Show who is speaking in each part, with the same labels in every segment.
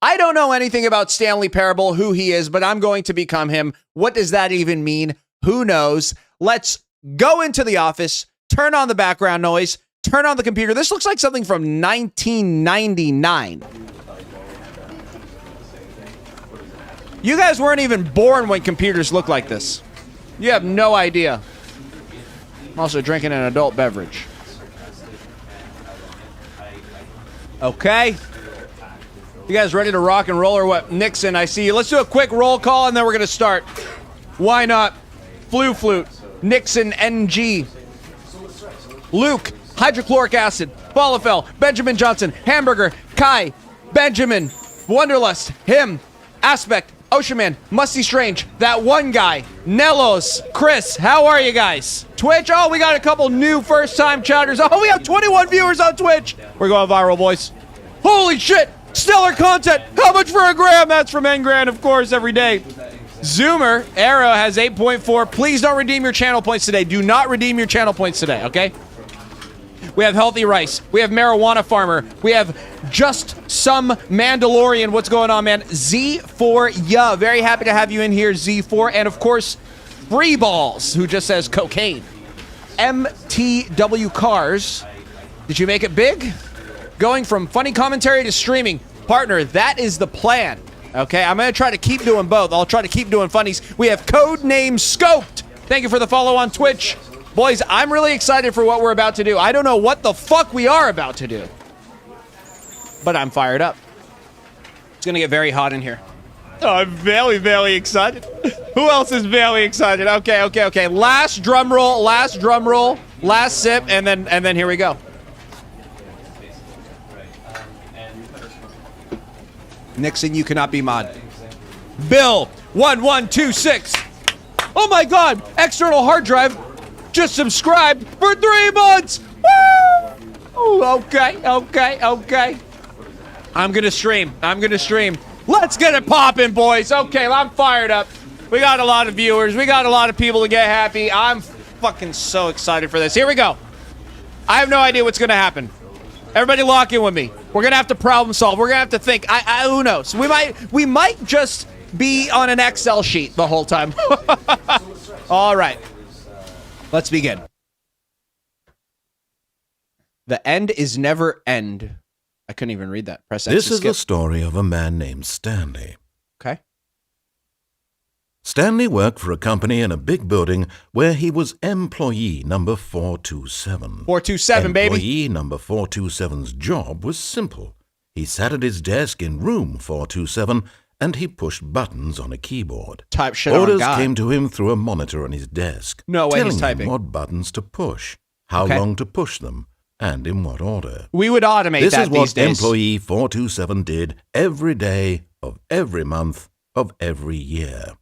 Speaker 1: I don't know anything about Stanley Parable, who he is, but I'm going to become him. What does that even mean? Who knows? Let's go into the office, turn on the background noise, turn on the computer. This looks like something from 1999. You guys weren't even born when computers looked like this. You have no idea. I'm also drinking an adult beverage. Okay. You guys ready to rock and roll or what? Nixon, I see you. Let's do a quick roll call and then we're going to start. Why not? Flute, Nixon, NG. Luke, hydrochloric acid. Falafel, Benjamin Johnson, Hamburger, Kai, Benjamin, Wonderlust, him, Aspect, Oceanman, Musty Strange, that one guy, Nellos, Chris, how are you guys? Twitch, oh, we got a couple new first-time chatters. Oh, we have 21 viewers on Twitch. We're going viral, boys. Holy shit, stellar content. How much for a gram? That's from Ngran, of course, every day. Zoomer, Arrow has 8.4. Please don't redeem your channel points today. Do not redeem your channel points today, okay? We have Healthy Rice. We have Marijuana Farmer. We have Just Some Mandalorian. What's going on, man? Z4, yeah. Very happy to have you in here, Z4. And, of course, Free Balls, who just says cocaine. MTW Cars. Did you make it big? Going from funny commentary to streaming. Partner, that is the plan. Okay, I'm going to try to keep doing both. I'll try to keep doing funnies. We have Codename Scoped. Thank you for the follow on Twitch. Boys, I'm really excited for what we're about to do. I don't know what the fuck we are about to do, but I'm fired up. It's gonna get very hot in here. Oh, I'm very, very excited. Who else is very excited? Okay. Last drum roll, last sip, and then here we go. Nixon, you cannot be mod. Bill, 1126. Oh my God, external hard drive. Just subscribed for 3 months! Woo! Okay. I'm gonna stream. Let's get it poppin', boys. Okay, I'm fired up. We got a lot of viewers. We got a lot of people to get happy. I'm fucking so excited for this. Here we go. I have no idea what's gonna happen. Everybody lock in with me. We're gonna have to problem solve. We're gonna have to think. Who knows? We might just be on an Excel sheet the whole time. All right. Let's begin. The end is never end. I couldn't even read that. Press X.
Speaker 2: This is the story of a man named Stanley.
Speaker 1: Okay.
Speaker 2: Stanley worked for a company in a big building where he was employee number 427.
Speaker 1: 427, baby.
Speaker 2: Employee number 427's job was simple. He sat at his desk in room 427 and he pushed buttons on a keyboard.
Speaker 1: Type shit
Speaker 2: Orders
Speaker 1: on God.
Speaker 2: came to him through a monitor on his desk.
Speaker 1: No way he's
Speaker 2: telling
Speaker 1: typing.
Speaker 2: him what buttons to push, how long to push them, and in what order.
Speaker 1: We would automate
Speaker 2: this
Speaker 1: that
Speaker 2: is what
Speaker 1: these days.
Speaker 2: employee 427 did every day of every month of every year.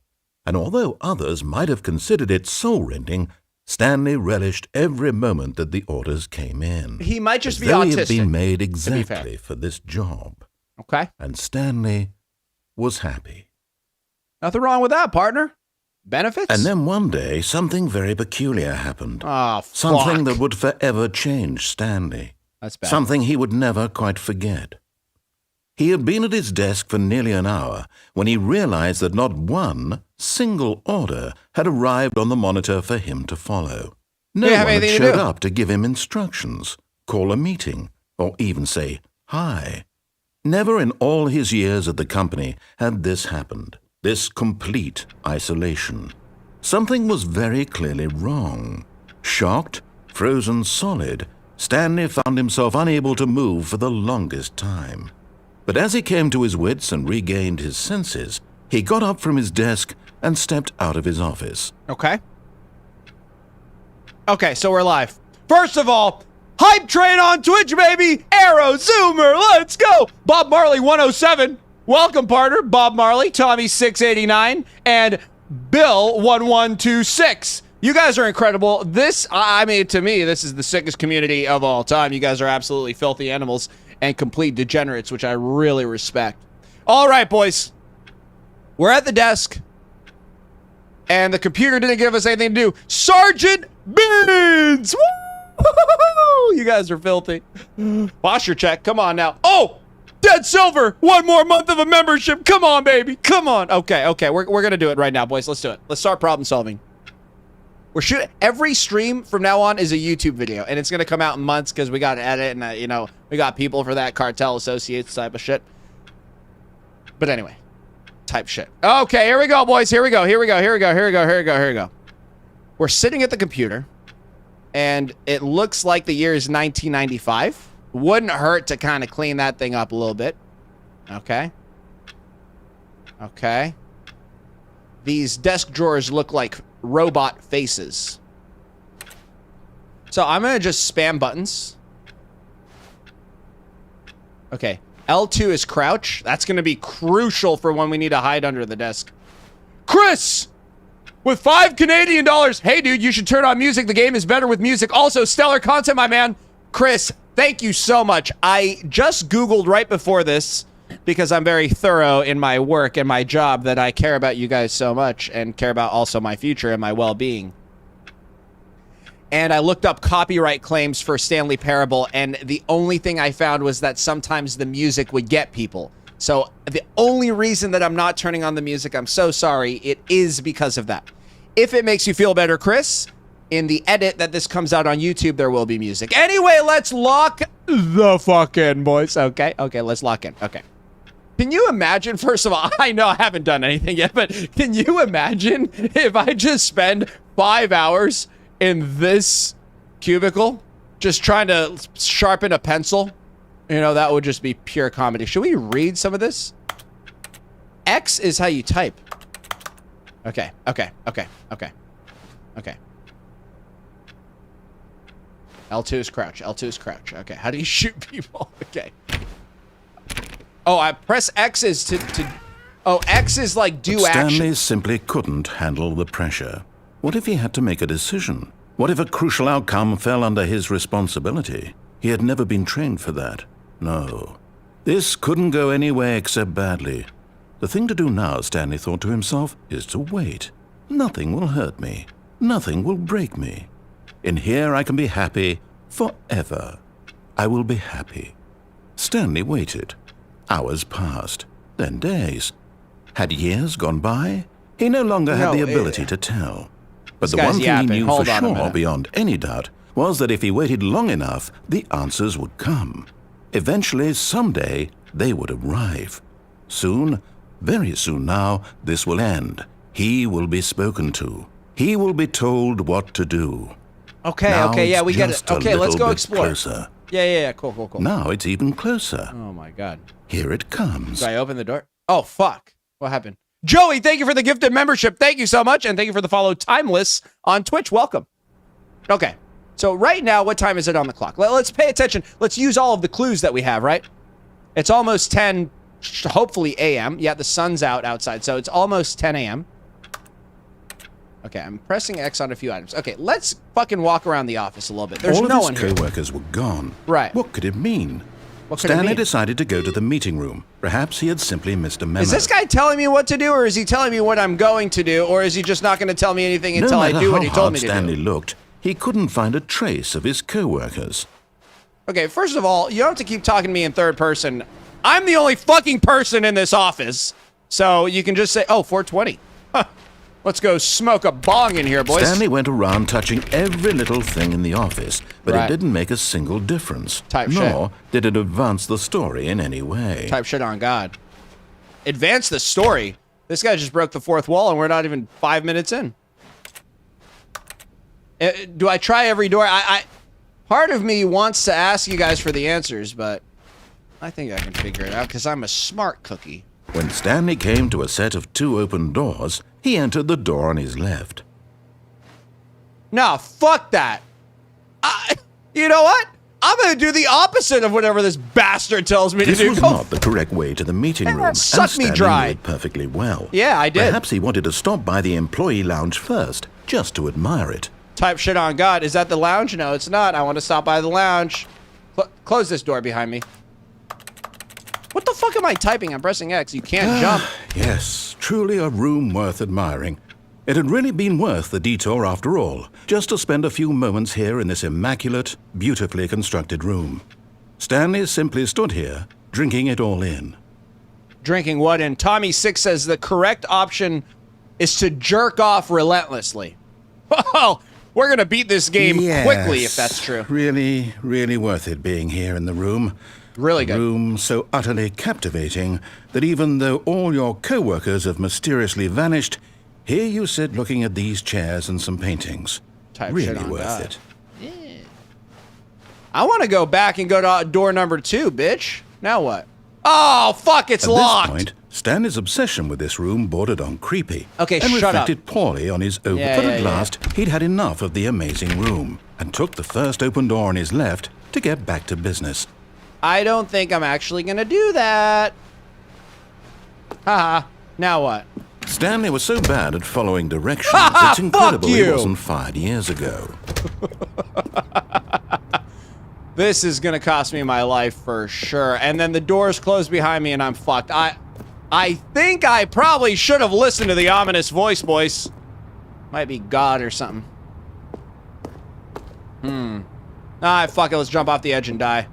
Speaker 2: And although others might have considered it soul-rending, Stanley relished every moment that the orders came in.
Speaker 1: He might just be
Speaker 2: they
Speaker 1: autistic.
Speaker 2: had been made exactly for this job.
Speaker 1: Okay.
Speaker 2: And Stanley was happy.
Speaker 1: Nothing wrong with that, partner. Benefits?
Speaker 2: And then one day, something very peculiar happened.
Speaker 1: Oh, fuck.
Speaker 2: Something that would forever change Stanley.
Speaker 1: That's bad.
Speaker 2: Something he would never quite forget. He had been at his desk for nearly an hour when he realized that not one single order had arrived on the monitor for him to follow. No one had showed up to give him instructions, call a meeting, or even say hi. Never in all his years at the company had this happened, this complete isolation. Something was very clearly wrong. Shocked, frozen solid, Stanley found himself unable to move for the longest time. But as he came to his wits and regained his senses, he got up from his desk and stepped out of his office.
Speaker 1: Okay. Okay, so we're live. First of all, hype train on Twitch, baby! Arrow, Zoomer, let's go! Bob Marley 107. Welcome, partner. Bob Marley, Tommy 689, and Bill 1126. You guys are incredible. This, I mean, to me, this is the sickest community of all time. You guys are absolutely filthy animals and complete degenerates, which I really respect. All right, boys. We're at the desk, and the computer didn't give us anything to do. Sergeant Beans! Woo! You guys are filthy. Posture check. Come on now. Oh! Dead Silver! 1 more month of a membership! Come on, baby! Come on! Okay, we're gonna do it right now, boys. Let's do it. Let's start problem solving. We're shooting. Every stream from now on is a YouTube video, and it's gonna come out in months because we got to edit and, you know, we got people for that, cartel associates type of shit. But anyway, type shit. Okay, here we go, boys. Here we go. We're sitting at the computer, and it looks like the year is 1995. Wouldn't hurt to kind of clean that thing up a little bit. Okay. These desk drawers look like robot faces. So I'm going to just spam buttons. Okay. L2 is crouch. That's going to be crucial for when we need to hide under the desk. Chris! With $5 Canadian. Hey, dude, you should turn on music. The game is better with music. Also, stellar content, my man. Chris, thank you so much. I just Googled right before this because I'm very thorough in my work and my job that I care about you guys so much and care about also my future and my well-being. And I looked up copyright claims for Stanley Parable, and the only thing I found was that sometimes the music would get people. So the only reason that I'm not turning on the music, I'm so sorry, it is because of that. If it makes you feel better, Chris, in the edit that this comes out on YouTube, there will be music. Anyway, let's lock the fuck in, boys. Okay, let's lock in. Okay. Can you imagine, first of all, I know I haven't done anything yet, but can you imagine if I just spend 5 hours in this cubicle just trying to sharpen a pencil? You know, that would just be pure comedy. Should we read some of this? X is how you type. Okay. L2 is crouch. Okay, how do you shoot people? Okay. Oh, I press X is to oh, X is like do action.
Speaker 2: Stanley simply couldn't handle the pressure. What if he had to make a decision? What if a crucial outcome fell under his responsibility? He had never been trained for that. No. This couldn't go anywhere except badly. The thing to do now, Stanley thought to himself, is to wait. Nothing will hurt me. Nothing will break me. In here I can be happy forever. I will be happy. Stanley waited. Hours passed, then days. Had years gone by? He no longer had the ability to tell. But the one thing he knew for sure, beyond any doubt, was that if he waited long enough, the answers would come. Eventually, someday, they would arrive. Soon, very soon now, this will end. He will be spoken to. He will be told what to do.
Speaker 1: Okay, yeah, we get it. Okay, let's go explore.
Speaker 2: Closer.
Speaker 1: Yeah, cool.
Speaker 2: Now it's even closer.
Speaker 1: Oh my god.
Speaker 2: Here it comes.
Speaker 1: Did I open the door? Oh, fuck. What happened? Joey, thank you for the gifted membership. Thank you so much. And thank you for the follow, Timeless, on Twitch. Welcome. Okay. So right now, what time is it on the clock? Let's pay attention. Let's use all of the clues that we have, right? It's almost 10, hopefully a.m. Yeah, the sun's out outside, so it's almost 10 a.m. Okay, I'm pressing X on a few items. Okay, let's fucking walk around the office a little bit. There's no one here.
Speaker 2: All of his co-workers were gone.
Speaker 1: Right.
Speaker 2: What could it mean? Stanley decided to go to the meeting room. Perhaps he had simply missed a memo.
Speaker 1: Is this guy telling me what to do, or is he telling me what I'm going to do, or is he just not going to tell me anything until I do what he told me to do?
Speaker 2: No matter how hard Stanley looked, he couldn't find a trace of his co-workers.
Speaker 1: Okay, first of all, you don't have to keep talking to me in third person. I'm the only fucking person in this office, so you can just say, oh, 420. Huh. Let's go smoke a bong in here, boys.
Speaker 2: Stanley went around touching every little thing in the office, but it didn't make a single difference. Nor did it advance the story in any way.
Speaker 1: Type shit on God. Advance the story? This guy just broke the fourth wall and we're not even 5 minutes in. Do I try every door? Part of me wants to ask you guys for the answers, but I think I can figure it out because I'm a smart cookie.
Speaker 2: When Stanley came to a set of 2 open doors, he entered the door on his left.
Speaker 1: No, fuck that. You know what? I'm going to do the opposite of whatever this bastard tells me to do.
Speaker 2: This was not the correct way to the meeting room, and Stanley knew it perfectly well.
Speaker 1: Yeah, I did.
Speaker 2: Perhaps he wanted to stop by the employee lounge first, just to admire it.
Speaker 1: Type shit on God. Is that the lounge? No, it's not. I want to stop by the lounge. Close this door behind me. What the fuck am I typing? I'm pressing X. You can't jump.
Speaker 2: Yes, truly a room worth admiring. It had really been worth the detour after all, just to spend a few moments here in this immaculate, beautifully constructed room. Stanley simply stood here, drinking it all in.
Speaker 1: Drinking what in? Tommy6 says the correct option is to jerk off relentlessly. Well, we're gonna beat this game quickly if that's true.
Speaker 2: Really, really worth it being here in the room.
Speaker 1: Really good.
Speaker 2: A room so utterly captivating that even though all your co-workers have mysteriously vanished, here you sit looking at these chairs and some paintings.
Speaker 1: Type
Speaker 2: really
Speaker 1: shit on
Speaker 2: worth
Speaker 1: God.
Speaker 2: it.
Speaker 1: I want to go back and go to door number 2, bitch. Now what? Oh, fuck, it's locked.
Speaker 2: At this point, Stanley's obsession with this room bordered on creepy.
Speaker 1: Okay,
Speaker 2: and
Speaker 1: shut up.
Speaker 2: reflected poorly on his but at last, he'd had enough of the amazing room and took the first open door on his left to get back to business.
Speaker 1: I don't think I'm actually gonna do that. Haha. Now what?
Speaker 2: Stanley was so bad at following directions, it's incredible he wasn't fired years ago.
Speaker 1: This is gonna cost me my life for sure. And then the doors close behind me and I'm fucked. I think I probably should have listened to the ominous voice. Might be God or something. Fuck it, let's jump off the edge and die.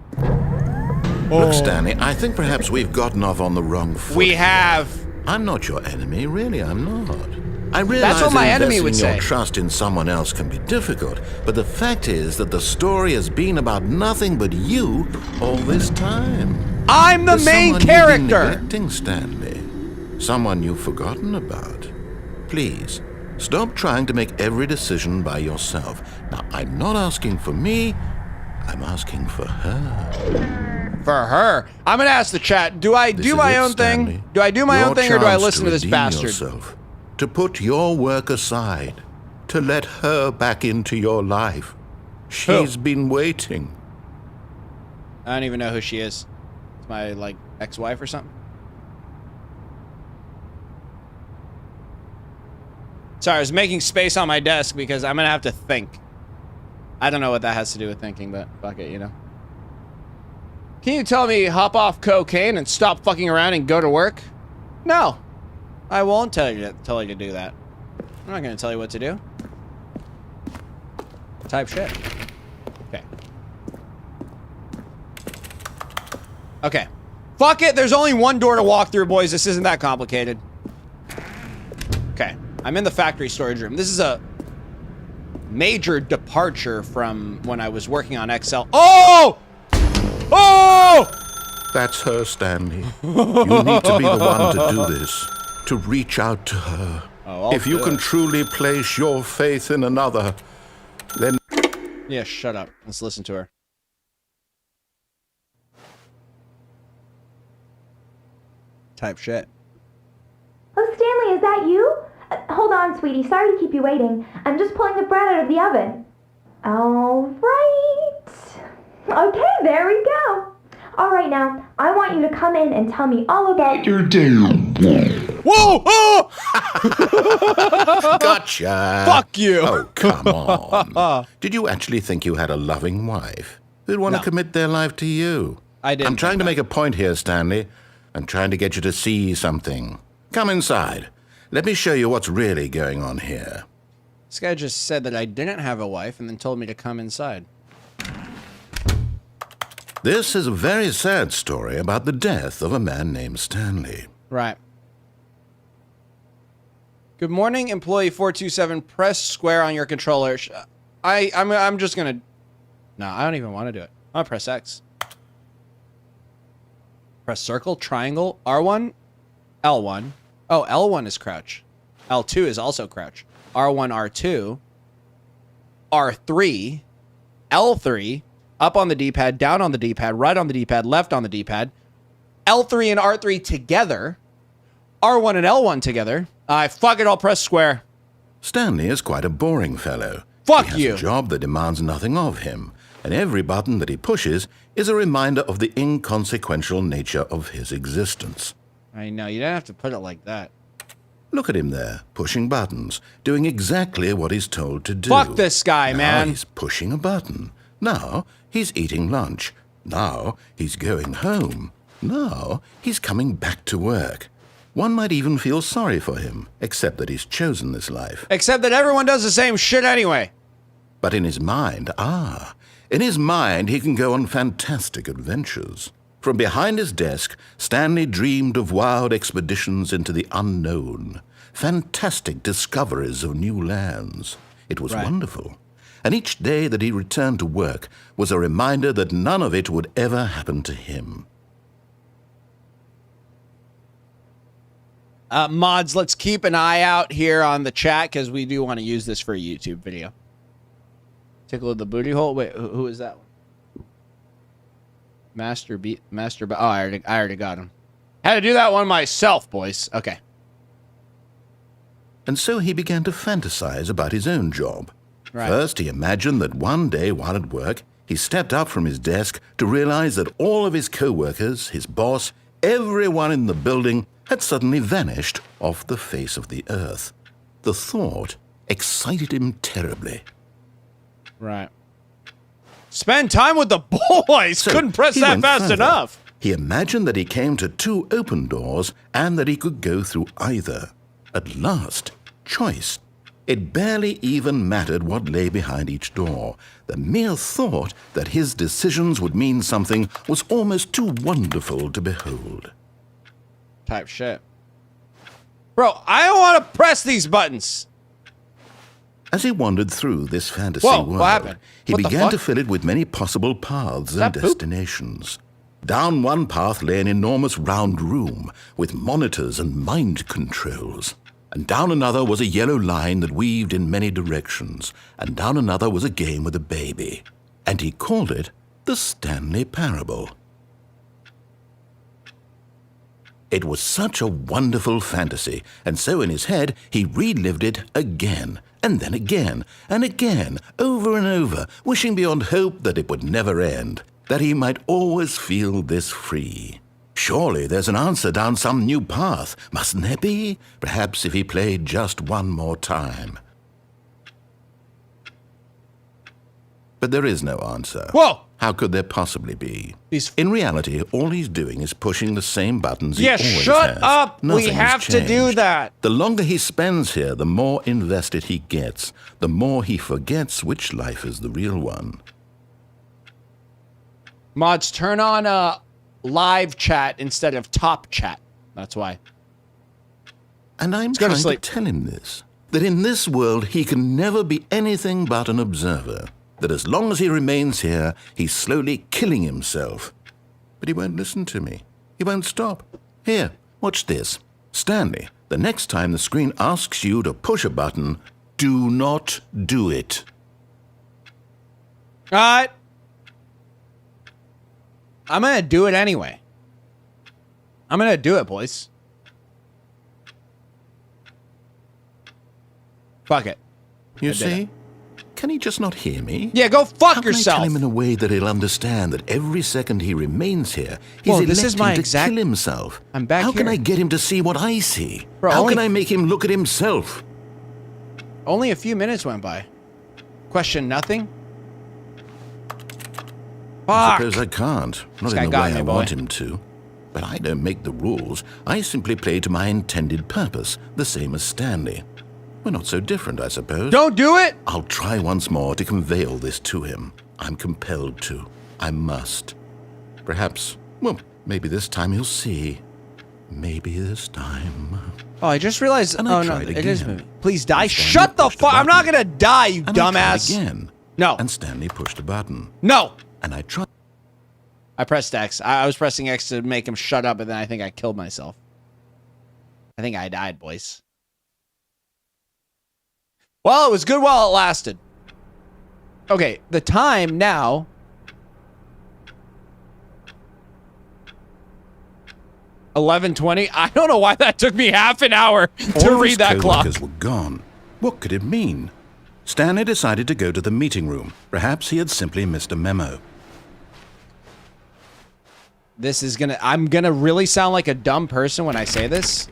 Speaker 2: Look, Stanley, I think perhaps we've gotten off on the wrong foot.
Speaker 1: We have.
Speaker 2: I'm not your enemy, really, I'm not. I realize
Speaker 1: That's what my enemy would say.
Speaker 2: Your trust in someone else can be difficult, but the fact is that the story has been about nothing but you all this time.
Speaker 1: I'm the main character.
Speaker 2: Neglecting, Stanley. Someone you've forgotten about. Please, stop trying to make every decision by yourself. Now, I'm not asking for me, I'm asking for her.
Speaker 1: For her? I'm gonna ask the chat, do I do my own thing? Do I do my own thing or do I listen to this bastard?
Speaker 2: Yourself, to put your work aside, to let her back into your life. She's been waiting.
Speaker 1: I don't even know who she is. It's my, like, ex-wife or something? Sorry, I was making space on my desk because I'm gonna have to think. I don't know what that has to do with thinking, but fuck it, you know. Can you tell me hop off cocaine and stop fucking around and go to work? No. I won't tell you to do that. I'm not gonna tell you what to do. Type shit. Okay. Okay. Fuck it, there's only one door to walk through, boys. This isn't that complicated. Okay. I'm in the factory storage room. This is a major departure from when I was working on Excel. Oh! Oh!
Speaker 2: That's her, Stanley. You need to be the one to do this. To reach out to her.
Speaker 1: Oh,
Speaker 2: if you can truly place your faith in another, then...
Speaker 1: Yeah, shut up. Let's listen to her. Type shit.
Speaker 3: Oh, Stanley, is that you? Hold on, sweetie. Sorry to keep you waiting. I'm just pulling the bread out of the oven. All right. Okay, there we go. All right, now, I want you to come in and tell me all about your day.
Speaker 1: Whoa! Oh!
Speaker 2: Gotcha!
Speaker 1: Fuck you!
Speaker 2: Oh, come on. Did you actually think you had a loving wife who'd want to commit their life to you?
Speaker 1: I didn't.
Speaker 2: I'm trying to make a point here, Stanley. I'm trying to get you to see something. Come inside. Let me show you what's really going on here.
Speaker 1: This guy just said that I didn't have a wife and then told me to come inside.
Speaker 2: This is a very sad story about the death of a man named Stanley.
Speaker 1: Right. Good morning, employee 427. Press square on your controller. I'm just gonna... No, I don't even want to do it. I'm gonna press X. Press circle, triangle, R1, L1. Oh, L1 is crouch. L2 is also crouch. R1, R2, R3, L3, up on the D-pad, down on the D-pad, right on the D-pad, left on the D-pad, L3 and R3 together, R1 and L1 together. Fuck it, I'll press square.
Speaker 2: Stanley is quite a boring fellow.
Speaker 1: Fuck
Speaker 2: he has
Speaker 1: you.
Speaker 2: A job that demands nothing of him, and every button that he pushes is a reminder of the inconsequential nature of his existence.
Speaker 1: I know, you don't have to put it like that.
Speaker 2: Look at him there, pushing buttons, doing exactly what he's told to do.
Speaker 1: Fuck this guy,
Speaker 2: now
Speaker 1: man.
Speaker 2: He's pushing a button. Now he's eating lunch. Now he's going home. Now he's coming back to work. One might even feel sorry for him, except that he's chosen this life.
Speaker 1: Except that everyone does the same shit anyway.
Speaker 2: But in his mind, in his mind he can go on fantastic adventures. From behind his desk, Stanley dreamed of wild expeditions into the unknown, fantastic discoveries of new lands. It was wonderful. And each day that he returned to work was a reminder that none of it would ever happen to him.
Speaker 1: Mods, let's keep an eye out here on the chat because we do want to use this for a YouTube video. Tickle of the booty hole. Wait, who is that one? Oh, I already got him. Had to do that one myself, boys. Okay.
Speaker 2: And so he began to fantasize about his own job.
Speaker 1: Right.
Speaker 2: First, he imagined that one day while at work, he stepped up from his desk to realize that all of his co-workers, his boss, everyone in the building had suddenly vanished off the face of the earth. The thought excited him terribly.
Speaker 1: Right. Spend time with the boys.
Speaker 2: So
Speaker 1: Couldn't press
Speaker 2: he
Speaker 1: that
Speaker 2: went
Speaker 1: fast
Speaker 2: further.
Speaker 1: enough.
Speaker 2: He imagined that he came to 2 open doors and that he could go through either. At last, choice. It barely even mattered what lay behind each door. The mere thought that his decisions would mean something was almost too wonderful to behold.
Speaker 1: Type shit. Bro, I don't want to press these buttons.
Speaker 2: As he wandered through this fantasy
Speaker 1: Whoa,
Speaker 2: world,
Speaker 1: what happened?
Speaker 2: he
Speaker 1: What the
Speaker 2: began
Speaker 1: fuck?
Speaker 2: to fill it with many possible paths and
Speaker 1: that poop?
Speaker 2: destinations. Down one path lay an enormous round room with monitors and mind controls. And down another was a yellow line that weaved in many directions. And down another was a game with a baby. And he called it the Stanley Parable. It was such a wonderful fantasy, and so in his head he relived it again, and then again, and again, over and over, wishing beyond hope that it would never end, that he might always feel this free. Surely there's an answer down some new path, mustn't there be? Perhaps if he played just one more time. But there is no answer.
Speaker 1: Whoa!
Speaker 2: How could there possibly be?
Speaker 1: These-
Speaker 2: In reality, all he's doing is pushing the same buttons he
Speaker 1: Yeah,
Speaker 2: always
Speaker 1: shut
Speaker 2: has.
Speaker 1: up!
Speaker 2: Nothing
Speaker 1: We
Speaker 2: has
Speaker 1: have to do
Speaker 2: changed.
Speaker 1: that.
Speaker 2: The longer he spends here, the more invested he gets, the more he forgets which life is the real one.
Speaker 1: Mods, turn on live chat instead of top chat. That's why.
Speaker 2: And I'm
Speaker 1: go to
Speaker 2: trying to
Speaker 1: sleep.
Speaker 2: tell him this, that in this world he can never be anything but an observer, that as long as he remains here, he's slowly killing himself. But he won't listen to me. He won't stop. Here, watch this. Stanley, the next time the screen asks you to push a button, do not do it.
Speaker 1: All right. I'm going to do it anyway. I'm going to do it, boys. Fuck it.
Speaker 2: You
Speaker 1: I did
Speaker 2: see? Can he just not hear me?
Speaker 1: Yeah, go
Speaker 2: How
Speaker 1: fuck
Speaker 2: can
Speaker 1: yourself.
Speaker 2: I tell him in a way that he'll understand that every second he remains here, he's
Speaker 1: Whoa,
Speaker 2: electing
Speaker 1: this is my
Speaker 2: to
Speaker 1: exact-
Speaker 2: kill himself?
Speaker 1: I'm back
Speaker 2: How can
Speaker 1: here.
Speaker 2: I get him to see what I see?
Speaker 1: Bro,
Speaker 2: How
Speaker 1: only-
Speaker 2: can I make him look at himself?
Speaker 1: Only a few minutes went by. Question nothing?
Speaker 2: I
Speaker 1: Fuck.
Speaker 2: suppose I can't. Not
Speaker 1: guy
Speaker 2: in the
Speaker 1: got
Speaker 2: way
Speaker 1: me,
Speaker 2: I
Speaker 1: boy.
Speaker 2: want him to. But I don't make the rules. I simply play to my intended purpose, the same as Stanley. We're not so different, I suppose.
Speaker 1: Don't do it.
Speaker 2: I'll try once more to convey all this to him. I'm compelled to. I must. Perhaps, well, maybe this time he'll see. Maybe this time.
Speaker 1: Oh, I just realized.
Speaker 2: And I
Speaker 1: Oh, no,
Speaker 2: tried
Speaker 1: it is
Speaker 2: again.
Speaker 1: moving. Please die.
Speaker 2: And Stanley
Speaker 1: Shut the
Speaker 2: pushed
Speaker 1: fuck. I'm not
Speaker 2: button.
Speaker 1: going to die, you
Speaker 2: And I tried
Speaker 1: dumbass.
Speaker 2: again.
Speaker 1: No.
Speaker 2: And Stanley pushed a button.
Speaker 1: No.
Speaker 2: And I tried.
Speaker 1: I pressed X. I was pressing X to make him shut up, and then I think I killed myself. I think I died, boys. Well, it was good while it lasted. Okay, the time now. $11:20. I don't know why that took me half an hour
Speaker 2: All
Speaker 1: to
Speaker 2: of his
Speaker 1: read that clock.
Speaker 2: co-workers were gone. What could it mean? Stanley decided to go to the meeting room. Perhaps he had simply missed a memo.
Speaker 1: This is gonna. I'm gonna really sound like a dumb person when I say this,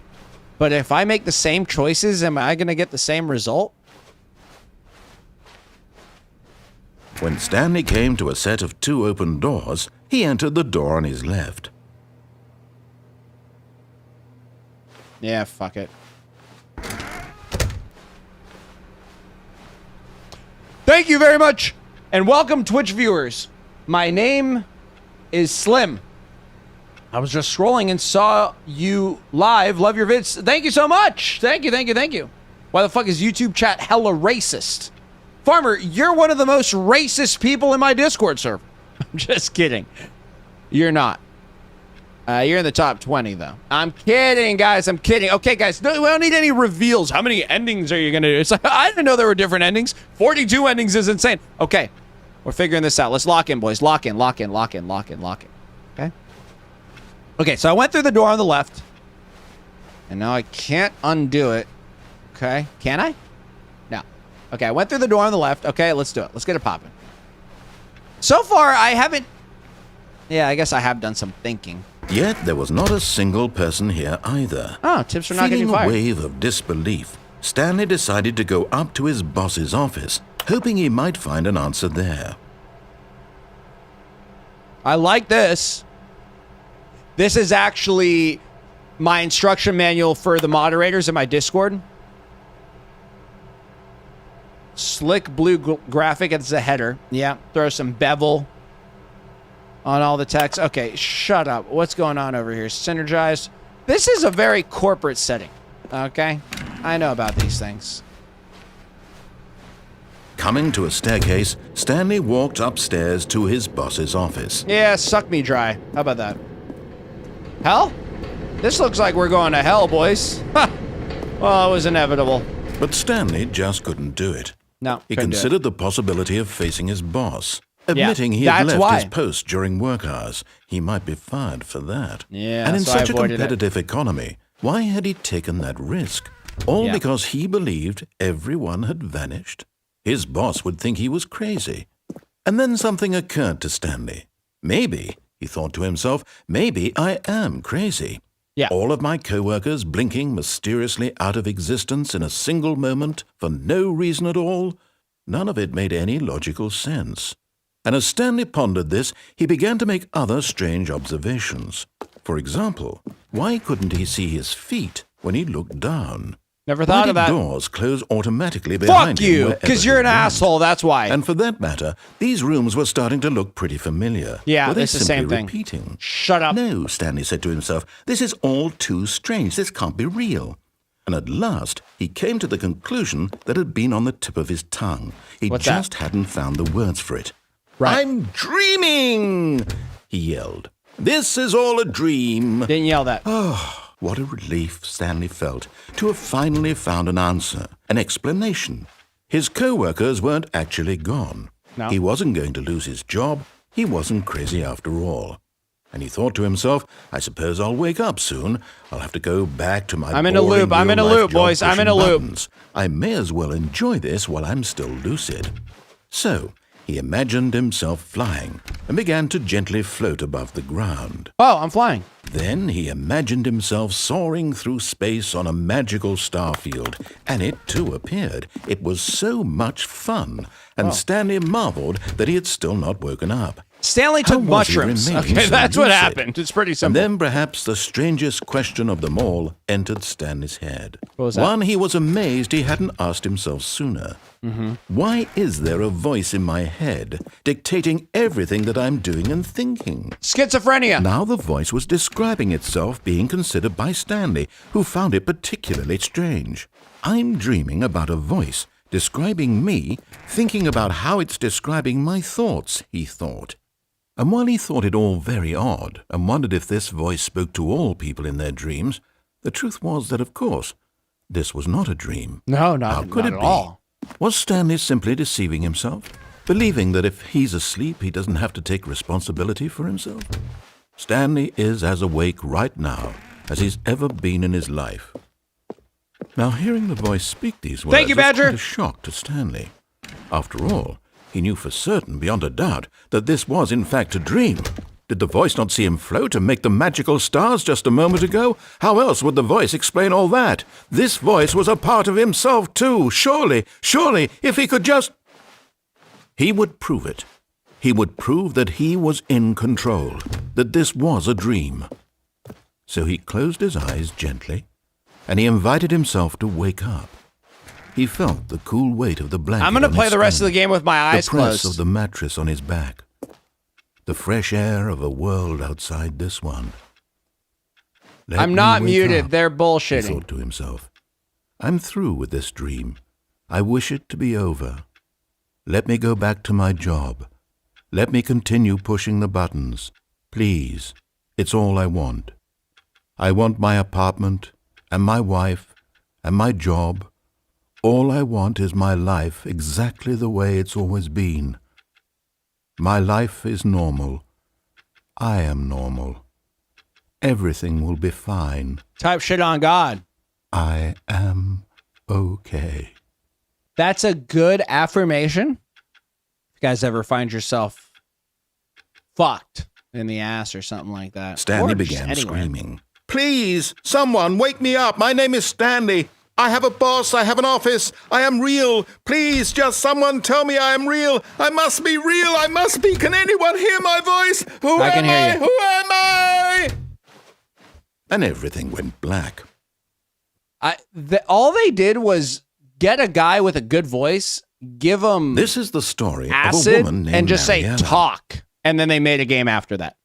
Speaker 1: but if I make the same choices, am I gonna get the same result?
Speaker 2: When Stanley came to a set of 2 open doors, he entered the door on his left.
Speaker 1: Yeah, fuck it. Thank you very much, and welcome Twitch viewers. My name is Slim. I was just scrolling and saw you live. Love your vids. Thank you so much. Thank you, thank you, thank you. Why the fuck is YouTube chat hella racist? Farmer, you're one of the most racist people in my Discord server. I'm just kidding. You're not. You're in the top 20, though. I'm kidding, guys. I'm kidding. Okay, guys, we don't need any reveals. How many endings are you going to do? It's like, I didn't know there were different endings. 42 endings is insane. Okay, we're figuring this out. Let's lock in, boys. Lock in, lock in, lock in, lock in, lock in. Okay? Okay, so I went through the door on the left. And now I can't undo it. Okay, can I? No. Okay, I went through the door on the left. Okay, let's do it. Let's get it popping. So far, I haven't... Yeah, I guess I have done some thinking.
Speaker 2: Yet there was not a single person here either.
Speaker 1: Oh, tips for not getting fired.
Speaker 2: Feeling a wave of disbelief, Stanley decided to go up to his boss's office, hoping he might find an answer there.
Speaker 1: I like this. This is actually my instruction manual for the moderators in my Discord. Slick blue graphic as a header. Yeah, throw some bevel on all the text. Okay, shut up. What's going on over here? Synergize. This is a very corporate setting. Okay? I know about these things.
Speaker 2: Coming to a staircase, Stanley walked upstairs to his boss's office.
Speaker 1: Yeah, suck me dry. How about that? Hell? This looks like we're going to hell, boys. Ha! Well, it was inevitable.
Speaker 2: But Stanley just couldn't do it.
Speaker 1: No,
Speaker 2: He
Speaker 1: couldn't do it.
Speaker 2: considered the possibility of facing his boss. Admitting he
Speaker 1: Yeah,
Speaker 2: had
Speaker 1: that's
Speaker 2: left
Speaker 1: why.
Speaker 2: his post during work hours, he might be fired for that.
Speaker 1: Yeah,
Speaker 2: and in
Speaker 1: so I
Speaker 2: such a
Speaker 1: avoided it.
Speaker 2: competitive economy, why had he taken that risk? All
Speaker 1: Yeah.
Speaker 2: because he believed everyone had vanished? His boss would think he was crazy. And then something occurred to Stanley. Maybe, he thought to himself, maybe I am crazy.
Speaker 1: Yeah.
Speaker 2: All of my coworkers blinking mysteriously out of existence in a single moment for no reason at all? None of it made any logical sense. And as Stanley pondered this, he began to make other strange observations. For example, why couldn't he see his feet when he looked down?
Speaker 1: Never
Speaker 2: Why
Speaker 1: thought
Speaker 2: did
Speaker 1: of that.
Speaker 2: doors close automatically behind
Speaker 1: Fuck
Speaker 2: him
Speaker 1: you,
Speaker 2: wherever
Speaker 1: because
Speaker 2: he
Speaker 1: you're an
Speaker 2: went?
Speaker 1: asshole, that's why.
Speaker 2: And for that matter, these rooms were starting to look pretty familiar.
Speaker 1: Yeah,
Speaker 2: were they
Speaker 1: it's the
Speaker 2: simply
Speaker 1: same thing.
Speaker 2: repeating?
Speaker 1: Shut up.
Speaker 2: No, Stanley said to himself, this is all too strange. This can't be real. And at last, he came to the conclusion that had been on the tip of his tongue. He
Speaker 1: What's that?
Speaker 2: just hadn't found the words for it.
Speaker 1: Right.
Speaker 2: I'm dreaming, he yelled. This is all a dream.
Speaker 1: Didn't yell that.
Speaker 2: Oh, what a relief Stanley felt to have finally found an answer, an explanation. His co-workers weren't actually gone.
Speaker 1: No.
Speaker 2: He wasn't going to lose his job. He wasn't crazy after all. And he thought to himself, I suppose I'll wake up soon. I'll have to go back to my
Speaker 1: I'm in a
Speaker 2: boring
Speaker 1: loop. I'm in a
Speaker 2: real-life
Speaker 1: loop,
Speaker 2: job
Speaker 1: boys. I'm in a
Speaker 2: pushing
Speaker 1: loop.
Speaker 2: buttons. I may as well enjoy this while I'm still lucid. So he imagined himself flying and began to gently float above the ground.
Speaker 1: Oh, I'm flying.
Speaker 2: Then he imagined himself soaring through space on a magical star field, and it too appeared. It was so much fun, and Stanley marveled that he had still not woken up.
Speaker 1: Stanley took
Speaker 2: How was he
Speaker 1: mushrooms.
Speaker 2: remaining
Speaker 1: Okay,
Speaker 2: so
Speaker 1: that's what
Speaker 2: lucid?
Speaker 1: happened. It's pretty
Speaker 2: And
Speaker 1: simple.
Speaker 2: then perhaps the strangest question of them all entered Stanley's head.
Speaker 1: What was that?
Speaker 2: One he was amazed he hadn't asked himself sooner. Why is there a voice in my head dictating everything that I'm doing and thinking?
Speaker 1: Schizophrenia.
Speaker 2: Now the voice was describing itself being considered by Stanley, who found it particularly strange. I'm dreaming about a voice describing me, thinking about how it's describing my thoughts, he thought. And while he thought it all very odd, and wondered if this voice spoke to all people in their dreams, the truth was that, of course, this was not a dream.
Speaker 1: No,
Speaker 2: How
Speaker 1: not,
Speaker 2: could
Speaker 1: not
Speaker 2: it
Speaker 1: at
Speaker 2: be?
Speaker 1: all.
Speaker 2: Was Stanley simply deceiving himself, believing that if he's asleep, he doesn't have to take responsibility for himself? Stanley is as awake right now as he's ever been in his life. Now, hearing the voice speak these words
Speaker 1: Thank you,
Speaker 2: was
Speaker 1: Badger.
Speaker 2: quite a shock to Stanley. After all, he knew for certain, beyond a doubt, that this was in fact a dream. Did the voice not see him float and make the magical stars just a moment ago? How else would the voice explain all that? This voice was a part of himself too. Surely, if he could just... He would prove it. He would prove that he was in control, that this was a dream. So he closed his eyes gently, and he invited himself to wake up. He felt the cool weight of the blanket.
Speaker 1: I'm going to
Speaker 2: on
Speaker 1: play
Speaker 2: his
Speaker 1: the rest of the
Speaker 2: stomach,
Speaker 1: game with my eyes
Speaker 2: the press
Speaker 1: closed.
Speaker 2: of the mattress on his back, the fresh air of a world outside this one.
Speaker 1: I'm
Speaker 2: me
Speaker 1: not
Speaker 2: wake
Speaker 1: muted.
Speaker 2: up,"
Speaker 1: They're
Speaker 2: he
Speaker 1: bullshitting.
Speaker 2: thought to himself. "I'm through with this dream. I wish it to be over. Let me go back to my job. Let me continue pushing the buttons. Please, it's all I want. I want my apartment, and my wife, and my job. All I want is my life exactly the way it's always been. My life is normal. I am normal. Everything will be fine.
Speaker 1: Type shit on God.
Speaker 2: I am okay."
Speaker 1: That's a good affirmation. If you guys ever find yourself fucked in the ass or something like that.
Speaker 2: Stanley
Speaker 1: Or just
Speaker 2: began
Speaker 1: anywhere.
Speaker 2: screaming. "Please, someone, wake me up. My name is Stanley. I have a boss. I have an office. I am real. Please, just someone tell me I am real. I must be real. I must be. Can anyone hear my voice? Who
Speaker 1: I can
Speaker 2: am
Speaker 1: hear
Speaker 2: I?
Speaker 1: you.
Speaker 2: Who am I?" And everything went black.
Speaker 1: All they did was get a guy with a good voice, give him
Speaker 2: This is the story
Speaker 1: acid,
Speaker 2: of a woman named
Speaker 1: and just
Speaker 2: Mariella.
Speaker 1: say talk. And then they made a game after that.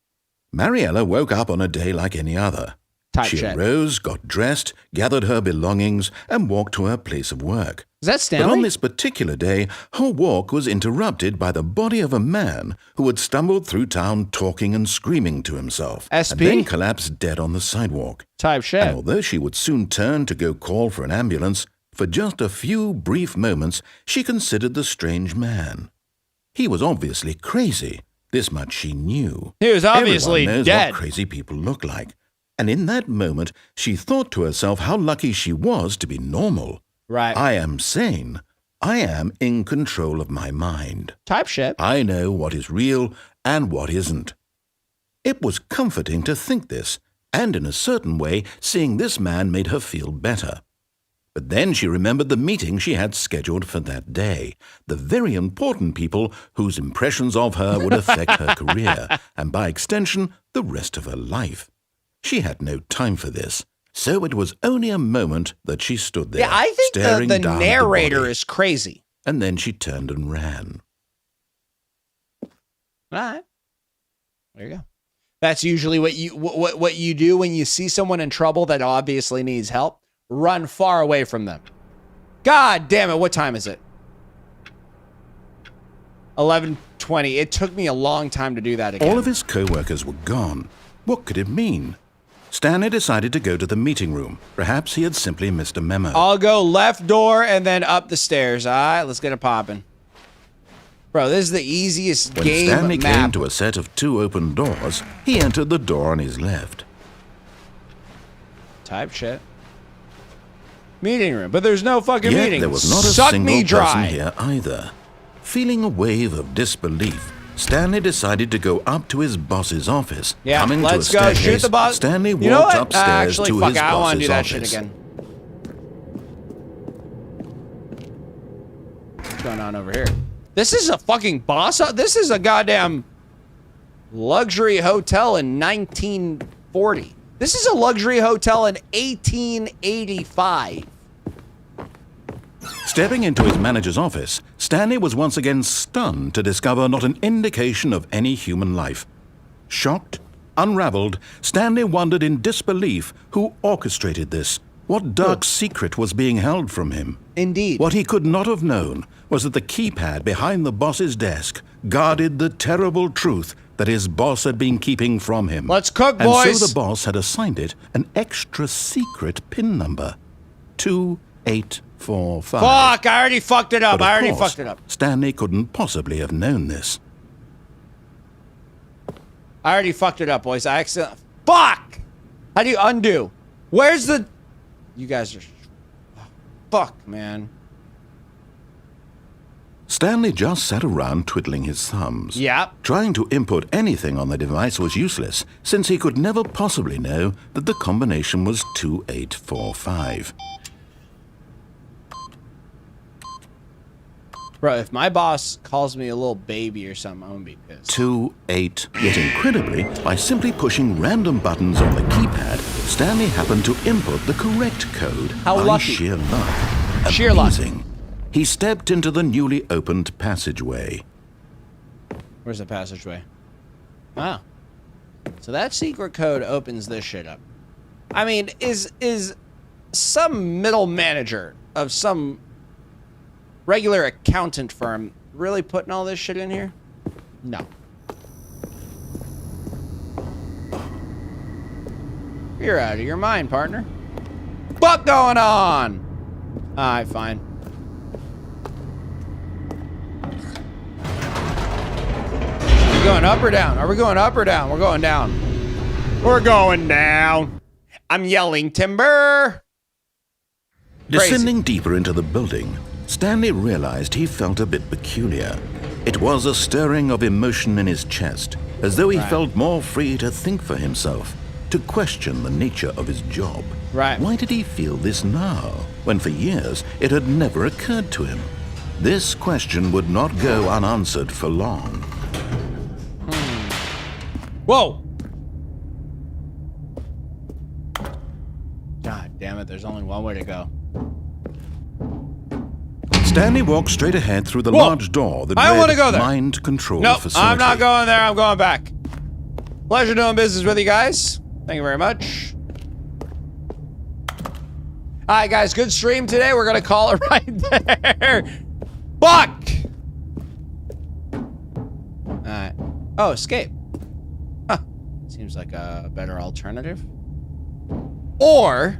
Speaker 2: Mariella woke up on a day like any other.
Speaker 1: Type
Speaker 2: She
Speaker 1: shit.
Speaker 2: arose, got dressed, gathered her belongings, and walked to her place of work.
Speaker 1: Is that
Speaker 2: But
Speaker 1: Stanley?
Speaker 2: on this particular day, her walk was interrupted by the body of a man who had stumbled through town talking and screaming to himself,
Speaker 1: SP?
Speaker 2: and then collapsed dead on the sidewalk.
Speaker 1: Type shit.
Speaker 2: And although she would soon turn to go call for an ambulance, for just a few brief moments she considered the strange man. He was obviously crazy. This much she knew.
Speaker 1: He was obviously
Speaker 2: Everyone knows
Speaker 1: dead.
Speaker 2: what crazy people look like. And in that moment, she thought to herself how lucky she was to be normal.
Speaker 1: Right.
Speaker 2: I am sane. I am in control of my mind.
Speaker 1: Type shit.
Speaker 2: I know what is real and what isn't. It was comforting to think this, and in a certain way, seeing this man made her feel better. But then she remembered the meeting she had scheduled for that day, the very important people whose impressions of her would affect her career, and by extension, the rest of her life. She had no time for this, so it was only a moment that she stood there,
Speaker 1: Yeah, I think
Speaker 2: staring
Speaker 1: the
Speaker 2: down
Speaker 1: narrator
Speaker 2: at the body,
Speaker 1: is crazy.
Speaker 2: and then she turned and ran.
Speaker 1: All right. There you go. That's usually what you do when you see someone in trouble that obviously needs help. Run far away from them. God damn it, what time is it? 11:20. It took me a long time to do that again.
Speaker 2: All of his co-workers were gone. What could it mean? Stanley decided to go to the meeting room. Perhaps he had simply missed a memo.
Speaker 1: I'll go left door and then up the stairs. All right, let's get it popping. Bro, this is the easiest
Speaker 2: When
Speaker 1: game
Speaker 2: Stanley
Speaker 1: map.
Speaker 2: came to a set of 2 open doors, he entered the door on his left.
Speaker 1: Type shit. Meeting room, but there's no fucking
Speaker 2: Yet
Speaker 1: meeting.
Speaker 2: there was not a
Speaker 1: Suck
Speaker 2: single
Speaker 1: me dry.
Speaker 2: person here either. Feeling a wave of disbelief, Stanley decided to go up to his boss's office.
Speaker 1: Yeah,
Speaker 2: Coming
Speaker 1: let's
Speaker 2: to a
Speaker 1: go
Speaker 2: staircase,
Speaker 1: shoot the boss.
Speaker 2: Stanley
Speaker 1: You know
Speaker 2: walked
Speaker 1: what?
Speaker 2: upstairs
Speaker 1: Actually,
Speaker 2: to
Speaker 1: fuck
Speaker 2: his
Speaker 1: it, I don't want
Speaker 2: boss's
Speaker 1: to do that
Speaker 2: office.
Speaker 1: shit again. What's going on over here? This is a fucking boss. This is a goddamn luxury hotel in 1940. This is a luxury hotel in 1885.
Speaker 2: Stepping into his manager's office, Stanley was once again stunned to discover not an indication of any human life. Shocked, unraveled, Stanley wondered in disbelief who orchestrated this. What dark secret was being held from him?
Speaker 1: Indeed.
Speaker 2: What he could not have known was that the keypad behind the boss's desk guarded the terrible truth that his boss had been keeping from him.
Speaker 1: Let's cook,
Speaker 2: and
Speaker 1: boys.
Speaker 2: so the boss had assigned it an extra secret PIN number, 2845.
Speaker 1: Fuck, I already fucked it up.
Speaker 2: But of
Speaker 1: I already
Speaker 2: course,
Speaker 1: fucked it up.
Speaker 2: Stanley couldn't possibly have known this.
Speaker 1: I already fucked it up, boys. I accidentally. Fuck! How do you undo? Where's the. You guys are. Fuck, man.
Speaker 2: Stanley just sat around twiddling his thumbs.
Speaker 1: Yep.
Speaker 2: Trying to input anything on the device was useless, since he could never possibly know that the combination was 2845.
Speaker 1: Bro, if my boss calls me a little baby or something, I'm gonna be pissed.
Speaker 2: 28. Yet incredibly, by simply pushing random buttons on the keypad, Stanley happened to input the correct code
Speaker 1: How
Speaker 2: by
Speaker 1: lucky.
Speaker 2: sheer luck.
Speaker 1: Sheer luck.
Speaker 2: Amazing. He stepped into the newly opened passageway.
Speaker 1: Where's the passageway? Ah. So that secret code opens this shit up. I mean, is some middle manager of some regular accountant firm really putting all this shit in here? No. You're out of your mind, partner. What going on? Alright, fine. Are we going up or down? Are we going up or down? We're going down. We're going down. I'm yelling timber. Crazy.
Speaker 2: Descending deeper into the building, Stanley realized he felt a bit peculiar. It was a stirring of emotion in his chest, as though he felt more free to think for himself, to question the nature of his job.
Speaker 1: Right.
Speaker 2: Why did he feel this now, when for years it had never occurred to him? This question would not go unanswered for long.
Speaker 1: Whoa! God damn it, there's only one way to go.
Speaker 2: Stanley walked straight ahead through the
Speaker 1: Whoa.
Speaker 2: large door that
Speaker 1: I don't
Speaker 2: read
Speaker 1: wanna go there.
Speaker 2: Mind Control
Speaker 1: Nope,
Speaker 2: Facility.
Speaker 1: I'm not going there, I'm going back. Pleasure doing business with you guys. Thank you very much. Alright guys, good stream today. We're gonna call it right there. Fuck! Alright. Oh, escape. Huh. Seems like a better alternative. Or,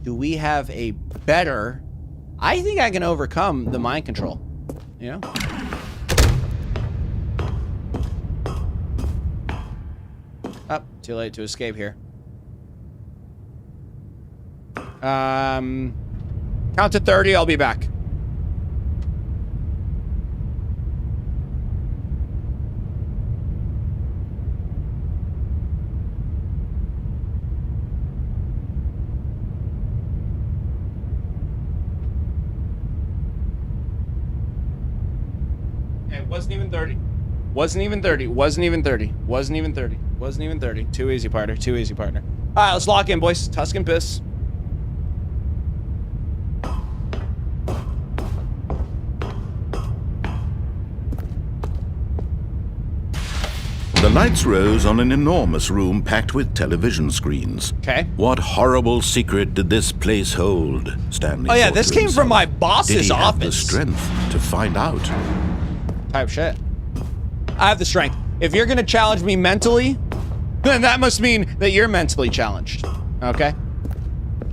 Speaker 1: do we have a better... I think I can overcome the mind control. You know? Oh, too late to escape here. Count to 30, I'll be back. It wasn't even 30. Wasn't even 30. Wasn't even 30. Wasn't even 30. Wasn't even 30. Too easy, partner. Too easy, partner. All right, let's lock in, boys. Tuscan piss.
Speaker 2: The lights rose on an enormous room packed with television screens.
Speaker 1: Okay.
Speaker 2: What horrible secret did this place hold? Stanley.
Speaker 1: Oh yeah,
Speaker 2: thought
Speaker 1: this
Speaker 2: to
Speaker 1: came
Speaker 2: himself.
Speaker 1: from my
Speaker 2: Did
Speaker 1: boss's
Speaker 2: he have the
Speaker 1: office.
Speaker 2: strength to find out?
Speaker 1: Type shit. I have the strength. If you're gonna challenge me mentally, then that must mean that you're mentally challenged. Okay?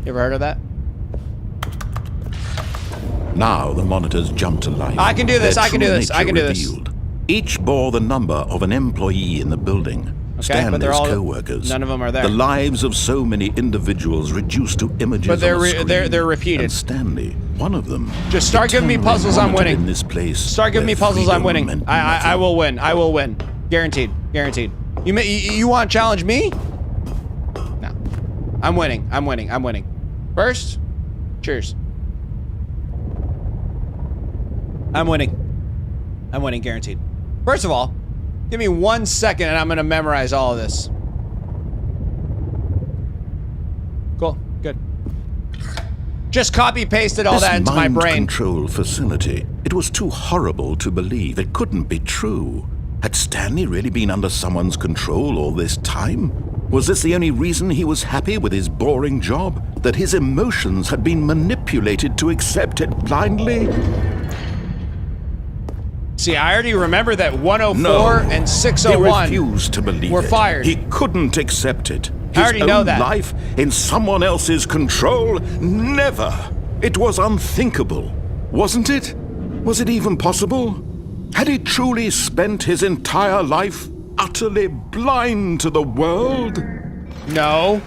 Speaker 1: You ever heard of that?
Speaker 2: Now the monitors jumped to life.
Speaker 1: I can do this,
Speaker 2: Their
Speaker 1: I can do
Speaker 2: true
Speaker 1: this, I
Speaker 2: nature
Speaker 1: can do this.
Speaker 2: revealed. Each bore the number of an employee in the building.
Speaker 1: Okay, but they're
Speaker 2: Stanley's
Speaker 1: all-
Speaker 2: co-workers.
Speaker 1: none of them are there.
Speaker 2: The lives of so many individuals reduced to images
Speaker 1: But they're
Speaker 2: on a screen.
Speaker 1: they're repeated.
Speaker 2: And Stanley, one of them.
Speaker 1: Just start giving me
Speaker 2: eternally
Speaker 1: puzzles, I'm
Speaker 2: monitored
Speaker 1: winning.
Speaker 2: In this place
Speaker 1: Start giving me
Speaker 2: where
Speaker 1: puzzles, I'm
Speaker 2: freedom
Speaker 1: winning.
Speaker 2: meant
Speaker 1: I
Speaker 2: nothing.
Speaker 1: will win. I will win. Guaranteed. Guaranteed. You want to challenge me? No. I'm winning. I'm winning. I'm winning. First, cheers. I'm winning. I'm winning, guaranteed. First of all, give me 1 second and I'm gonna memorize all of this. Cool. Good. Just copy pasted all that into my
Speaker 2: This
Speaker 1: brain.
Speaker 2: mind control facility. It was too horrible to believe. It couldn't be true. Had Stanley really been under someone's control all this time? Was this the only reason he was happy with his boring job? That his emotions had been manipulated to accept it blindly?
Speaker 1: See, I already remember that 104
Speaker 2: No.
Speaker 1: and
Speaker 2: He
Speaker 1: 601
Speaker 2: refused to believe
Speaker 1: were
Speaker 2: it.
Speaker 1: fired.
Speaker 2: He couldn't accept it.
Speaker 1: I already know
Speaker 2: own
Speaker 1: that.
Speaker 2: life in someone else's control? Never. It was unthinkable, wasn't it? Was it even possible? Had he truly spent his entire life utterly blind to the world?
Speaker 1: No.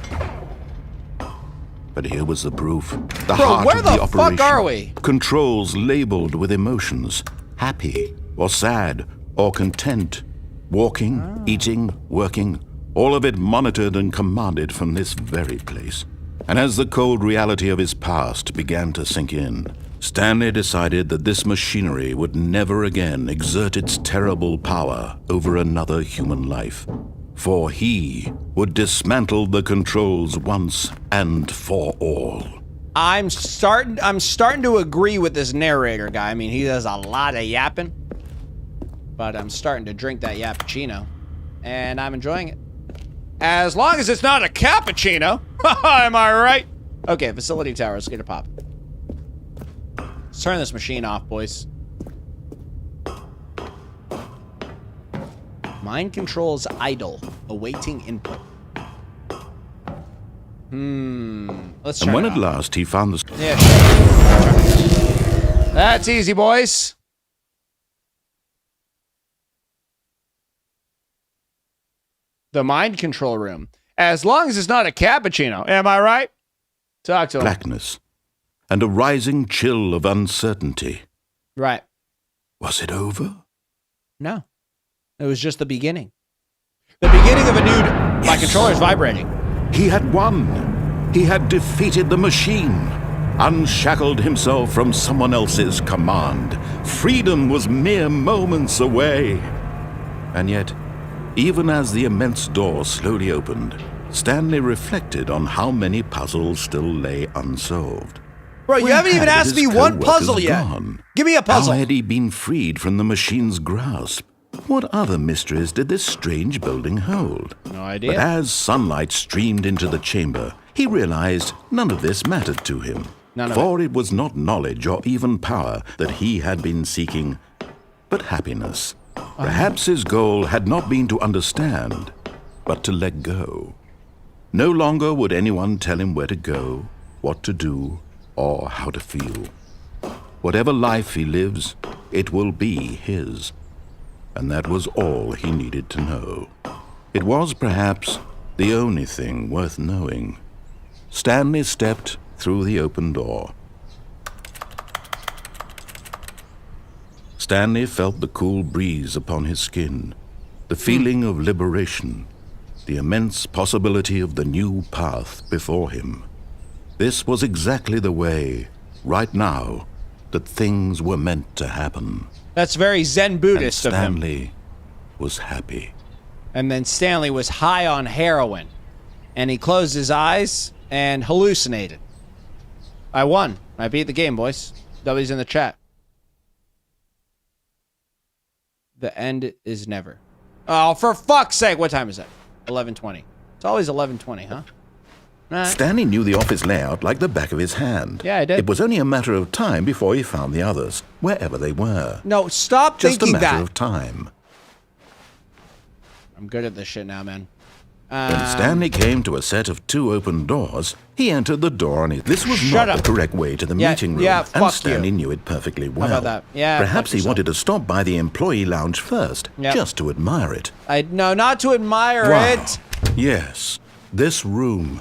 Speaker 2: But here was the proof. The
Speaker 1: Bro,
Speaker 2: heart
Speaker 1: where
Speaker 2: of
Speaker 1: the
Speaker 2: the
Speaker 1: fuck
Speaker 2: operation.
Speaker 1: are we?
Speaker 2: Controls labeled with emotions. Happy or sad or content. Walking, eating, working. All of it monitored and commanded from this very place. And as the cold reality of his past began to sink in, Stanley decided that this machinery would never again exert its terrible power over another human life. For he would dismantle the controls once and for all.
Speaker 1: I'm starting to agree with this narrator guy. I mean, he does a lot of yapping. But I'm starting to drink that yappuccino. And I'm enjoying it. As long as it's not a cappuccino. Am I right? Okay, facility tower. Let's get a pop. Let's turn this machine off, boys. Mind control's idle, awaiting input. Let's turn
Speaker 2: And when
Speaker 1: it
Speaker 2: at
Speaker 1: off.
Speaker 2: last he found the...
Speaker 1: Yeah, sure. That's easy, boys. The mind control room. As long as it's not a cappuccino. Am I right? Talk to him.
Speaker 2: blackness and a rising chill of uncertainty.
Speaker 1: Right.
Speaker 2: Was it over?
Speaker 1: No. It was just the beginning. The beginning of a new... My controller's vibrating.
Speaker 2: He had won. He had defeated the machine, unshackled himself from someone else's command. Freedom was mere moments away. And yet, even as the immense door slowly opened, Stanley reflected on how many puzzles still lay unsolved.
Speaker 1: Bro, you
Speaker 2: Where
Speaker 1: haven't even
Speaker 2: had
Speaker 1: asked
Speaker 2: his
Speaker 1: me one
Speaker 2: co-workers
Speaker 1: puzzle yet.
Speaker 2: gone?
Speaker 1: Give me a puzzle.
Speaker 2: How had he been freed from the machine's grasp? What other mysteries did this strange building hold?
Speaker 1: No idea.
Speaker 2: But as sunlight streamed into the chamber, he realized none of this mattered to him.
Speaker 1: None of
Speaker 2: For it was not knowledge or even power that he had been seeking, but happiness. Perhaps his goal had not been to understand, but to let go. No longer would anyone tell him where to go, what to do, or how to feel. Whatever life he lives, it will be his. And that was all he needed to know. It was perhaps the only thing worth knowing. Stanley stepped through the open door. Stanley felt the cool breeze upon his skin, the feeling of liberation, the immense possibility of the new path before him. This was exactly the way, right now, that things were meant to happen.
Speaker 1: That's very Zen Buddhist
Speaker 2: And
Speaker 1: of him.
Speaker 2: Stanley was happy.
Speaker 1: And then Stanley was high on heroin. And he closed his eyes and hallucinated. I won. I beat the game, boys. W's in the chat. The end is never. Oh, for fuck's sake. What time is it? 11:20. It's always 11:20, huh? Right.
Speaker 2: Stanley knew the office layout like the back of his hand.
Speaker 1: Yeah, I did.
Speaker 2: It was only a matter of time before he found the others, wherever they were.
Speaker 1: No, stop
Speaker 2: Just a
Speaker 1: thinking
Speaker 2: matter
Speaker 1: that.
Speaker 2: of time.
Speaker 1: I'm good at this shit now, man.
Speaker 2: When Stanley came to a set of 2 open doors, he entered the door on his... This was
Speaker 1: Shut
Speaker 2: not
Speaker 1: up.
Speaker 2: the correct way to the
Speaker 1: Yeah,
Speaker 2: meeting room,
Speaker 1: yeah,
Speaker 2: and
Speaker 1: fuck
Speaker 2: Stanley
Speaker 1: you.
Speaker 2: knew it perfectly well.
Speaker 1: about that? Yeah,
Speaker 2: Perhaps
Speaker 1: fuck
Speaker 2: he
Speaker 1: yourself.
Speaker 2: wanted to stop by the employee lounge first,
Speaker 1: Yep.
Speaker 2: just to admire it.
Speaker 1: No, not to admire
Speaker 2: Wow.
Speaker 1: it.
Speaker 2: Yes, this room.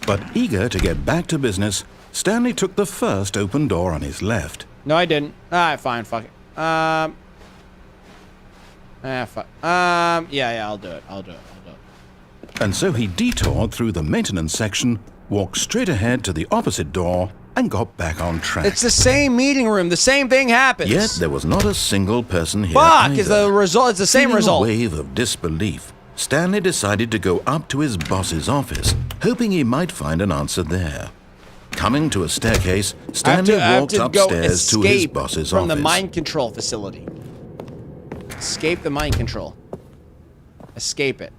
Speaker 2: But eager to get back to business, Stanley took the first open door on his left.
Speaker 1: No, I didn't. Alright, fine, fuck it. Fuck. Yeah, I'll do it. I'll do it.
Speaker 2: And so he detoured through the maintenance section, walked straight ahead to the opposite door, and got back on track.
Speaker 1: It's the same meeting room. The same thing happens.
Speaker 2: Yet there was not a single person here.
Speaker 1: Fuck is
Speaker 2: either.
Speaker 1: the result. It's the same
Speaker 2: Feeling
Speaker 1: result.
Speaker 2: A wave of disbelief, Stanley decided to go up to his boss's office, hoping he might find an answer there. Coming to a staircase, Stanley
Speaker 1: I have
Speaker 2: walked
Speaker 1: to go
Speaker 2: upstairs to his
Speaker 1: escape
Speaker 2: boss's
Speaker 1: from
Speaker 2: office.
Speaker 1: the mind control facility. Escape the mind control. Escape it.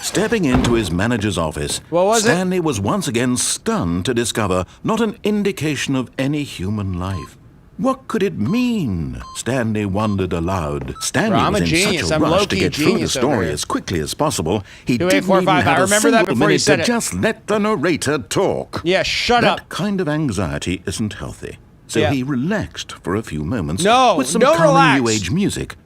Speaker 2: Stepping into his manager's office,
Speaker 1: What was it?
Speaker 2: Stanley was once again stunned to discover not an indication of any human life. What could it mean? Stanley wondered aloud. Stanley
Speaker 1: Bro, I'm
Speaker 2: was
Speaker 1: a
Speaker 2: in
Speaker 1: genius.
Speaker 2: such a
Speaker 1: I'm
Speaker 2: rush to
Speaker 1: low-key
Speaker 2: get through the
Speaker 1: genius over
Speaker 2: story
Speaker 1: here.
Speaker 2: as quickly as possible, he
Speaker 1: 2, 8,
Speaker 2: didn't
Speaker 1: 4,
Speaker 2: even
Speaker 1: 5,
Speaker 2: have
Speaker 1: I
Speaker 2: a
Speaker 1: remember that
Speaker 2: single
Speaker 1: before you
Speaker 2: minute
Speaker 1: said
Speaker 2: to
Speaker 1: it.
Speaker 2: just let the narrator talk.
Speaker 1: Yeah, shut
Speaker 2: That
Speaker 1: up.
Speaker 2: kind of anxiety isn't healthy. So
Speaker 1: Yeah.
Speaker 2: he relaxed for a few moments
Speaker 1: No,
Speaker 2: with some
Speaker 1: don't
Speaker 2: calming
Speaker 1: relax.
Speaker 2: New Age music.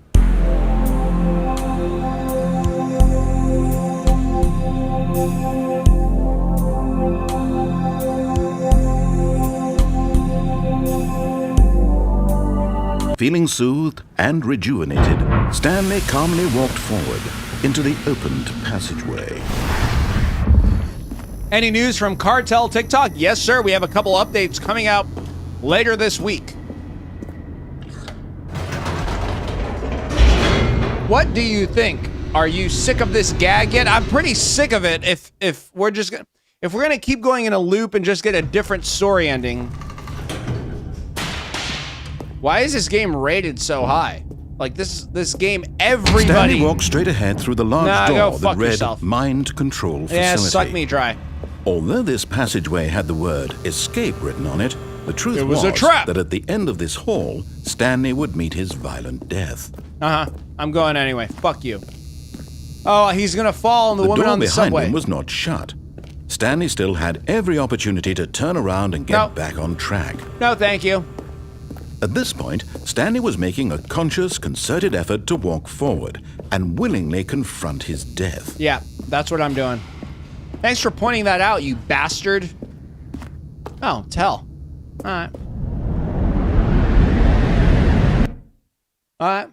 Speaker 2: Feeling soothed and rejuvenated, Stanley calmly walked forward into the opened passageway.
Speaker 1: Any news from Cartel TikTok? Yes, sir. We have a couple updates coming out later this week. What do you think? Are you sick of this gag yet? I'm pretty sick of it. If we're gonna keep going in a loop and just get a different story ending. Why is this game rated so high? Like, this game, everybody...
Speaker 2: Stanley walked straight ahead through the large
Speaker 1: go
Speaker 2: door
Speaker 1: fuck
Speaker 2: that read
Speaker 1: yourself.
Speaker 2: Mind Control Facility.
Speaker 1: Yeah, suck me dry.
Speaker 2: Although this passageway had the word escape written on it, the truth
Speaker 1: It was a trap.
Speaker 2: that at the end of this hall, Stanley would meet his violent death.
Speaker 1: Uh-huh. I'm going anyway. Fuck you. Oh, he's gonna fall on the woman
Speaker 2: door
Speaker 1: on the
Speaker 2: behind
Speaker 1: subway.
Speaker 2: him was not shut. Stanley still had every opportunity to turn around and get back on track.
Speaker 1: No, thank you.
Speaker 2: At this point, Stanley was making a conscious, concerted effort to walk forward and willingly confront his death.
Speaker 1: Yeah, that's what I'm doing. Thanks for pointing that out, you bastard. Oh, tell. Alright. Alright.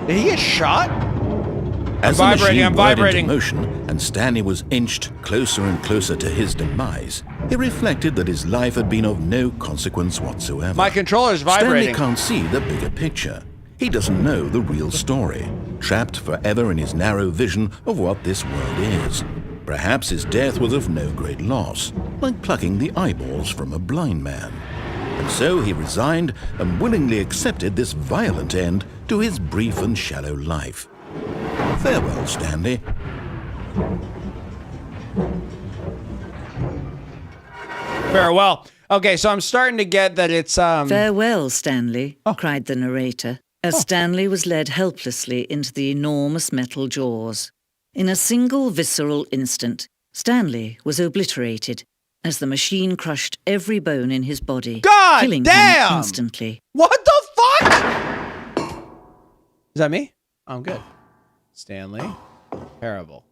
Speaker 1: Did he get shot?
Speaker 2: As
Speaker 1: I'm
Speaker 2: the machine
Speaker 1: vibrating,
Speaker 2: whirred into motion and Stanley was inched closer and closer to his demise, he reflected that his life had been of no consequence whatsoever.
Speaker 1: My controller's vibrating.
Speaker 2: Stanley can't see the bigger picture. He doesn't know the real story, trapped forever in his narrow vision of what this world is. Perhaps his death was of no great loss, like plucking the eyeballs from a blind man. And so he resigned and willingly accepted this violent end to his brief and shallow life. Farewell, Stanley.
Speaker 1: Farewell. Okay, so I'm starting to get that it's,
Speaker 4: Farewell, Stanley, cried the narrator, as Stanley was led helplessly into the enormous metal jaws. In a single visceral instant, Stanley was obliterated as the machine crushed every bone in his body,
Speaker 1: God
Speaker 4: killing
Speaker 1: damn!
Speaker 4: him instantly.
Speaker 1: What the fuck? Is that me? I'm good. Stanley Parable.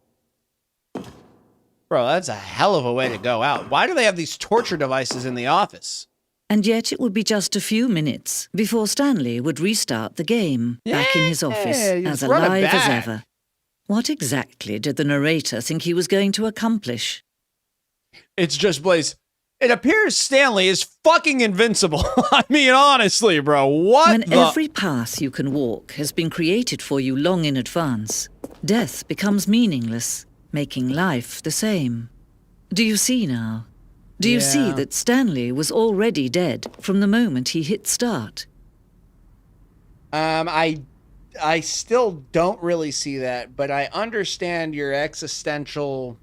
Speaker 1: Bro, that's a hell of a way to go out. Why do they have these torture devices in the office?
Speaker 4: And yet it would be just a few minutes before Stanley would restart the game, back in his office,
Speaker 1: just
Speaker 4: as
Speaker 1: run it
Speaker 4: alive as
Speaker 1: back.
Speaker 4: ever. What exactly did the narrator think he was going to accomplish?
Speaker 1: It's just Blaze. It appears Stanley is fucking invincible. I mean, honestly, bro, what
Speaker 4: When
Speaker 1: the...
Speaker 4: every path you can walk has been created for you long in advance, death becomes meaningless, making life the same. Do you see now? Do you see that Stanley was already dead from the moment he hit start?
Speaker 1: I still don't really see that, but I understand your existential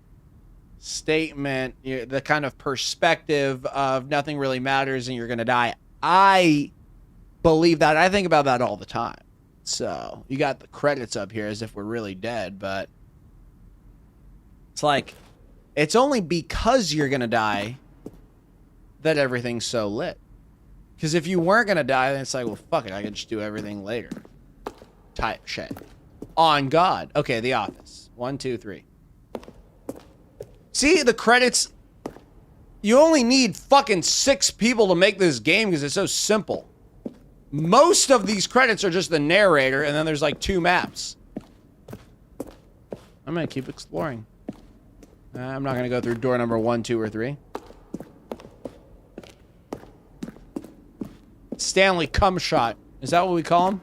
Speaker 1: statement, the kind of perspective of nothing really matters and you're going to die. I believe that. I think about that all the time. So you got the credits up here as if we're really dead, but it's like, it's only because you're going to die that everything's so lit. Because if you weren't going to die, then it's like, well, fuck it. I can just do everything later. Type shit. On God. Okay, The Office. 1, 2, 3. See, the credits. You only need fucking 6 people to make this game because it's so simple. Most of these credits are just the narrator, and then there's like 2 maps. I'm gonna keep exploring. I'm not gonna go through door number 1, 2, or 3. Stanley cum shot. Is that what we call him?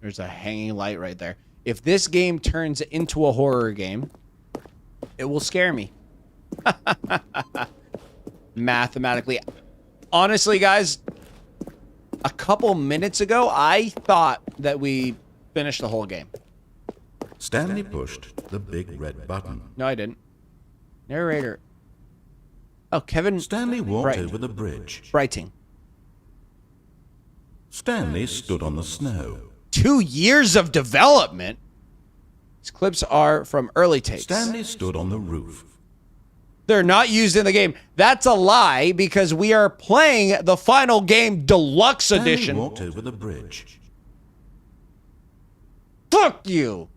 Speaker 1: There's a hanging light right there. If this game turns into a horror game, it will scare me. Mathematically. Honestly, guys, a couple minutes ago, I thought that we finished the whole game.
Speaker 2: Stanley pushed the big red button.
Speaker 1: No, I didn't. Narrator. Oh, Kevin.
Speaker 2: Stanley walked
Speaker 1: Right.
Speaker 2: over the bridge.
Speaker 1: Writing.
Speaker 2: Stanley stood on the snow.
Speaker 1: 2 years of development. These clips are from early takes.
Speaker 2: Stanley stood on the roof.
Speaker 1: They're not used in the game. That's a lie because we are playing the final game deluxe edition.
Speaker 2: Stanley walked over the bridge.
Speaker 1: Fuck you.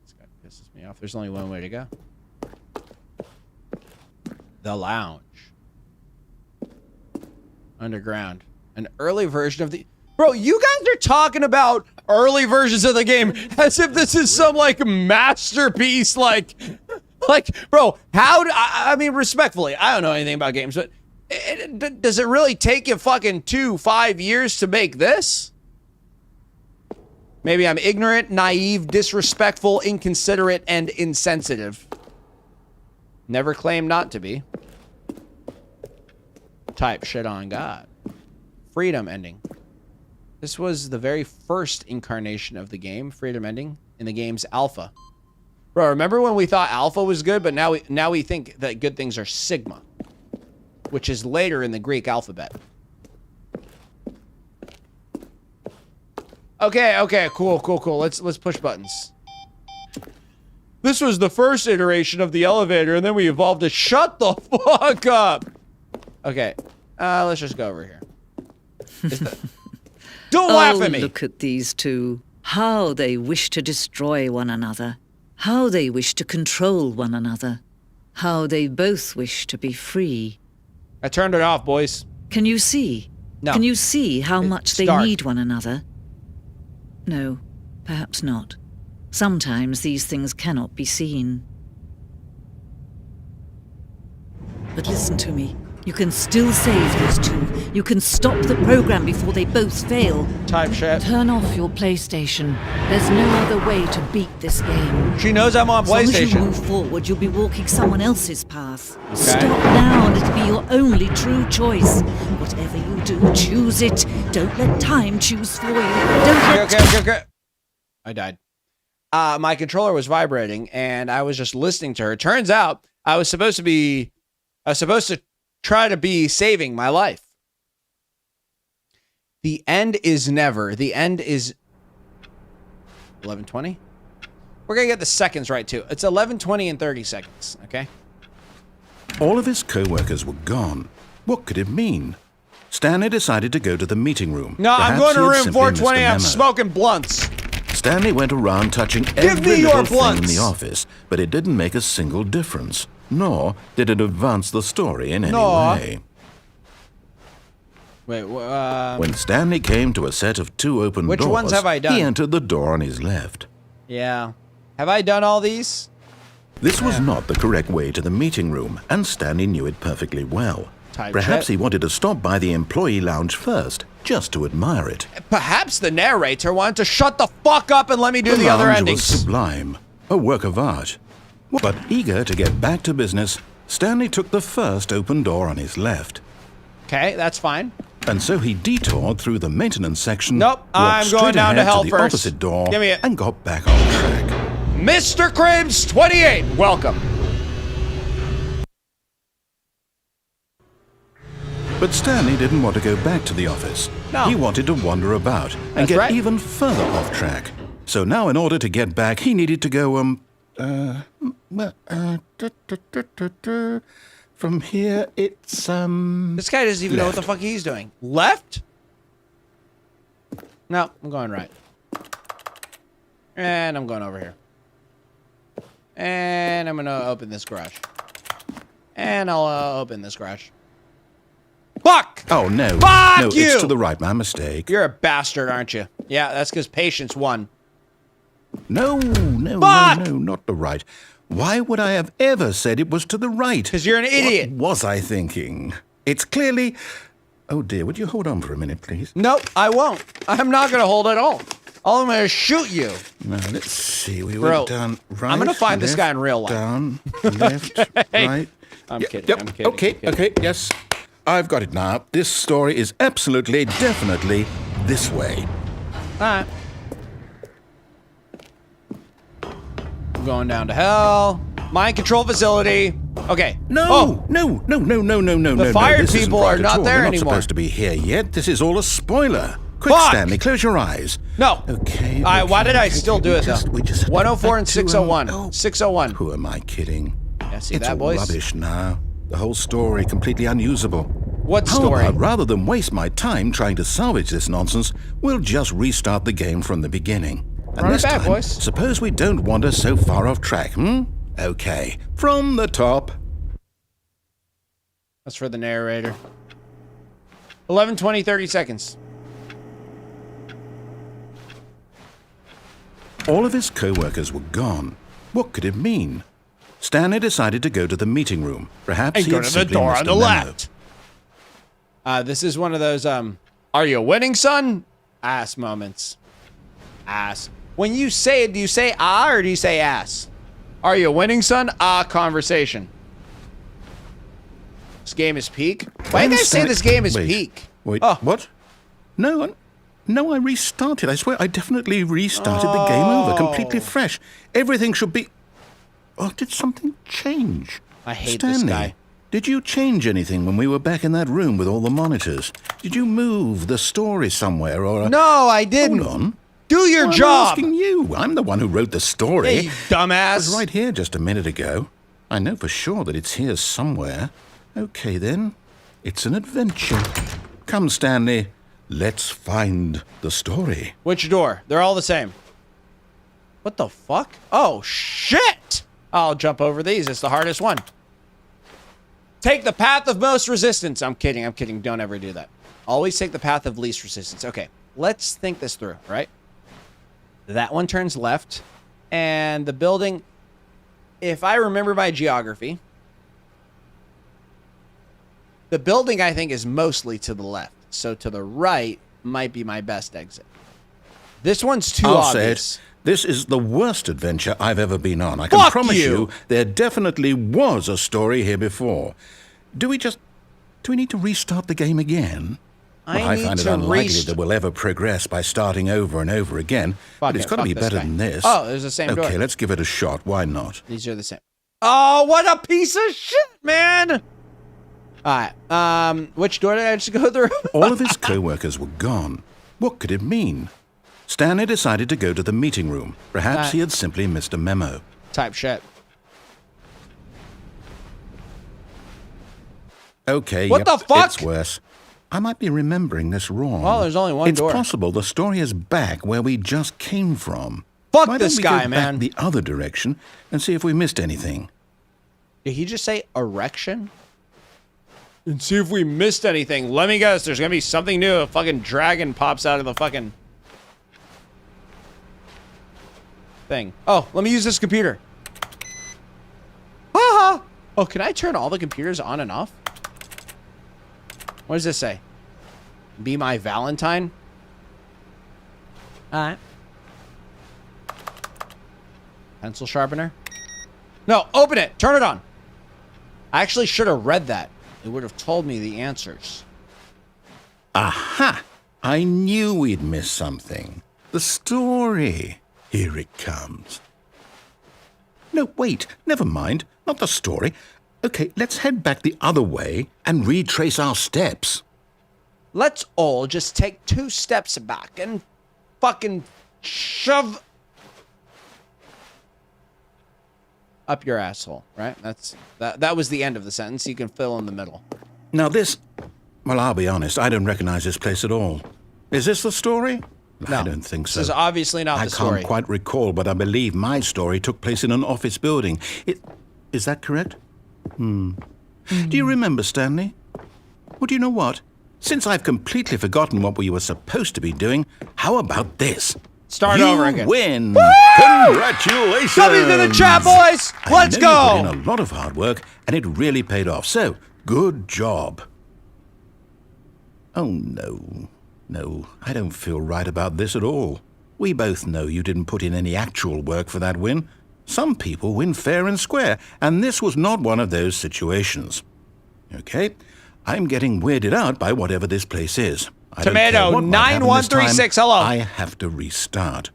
Speaker 1: This guy pisses me off. There's only one way to go. The lounge. Underground. An early version of the... Bro, you guys are talking about early versions of the game as if this is some, like, masterpiece, like, bro, how do... I mean, respectfully, I don't know anything about games, but does it really take you fucking 5 years to make this? Maybe I'm ignorant, naive, disrespectful, inconsiderate, and insensitive. Never claimed not to be. Type shit on God. Freedom ending. This was the very first incarnation of the game, freedom ending, in the game's alpha. Bro, remember when we thought alpha was good, but now we think that good things are sigma, which is later in the Greek alphabet. Okay, cool. Let's push buttons. This was the first iteration of the elevator, and then we evolved to shut the fuck up. Okay, let's just go over here. Don't laugh at me.
Speaker 4: Look at these two. How they wish to destroy one another. How they wish to control one another. How they both wish to be free.
Speaker 1: I turned it off, boys.
Speaker 4: Can you see?
Speaker 1: No.
Speaker 4: Can you see how much they
Speaker 1: dark.
Speaker 4: need one another? No, perhaps not. Sometimes these things cannot be seen. But listen to me. You can still save these two. You can stop the program before they both fail.
Speaker 1: Type shit.
Speaker 4: Turn off your PlayStation. There's no other way to beat this game.
Speaker 1: She knows I'm on
Speaker 4: As long as you
Speaker 1: PlayStation.
Speaker 4: move forward, you'll be walking someone else's path. Stop now and it'll be your only true choice. Whatever you do, choose it. Don't let time choose for you. Don't let
Speaker 1: Okay. I died. My controller was vibrating, and I was just listening to her. Turns out, I was supposed to try to be saving my life. The end is never. The end is 11:20. We're gonna get the seconds right too. It's 11:20 and 30 seconds. Okay.
Speaker 2: All of his co-workers were gone. What could it mean? Stanley decided to go to the meeting room.
Speaker 1: No, I'm
Speaker 2: Perhaps
Speaker 1: going to
Speaker 2: he had
Speaker 1: room
Speaker 2: simply missed a
Speaker 1: 420. I'm
Speaker 2: memo.
Speaker 1: smoking blunts.
Speaker 2: Stanley went around touching
Speaker 1: me
Speaker 2: every
Speaker 1: your
Speaker 2: little thing in
Speaker 1: blunts.
Speaker 2: the office, but it didn't make a single difference. Nor did it advance the story in any way.
Speaker 1: Wait,
Speaker 2: When Stanley came to a set of two open
Speaker 1: Which
Speaker 2: doors,
Speaker 1: ones have I done?
Speaker 2: he entered the door on his left.
Speaker 1: yeah. Have I done all these?
Speaker 2: This was not the correct way to the meeting room, and Stanley knew it perfectly well.
Speaker 1: Type
Speaker 2: Perhaps
Speaker 1: shit.
Speaker 2: he wanted to stop by the employee lounge first, just to admire it.
Speaker 1: Perhaps the narrator wanted to shut the fuck up and let me do the other
Speaker 2: lounge
Speaker 1: endings.
Speaker 2: was sublime, a work of art. But eager to get back to business, Stanley took the first open door on his left.
Speaker 1: Okay, that's fine.
Speaker 2: And so he detoured through the maintenance section.
Speaker 1: Nope,
Speaker 2: walked
Speaker 1: I'm going
Speaker 2: straight
Speaker 1: down to
Speaker 2: ahead
Speaker 1: hell
Speaker 2: the
Speaker 1: first.
Speaker 2: opposite door,
Speaker 1: Give me it.
Speaker 2: and got back on track.
Speaker 1: Mr. Cribs 28, welcome.
Speaker 2: But Stanley didn't want to go back to the office.
Speaker 1: No.
Speaker 2: He wanted to wander about and
Speaker 1: That's
Speaker 2: get
Speaker 1: right.
Speaker 2: even further off track. So now in order to get back, he needed to go, from here it's,
Speaker 1: This guy doesn't even know what the
Speaker 2: left.
Speaker 1: fuck he's doing. Left? No, I'm going right. And I'm going over here. And I'm gonna open this garage. And I'll open this garage. Fuck!
Speaker 2: Oh, no.
Speaker 1: Fuck
Speaker 2: no,
Speaker 1: you!
Speaker 2: it's to the right, my mistake.
Speaker 1: You're a bastard, aren't you? Yeah, that's because patience won.
Speaker 2: No,
Speaker 1: Fuck!
Speaker 2: no, not the right. Why would I have ever said it was to the right?
Speaker 1: Because you're an idiot.
Speaker 2: What was I thinking? It's clearly... Oh, dear, would you hold on for a minute, please?
Speaker 1: Nope, I won't. I'm not gonna hold at all. I'm gonna shoot you.
Speaker 2: Now, let's see. We
Speaker 1: Bro,
Speaker 2: went down right,
Speaker 1: I'm gonna find this
Speaker 2: left,
Speaker 1: guy in real life.
Speaker 2: Down, left, right.
Speaker 1: I'm kidding,
Speaker 2: Yep,
Speaker 1: I'm kidding,
Speaker 2: okay,
Speaker 1: I'm kidding.
Speaker 2: okay, yes. I've got it now. This story is absolutely, definitely this way.
Speaker 1: Alright. I'm going down to hell. Mind control facility. Okay.
Speaker 2: No,
Speaker 1: Oh,
Speaker 2: no.
Speaker 1: The fired
Speaker 2: This isn't
Speaker 1: people
Speaker 2: right
Speaker 1: are
Speaker 2: at
Speaker 1: not
Speaker 2: all.
Speaker 1: there
Speaker 2: They're
Speaker 1: anymore.
Speaker 2: not supposed to be here yet. This is all a spoiler. Quick,
Speaker 1: Fuck!
Speaker 2: Stanley, close your eyes.
Speaker 1: no.
Speaker 2: Okay.
Speaker 1: Why did I
Speaker 2: okay,
Speaker 1: still do
Speaker 2: we
Speaker 1: it,
Speaker 2: just-
Speaker 1: though?
Speaker 2: We just have to
Speaker 1: 104
Speaker 2: get
Speaker 1: and
Speaker 2: back to,
Speaker 1: 601.
Speaker 2: oh,
Speaker 1: 601.
Speaker 2: Who am I kidding?
Speaker 1: Yeah, see
Speaker 2: It's
Speaker 1: that,
Speaker 2: all
Speaker 1: boys?
Speaker 2: rubbish now. The whole story completely unusable.
Speaker 1: What
Speaker 2: How
Speaker 1: story?
Speaker 2: about, rather than waste my time trying to salvage this nonsense, we'll just restart the game from the beginning. And
Speaker 1: Run it
Speaker 2: this
Speaker 1: back,
Speaker 2: time,
Speaker 1: boys.
Speaker 2: suppose we don't wander so far off track, Okay, from the top.
Speaker 1: That's for the narrator. 11, 20, 30 seconds.
Speaker 2: All of his co-workers were gone. What could it mean? Stanley decided to go to the meeting room. Perhaps
Speaker 1: And
Speaker 2: he
Speaker 1: go
Speaker 2: had
Speaker 1: to the
Speaker 2: simply
Speaker 1: door
Speaker 2: missed
Speaker 1: on
Speaker 2: a
Speaker 1: the
Speaker 2: memo.
Speaker 1: left. This is one of those, are you winning, son? Ass moments. Ass. When you say it, do you say ah or do you say ass? Are you winning, son? Ah, conversation. This game is peak? Why do you guys say this game is peak?
Speaker 2: Wait,
Speaker 1: oh.
Speaker 2: What? No, I restarted. I swear, I definitely restarted the game over, completely fresh. Everything should be... Oh, did something change?
Speaker 1: I hate
Speaker 2: Stanley,
Speaker 1: this guy.
Speaker 2: Did you change anything when we were back in that room with all the monitors? Did you move the story somewhere or...
Speaker 1: No, I didn't.
Speaker 2: Hold on.
Speaker 1: Do your
Speaker 2: I'm
Speaker 1: job.
Speaker 2: asking you. I'm the one who wrote the story.
Speaker 1: Hey, you dumbass.
Speaker 2: It was right here just a minute ago. I know for sure that it's here somewhere. Okay, then. It's an adventure. Come, Stanley. Let's find the story.
Speaker 1: Which door? They're all the same. What the fuck? Oh, shit! I'll jump over these. It's the hardest one. Take the path of most resistance. I'm kidding. I'm kidding. Don't ever do that. Always take the path of least resistance. Okay, let's think this through, right? That one turns left. And the building, if I remember my geography, the building, I think, is mostly to the left. So to the right might be my best exit. This one's too obvious.
Speaker 2: Say it. This is the worst adventure I've ever been on. I can
Speaker 1: Fuck
Speaker 2: promise
Speaker 1: you.
Speaker 2: you there definitely was a story here before. Do we need to restart the game again? I find it unlikely that we'll ever progress by starting over and over again. But it's got to be better than this.
Speaker 1: Oh, there's the same door.
Speaker 2: Okay, let's give it a shot. Why not?
Speaker 1: These are the same. Oh, what a piece of shit, man! Alright, which door did I just go through?
Speaker 2: All of his co-workers were gone. What could it mean? Stanley decided to go to the meeting room. Perhaps he had simply missed a memo.
Speaker 1: Type shit.
Speaker 2: Okay,
Speaker 1: what the fuck?
Speaker 2: It's worse. I might be remembering this wrong.
Speaker 1: Well, there's only one door.
Speaker 2: It's possible the story is back where we just came from.
Speaker 1: Fuck
Speaker 2: Why
Speaker 1: this
Speaker 2: don't we
Speaker 1: guy,
Speaker 2: go
Speaker 1: man.
Speaker 2: Back the other direction and see if we missed anything.
Speaker 1: Did he just say erection? And see if we missed anything. Let me guess, there's gonna be something new. A fucking dragon pops out of the fucking thing. Oh, let me use this computer. Haha! Oh, can I turn all the computers on and off? What does this say? Be my Valentine? Alright. Pencil sharpener? No, open it! Turn it on! I actually should have read that. It would have told me the answers.
Speaker 2: Aha! I knew we'd miss something. The story. Here it comes. No, wait. Never mind. Not the story. Okay, let's head back the other way and retrace our steps.
Speaker 1: Let's all just take 2 steps back and fucking shove up your asshole, right? That was the end of the sentence. You can fill in the middle.
Speaker 2: Now this... Well, I'll be honest. I don't recognize this place at all. Is this the story?
Speaker 1: No,
Speaker 2: I don't think so.
Speaker 1: This is obviously not the story.
Speaker 2: I can't quite recall, but I believe my story took place in an office building. Is that correct? Do you remember, Stanley? Well, do you know what? Since I've completely forgotten what we were supposed to be doing, how about this?
Speaker 1: Start over again.
Speaker 2: You win!
Speaker 1: Woo!
Speaker 2: Congratulations!
Speaker 1: Somebody's in the chat, boys! Let's go!
Speaker 2: I know you put in a lot of hard work, and it really paid off. So, good job. Oh, no. No, I don't feel right about this at all. We both know you didn't put in any actual work for that win. Some people win fair and square, and this was not one of those situations. Okay, I'm getting weirded out by whatever this place is.
Speaker 1: Tomato 9136, hello.
Speaker 2: I have to restart.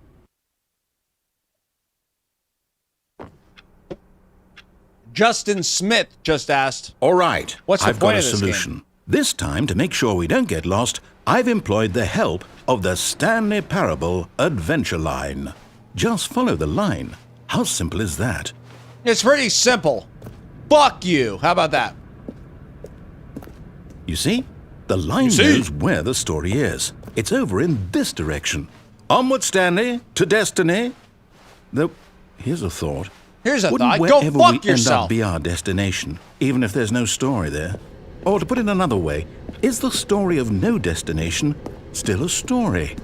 Speaker 1: Justin Smith just asked.
Speaker 2: All right,
Speaker 1: What's the
Speaker 2: I've
Speaker 1: point
Speaker 2: got a
Speaker 1: of this
Speaker 2: solution.
Speaker 1: game?
Speaker 2: This time, to make sure we don't get lost, I've employed the help of the Stanley Parable Adventure Line. Just follow the line. How simple is that?
Speaker 1: It's pretty simple. Fuck you. How about that?
Speaker 2: You see? The line knows where the story is. It's over in this direction. Onward, Stanley, to destiny. Though, here's a thought.
Speaker 1: Here's a
Speaker 2: Wouldn't
Speaker 1: thought. Go
Speaker 2: wherever
Speaker 1: fuck
Speaker 2: we end
Speaker 1: yourself.
Speaker 2: up be our destination, even if there's no story there? Or to put it another way, is the story of no destination still a story?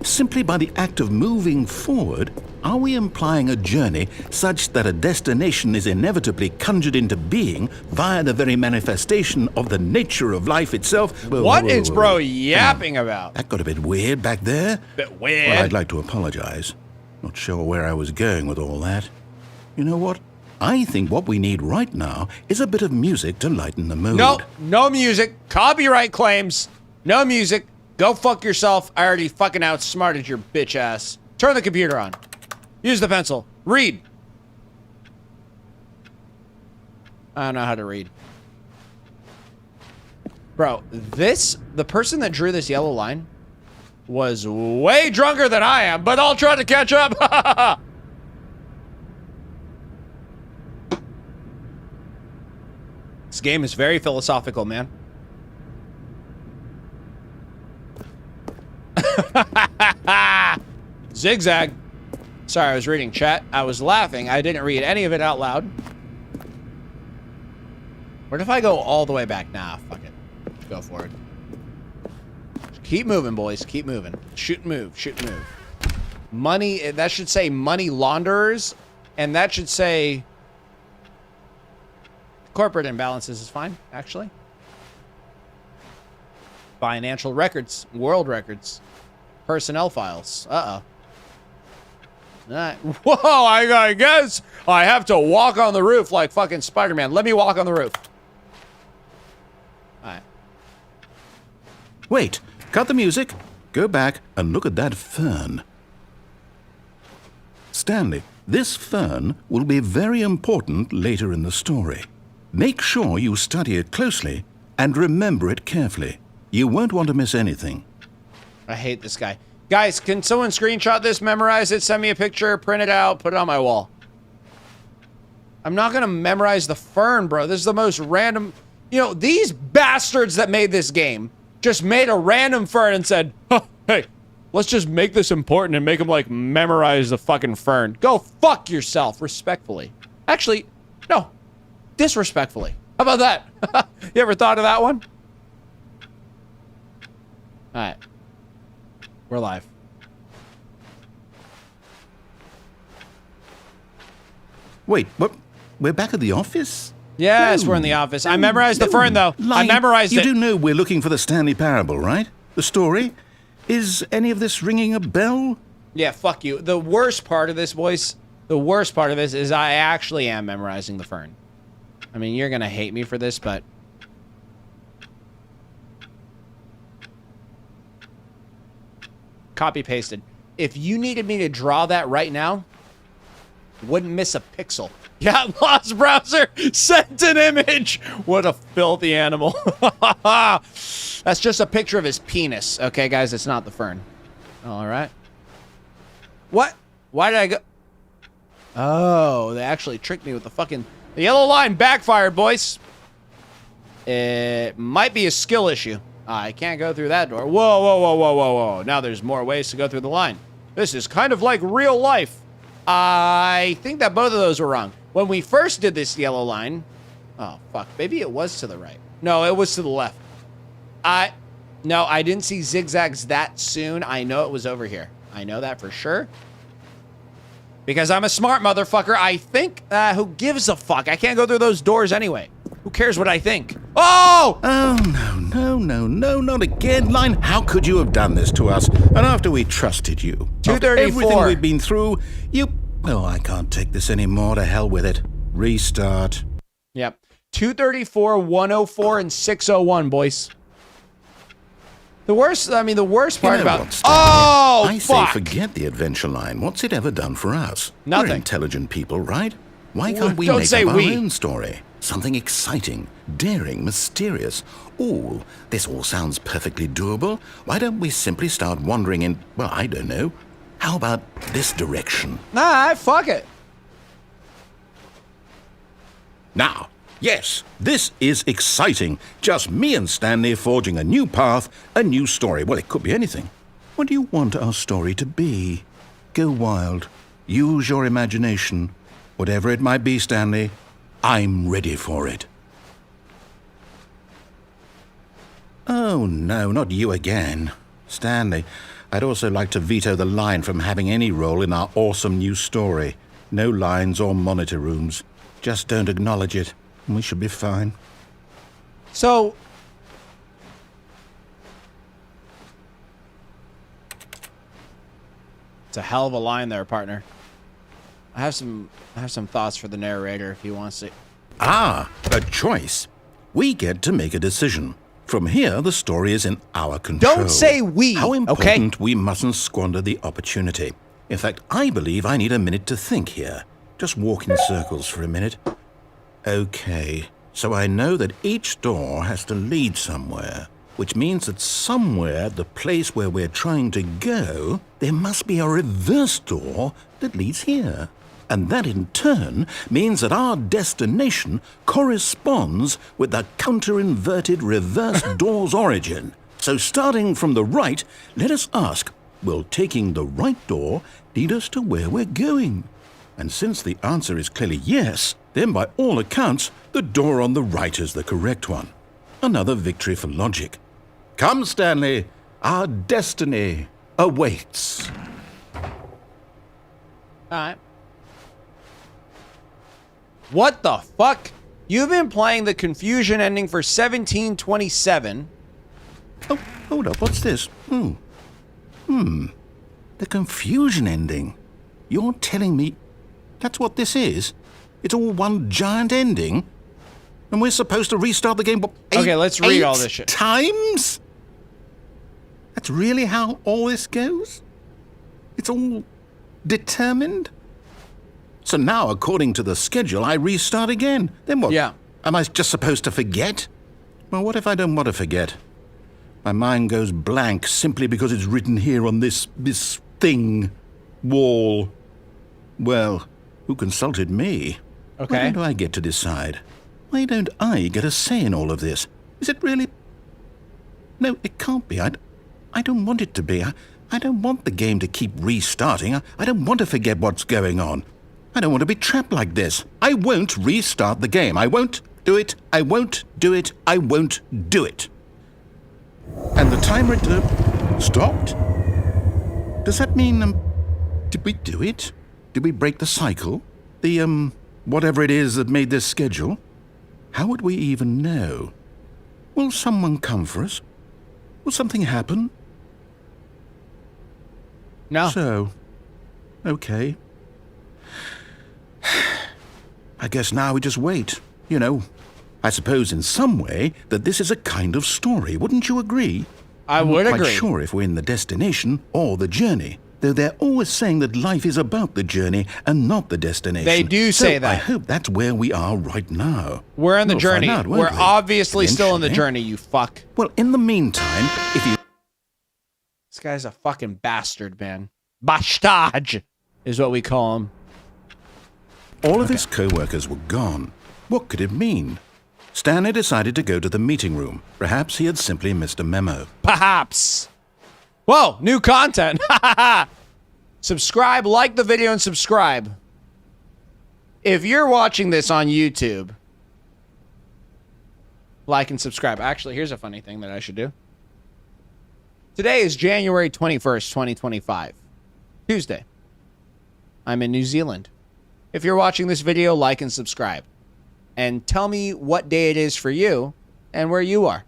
Speaker 2: Simply by the act of moving forward, are we implying a journey such that a destination is inevitably conjured into being via the very manifestation of the nature of life itself?
Speaker 1: What is bro yapping about?
Speaker 2: That got a bit weird back there.
Speaker 1: Bit weird.
Speaker 2: Well, I'd like to apologize. Not sure where I was going with all that. You know what? I think what we need right now is a bit of music to lighten the mood.
Speaker 1: No, no music. Copyright claims. No music. Go fuck yourself. I already fucking outsmarted your bitch ass. Turn the computer on. Use the pencil. Read. I don't know how to read. Bro, the person that drew this yellow line was way drunker than I am, but I'll try to catch up. This game is very philosophical, man. Zigzag. Sorry, I was reading chat. I was laughing. I didn't read any of it out loud. What if I go all the way back? Nah, fuck it. Go for it. Keep moving, boys. Keep moving. Shoot and move. Shoot and move. Money, that should say money launderers. And that should say corporate imbalances is fine, actually. Financial records. World records. Personnel files. Uh-oh. Whoa, I guess I have to walk on the roof like fucking Spider-Man. Let me walk on the roof. Alright.
Speaker 2: Wait, cut the music. Go back and look at that fern. Stanley, this fern will be very important later in the story. Make sure you study it closely and remember it carefully. You won't want to miss anything.
Speaker 1: I hate this guy. Guys, can someone screenshot this, memorize it, send me a picture, print it out, put it on my wall? I'm not gonna memorize the fern, bro. This is the most random... You know, these bastards that made this game just made a random fern and said, huh, hey, let's just make this important and make them, like, memorize the fucking fern. Go fuck yourself, respectfully. Actually, no. Disrespectfully. How about that? You ever thought of that one? Alright. We're live.
Speaker 2: Wait, what? We're back at the office?
Speaker 1: Yes,
Speaker 2: No.
Speaker 1: we're in the office. I memorized the fern, though. I
Speaker 2: Lying.
Speaker 1: memorized
Speaker 2: You
Speaker 1: it.
Speaker 2: do know we're looking for the Stanley Parable, right? The story? Is any of this ringing a bell?
Speaker 1: Yeah, fuck you. The worst part of this, boys, the worst part of this is I actually am memorizing the fern. I mean, you're gonna hate me for this, but... Copy-pasted. If you needed me to draw that right now, wouldn't miss a pixel. Yeah, lost browser, sent an image. What a filthy animal. That's just a picture of his penis. Okay, guys, it's not the fern. All right. What? Why did I go? Oh, they actually tricked me with the fucking... The yellow line backfired, boys. It might be a skill issue. I can't go through that door. Whoa, whoa, whoa, whoa, whoa, whoa. Now there's more ways to go through the line. This is kind of like real life. I think that both of those were wrong. When we first did this yellow line... Oh, fuck. Maybe it was to the right. No, it was to the left. No, I didn't see zigzags that soon. I know it was over here. I know that for sure. Because I'm a smart motherfucker. I think... who gives a fuck? I can't go through those doors anyway. Who cares what I think? Oh!
Speaker 2: Oh, no, not again, Line. How could you have done this to us? And after we trusted you. After
Speaker 1: 234.
Speaker 2: everything we've been through, you... Oh, I can't take this anymore. To hell with it. Restart.
Speaker 1: Yep. 234, 104, and 601, boys. The worst part about...
Speaker 2: What, Stanley?
Speaker 1: Oh,
Speaker 2: I
Speaker 1: fuck!
Speaker 2: say forget the adventure line. What's it ever done for us?
Speaker 1: Nothing.
Speaker 2: We're intelligent people, right? Why can't we
Speaker 1: Don't
Speaker 2: make
Speaker 1: say
Speaker 2: up our
Speaker 1: we.
Speaker 2: own story? Something exciting, daring, mysterious. Oh, this all sounds perfectly doable. Why don't we simply start wandering in, well, I don't know. How about this direction?
Speaker 1: Nah, fuck it.
Speaker 2: Now, yes, this is exciting. Just me and Stanley forging a new path, a new story. Well, it could be anything. What do you want our story to be? Go wild. Use your imagination. Whatever it might be, Stanley, I'm ready for it. Oh, no, not you again. Stanley, I'd also like to veto the line from having any role in our awesome new story. No lines or monitor rooms. Just don't acknowledge it, and we should be fine.
Speaker 1: So... It's a hell of a line there, partner. I have some thoughts for the narrator if he wants to.
Speaker 2: Ah, a choice. We get to make a decision. From here, the story is in our control.
Speaker 1: Don't say we,
Speaker 2: How
Speaker 1: okay?
Speaker 2: important we mustn't squander the opportunity. In fact, I believe I need a minute to think here. Just walk in circles for a minute. Okay, so I know that each door has to lead somewhere, which means that somewhere, the place where we're trying to go, there must be a reverse door that leads here. And that in turn means that our destination corresponds with the counter-inverted reverse door's origin. So starting from the right, let us ask, will taking the right door lead us to where we're going? And since the answer is clearly yes, then by all accounts, the door on the right is the correct one. Another victory for logic. Come, Stanley, our destiny awaits.
Speaker 1: All right. What the fuck? You've been playing the confusion ending for 1727.
Speaker 2: Oh, hold up, what's this? The confusion ending. You're telling me that's what this is? It's all one giant ending? And we're supposed to restart the game, what,
Speaker 1: Okay, let's read all this shit.
Speaker 2: Times? That's really how all this goes? It's all determined? So now, according to the schedule, I restart again. Then what?
Speaker 1: Yeah.
Speaker 2: Am I just supposed to forget? Well, what if I don't want to forget? My mind goes blank simply because it's written here on this thing, wall. Well, who consulted me?
Speaker 1: Okay.
Speaker 2: Why don't I get to decide? Why don't I get a say in all of this? Is it really? No, it can't be. I don't want it to be. I don't want the game to keep restarting. I don't want to forget what's going on. I don't want to be trapped like this. I won't restart the game. I won't do it. I won't do it. I won't do it. And the timer stopped? Does that mean, did we do it? Did we break the cycle? The, whatever it is that made this schedule? How would we even know? Will someone come for us? Will something happen?
Speaker 1: No.
Speaker 2: So, okay. I guess now we just wait. You know, I suppose in some way that this is a kind of story. Wouldn't you agree?
Speaker 1: I would
Speaker 2: I'm not
Speaker 1: agree.
Speaker 2: quite sure if we're in the destination or the journey, though they're always saying that life is about the journey and not the destination.
Speaker 1: They do say
Speaker 2: So
Speaker 1: that.
Speaker 2: I hope that's where we are right now.
Speaker 1: We're in the
Speaker 2: We'll
Speaker 1: journey.
Speaker 2: find out, won't
Speaker 1: We're
Speaker 2: we?
Speaker 1: obviously still in the
Speaker 2: Eventually.
Speaker 1: journey, you fuck.
Speaker 2: Well, in the meantime, if you...
Speaker 1: This guy's a fucking bastard, man. Bastard is what we call him.
Speaker 2: All of his co-workers were gone. What could it mean? Stanley decided to go to the meeting room. Perhaps he had simply missed a memo.
Speaker 1: Perhaps. Whoa, new content. Subscribe, like the video, and subscribe. If you're watching this on YouTube, like and subscribe. Actually, here's a funny thing that I should do. Today is January 21st, 2025. Tuesday. I'm in New Zealand. If you're watching this video, like and subscribe. And tell me what day it is for you and where you are.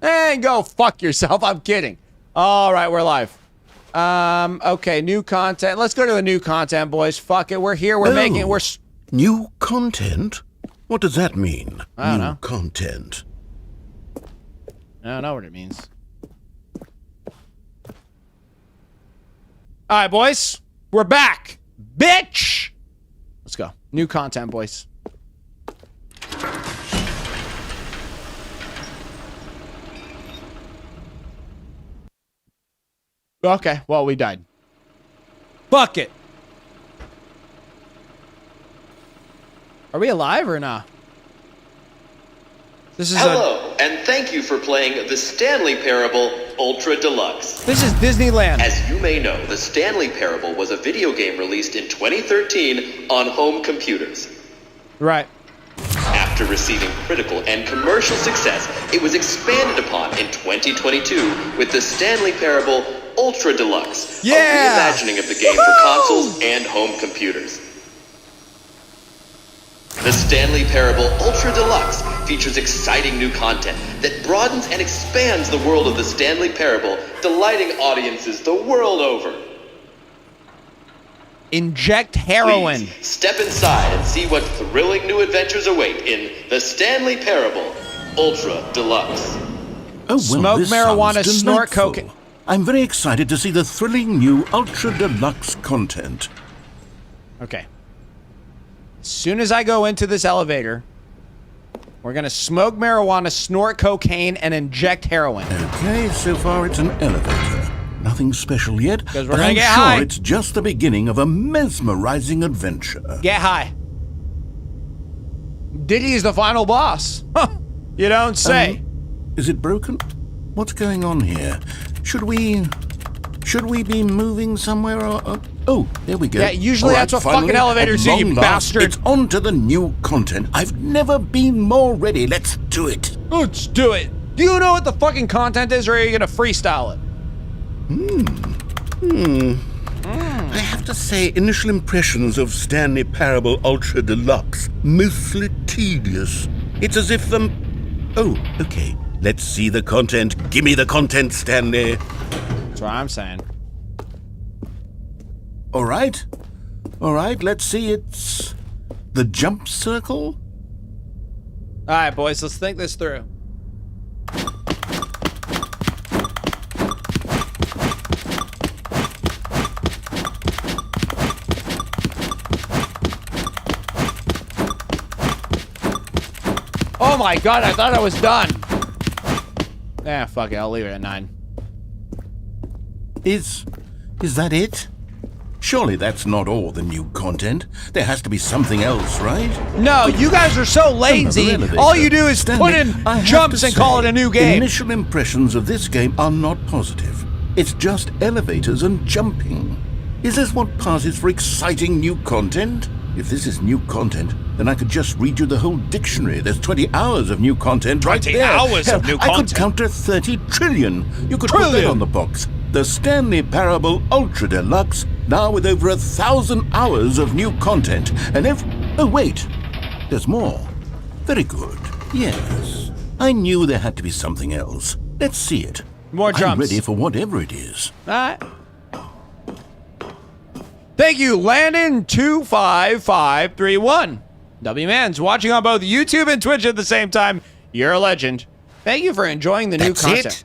Speaker 1: And go fuck yourself. I'm kidding. All right, we're live. Okay, new content. Let's go to the new content, boys. Fuck it. We're here. We're making it. We're...
Speaker 2: New content? What does that mean?
Speaker 1: I don't
Speaker 2: new
Speaker 1: know.
Speaker 2: Content.
Speaker 1: I don't know what it means. All right, boys. We're back. Bitch! Let's go. New content, boys. Okay, well, we died. Fuck it. Are we alive or not? This is
Speaker 5: Hello, and thank you for playing the Stanley Parable Ultra Deluxe.
Speaker 1: This is Disneyland.
Speaker 5: As you may know, the Stanley Parable was a video game released in 2013 on home computers.
Speaker 1: Right.
Speaker 5: After receiving critical and commercial success, it was expanded upon in 2022 with the Stanley Parable Ultra Deluxe,
Speaker 1: Yeah!
Speaker 5: a reimagining of the game for consoles and home computers. The Stanley Parable Ultra Deluxe features exciting new content that broadens and expands the world of the Stanley Parable, delighting audiences the world over.
Speaker 1: Inject heroin.
Speaker 5: Please step inside and see what thrilling new adventures await in The Stanley Parable Ultra Deluxe.
Speaker 2: Oh, well,
Speaker 1: Smoke
Speaker 2: this
Speaker 1: marijuana,
Speaker 2: sounds
Speaker 1: snort
Speaker 2: delightful.
Speaker 1: cocaine.
Speaker 2: I'm very excited to see the thrilling new Ultra Deluxe content.
Speaker 1: Okay. As soon as I go into this elevator, we're gonna smoke marijuana, snort cocaine, and inject heroin.
Speaker 2: Okay, so far it's an elevator. Nothing special yet,
Speaker 1: Because we're
Speaker 2: but
Speaker 1: gonna
Speaker 2: I'm
Speaker 1: get
Speaker 2: sure
Speaker 1: high.
Speaker 2: it's just the beginning of a mesmerizing adventure.
Speaker 1: Get high. Diddy's the final boss. Huh. You don't say.
Speaker 2: Is it broken? What's going on here? Should we be moving somewhere or oh, there we go.
Speaker 1: Yeah, usually
Speaker 2: All
Speaker 1: that's what
Speaker 2: finally,
Speaker 1: fucking elevators
Speaker 2: at
Speaker 1: do, you
Speaker 2: long last,
Speaker 1: bastard.
Speaker 2: It's on to the new content. I've never been more ready. Let's do it.
Speaker 1: Let's do it. Do you know what the fucking content is, or are you gonna freestyle it?
Speaker 2: I have to say, initial impressions of Stanley Parable Ultra Deluxe, mostly tedious. It's as if oh, okay. Let's see the content. Give me the content, Stanley.
Speaker 1: That's what I'm saying.
Speaker 2: All right, let's see. It's the jump circle.
Speaker 1: All right, boys, let's think this through. Oh my god, I thought I was done. Yeah, fuck it, I'll leave it at 9.
Speaker 2: Is that it? Surely that's not all the new content. There has to be something else, right?
Speaker 1: No, you guys are so lazy.
Speaker 2: Another elevator.
Speaker 1: All you do is
Speaker 2: Stanley,
Speaker 1: put in
Speaker 2: I have
Speaker 1: jumps
Speaker 2: to
Speaker 1: and call it
Speaker 2: say,
Speaker 1: a new game.
Speaker 2: Initial impressions of this game are not positive. It's just elevators and jumping. Is this what passes for exciting new content? If this is new content, then I could just read you the whole dictionary. There's 20 hours of new content right
Speaker 1: 20
Speaker 2: there.
Speaker 1: hours
Speaker 2: Hell,
Speaker 1: of new
Speaker 2: I could
Speaker 1: content.
Speaker 2: count to 30 trillion. You could put that
Speaker 1: Trillion.
Speaker 2: on the box. The Stanley Parable Ultra Deluxe, now with over 1,000 hours of new content. And oh wait, there's more. Very good. Yes. I knew there had to be something else. Let's see it.
Speaker 1: More
Speaker 2: I'm
Speaker 1: jumps.
Speaker 2: ready for whatever it is.
Speaker 1: All right. Thank you, Landon25531. W-Man's watching on both YouTube and Twitch at the same time. You're a legend. Thank you for enjoying the new
Speaker 2: That's
Speaker 1: content.
Speaker 2: it?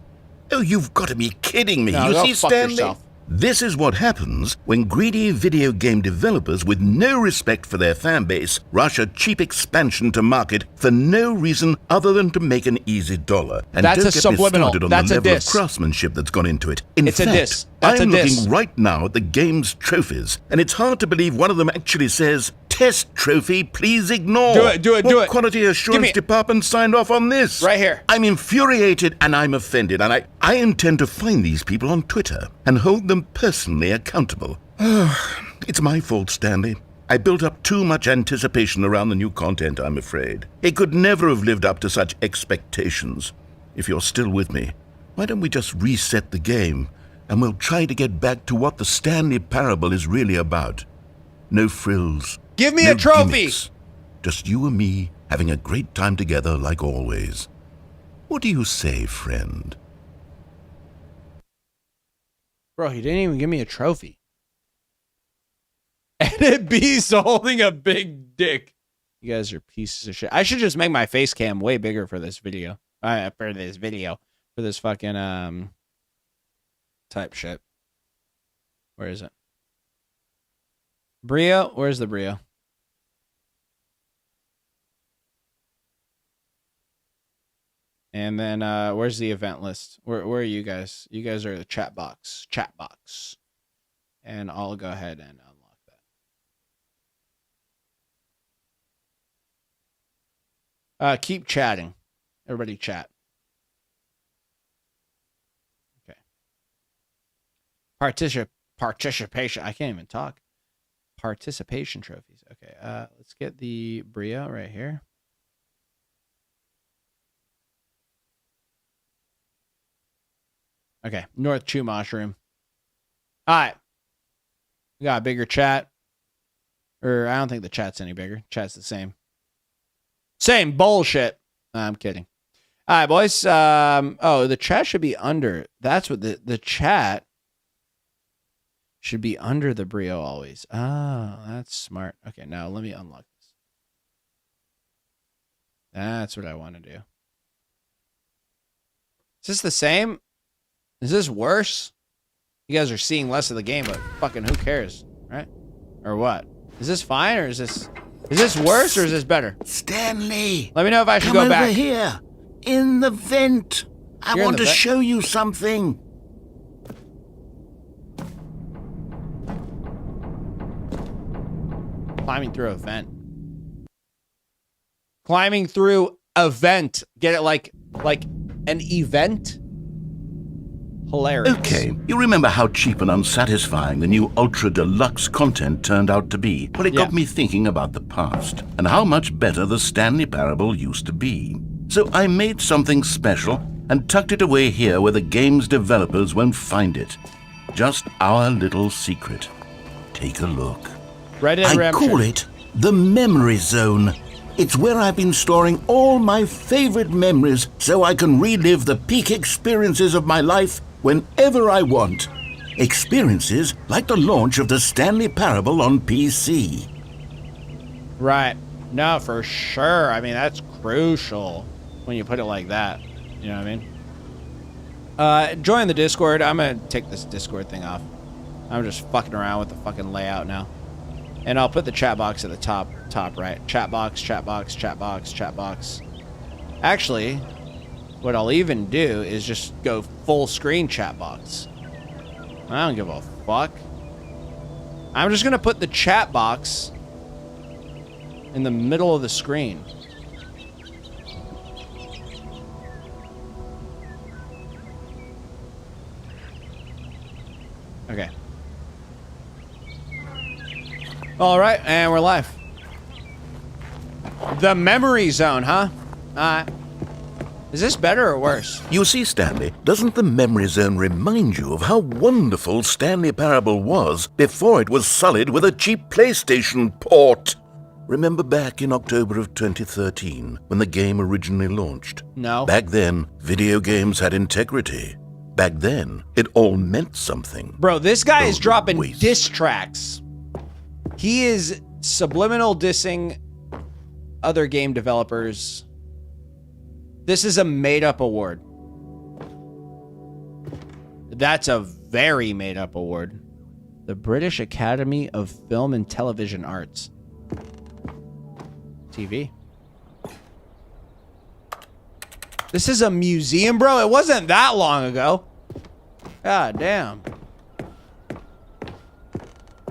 Speaker 2: Oh, you've got to be kidding me.
Speaker 1: No,
Speaker 2: You
Speaker 1: go
Speaker 2: see,
Speaker 1: fuck
Speaker 2: Stanley?
Speaker 1: yourself.
Speaker 2: This is what happens when greedy video game developers with no respect for their fan base rush a cheap expansion to market for no reason other than to make an easy dollar. And
Speaker 1: That's
Speaker 2: don't
Speaker 1: a
Speaker 2: get
Speaker 1: subliminal.
Speaker 2: me started on
Speaker 1: That's
Speaker 2: the
Speaker 1: a
Speaker 2: level of
Speaker 1: diss.
Speaker 2: craftsmanship that's gone into it. In
Speaker 1: It's a
Speaker 2: fact,
Speaker 1: diss. That's
Speaker 2: I'm
Speaker 1: a diss.
Speaker 2: looking right now at the game's trophies, and it's hard to believe one of them actually says, "Test trophy, please ignore."
Speaker 1: Do it, do it,
Speaker 2: What
Speaker 1: do it.
Speaker 2: quality
Speaker 1: Give
Speaker 2: assurance
Speaker 1: me it.
Speaker 2: department signed off on this?
Speaker 1: Right here.
Speaker 2: I'm infuriated and I'm offended, and I intend to find these people on Twitter and hold them personally accountable. It's my fault, Stanley. I built up too much anticipation around the new content, I'm afraid. It could never have lived up to such expectations. If you're still with me, why don't we just reset the game, and we'll try to get back to what the Stanley Parable is really about. No frills.
Speaker 1: Give me
Speaker 2: no
Speaker 1: a trophy.
Speaker 2: gimmicks. Just you and me having a great time together like always. What do you say, friend?
Speaker 1: Bro, he didn't even give me a trophy. And it beast holding a big dick. You guys are pieces of shit. I should just make my face cam way bigger for this video. For this fucking type shit. Where is it? Brio? Where's the Brio? And then where's the event list? Where are you guys? You guys are the chat box. Chat box. And I'll go ahead and unlock that. Keep chatting. Everybody chat. Okay. Participation. I can't even talk. Participation trophies. Okay. Let's get the Brio right here. Okay, North Chew Mushroom. All right. We got a bigger chat. Or I don't think the chat's any bigger. Chat's the same. Same bullshit. Nah, I'm kidding. All right, boys. Oh, the chat should be under. That's what the chat should be under the Brio always. Oh, that's smart. Okay, now let me unlock this. That's what I want to do. Is this the same? Is this worse? You guys are seeing less of the game, but fucking who cares, right? Or what? Is this fine, or is this worse, or is this better?
Speaker 2: Stanley!
Speaker 1: Let me know if I should
Speaker 2: come
Speaker 1: go back.
Speaker 2: over here, in the vent. I
Speaker 1: You're in
Speaker 2: want
Speaker 1: the
Speaker 2: to
Speaker 1: vent?
Speaker 2: show you something.
Speaker 1: Climbing through a vent. Climbing through a vent. Get it like an event? Hilarious.
Speaker 2: Okay, you remember how cheap and unsatisfying the new Ultra Deluxe content turned out to be? Well, it
Speaker 1: Yeah.
Speaker 2: got me thinking about the past and how much better the Stanley Parable used to be. So I made something special and tucked it away here where the game's developers won't find it. Just our little secret. Take a look.
Speaker 1: Red Dead
Speaker 2: I
Speaker 1: Redemption.
Speaker 2: call it the Memory Zone. It's where I've been storing all my favorite memories so I can relive the peak experiences of my life whenever I want. Experiences like the launch of the Stanley Parable on PC.
Speaker 1: Right. No, for sure. I mean, that's crucial when you put it like that. You know what I mean? Join the Discord. I'm going to take this Discord thing off. I'm just fucking around with the fucking layout now. And I'll put the chat box at the top right. Chat box, chat box, chat box, chat box. Actually, what I'll even do is just go full screen chat box. I don't give a fuck. I'm just going to put the chat box in the middle of the screen. Okay. All right, and we're live. The memory zone, huh? Is this better or worse?
Speaker 2: You see, Stanley, doesn't the Memory Zone remind you of how wonderful Stanley Parable was before it was sullied with a cheap PlayStation port? Remember back in October of 2013 when the game originally launched?
Speaker 1: No.
Speaker 2: Back then, video games had integrity. Back then, it all meant something.
Speaker 1: Bro, this guy is
Speaker 2: Those
Speaker 1: dropping
Speaker 2: waste.
Speaker 1: diss tracks. He is subliminal dissing other game developers. This is a made-up award. That's a very made-up award. The British Academy of Film and Television Arts. TV. This is a museum, bro? It wasn't that long ago. God damn.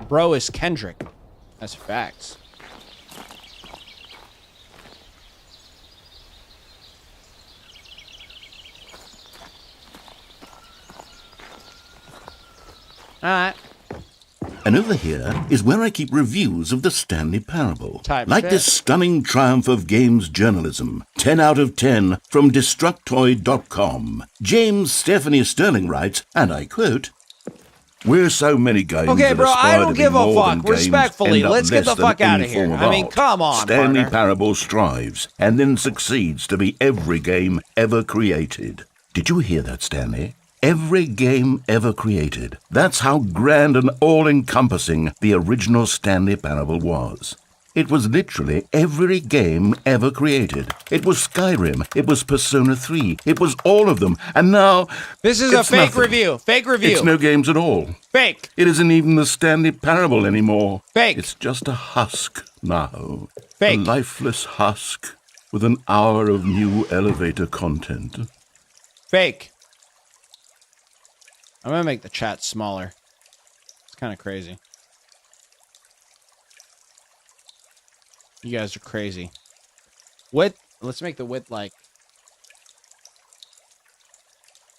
Speaker 1: Bro is Kendrick. That's facts. Alright.
Speaker 2: And over here is where I keep reviews of the Stanley Parable.
Speaker 1: Type
Speaker 2: like
Speaker 1: shit.
Speaker 2: this stunning triumph of games journalism. 10 out of 10 from Destructoid.com. James Stephanie Sterling writes, and I quote, "We're so many games
Speaker 1: Okay,
Speaker 2: that
Speaker 1: bro,
Speaker 2: aspire
Speaker 1: I don't
Speaker 2: to be
Speaker 1: give a
Speaker 2: more
Speaker 1: fuck.
Speaker 2: than games
Speaker 1: Respectfully,
Speaker 2: end up
Speaker 1: let's get
Speaker 2: less
Speaker 1: the
Speaker 2: than
Speaker 1: fuck outta
Speaker 2: any
Speaker 1: here.
Speaker 2: form of
Speaker 1: I mean,
Speaker 2: art.
Speaker 1: come on,
Speaker 2: Stanley
Speaker 1: partner.
Speaker 2: Parable strives and then succeeds to be every game ever created." Did you hear that, Stanley? Every game ever created. That's how grand and all-encompassing the original Stanley Parable was. It was literally every game ever created. It was Skyrim. It was Persona 3. It was all of them. And now...
Speaker 1: This is a
Speaker 2: it's
Speaker 1: fake
Speaker 2: nothing.
Speaker 1: review. Fake review.
Speaker 2: It's no games at all.
Speaker 1: Fake.
Speaker 2: It isn't even the Stanley Parable anymore.
Speaker 1: Fake.
Speaker 2: It's just a husk now.
Speaker 1: Fake.
Speaker 2: A lifeless husk with an hour of new elevator content.
Speaker 1: Fake. I'm gonna make the chat smaller. It's kind of crazy. You guys are crazy. Width? Let's make the width like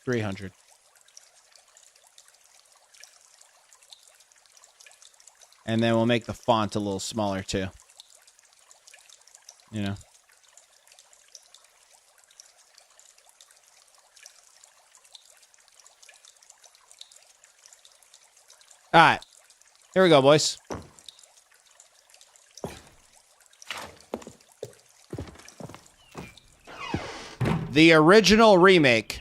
Speaker 1: 300. And then we'll make the font a little smaller too. You know? All right. Here we go, boys. The original remake.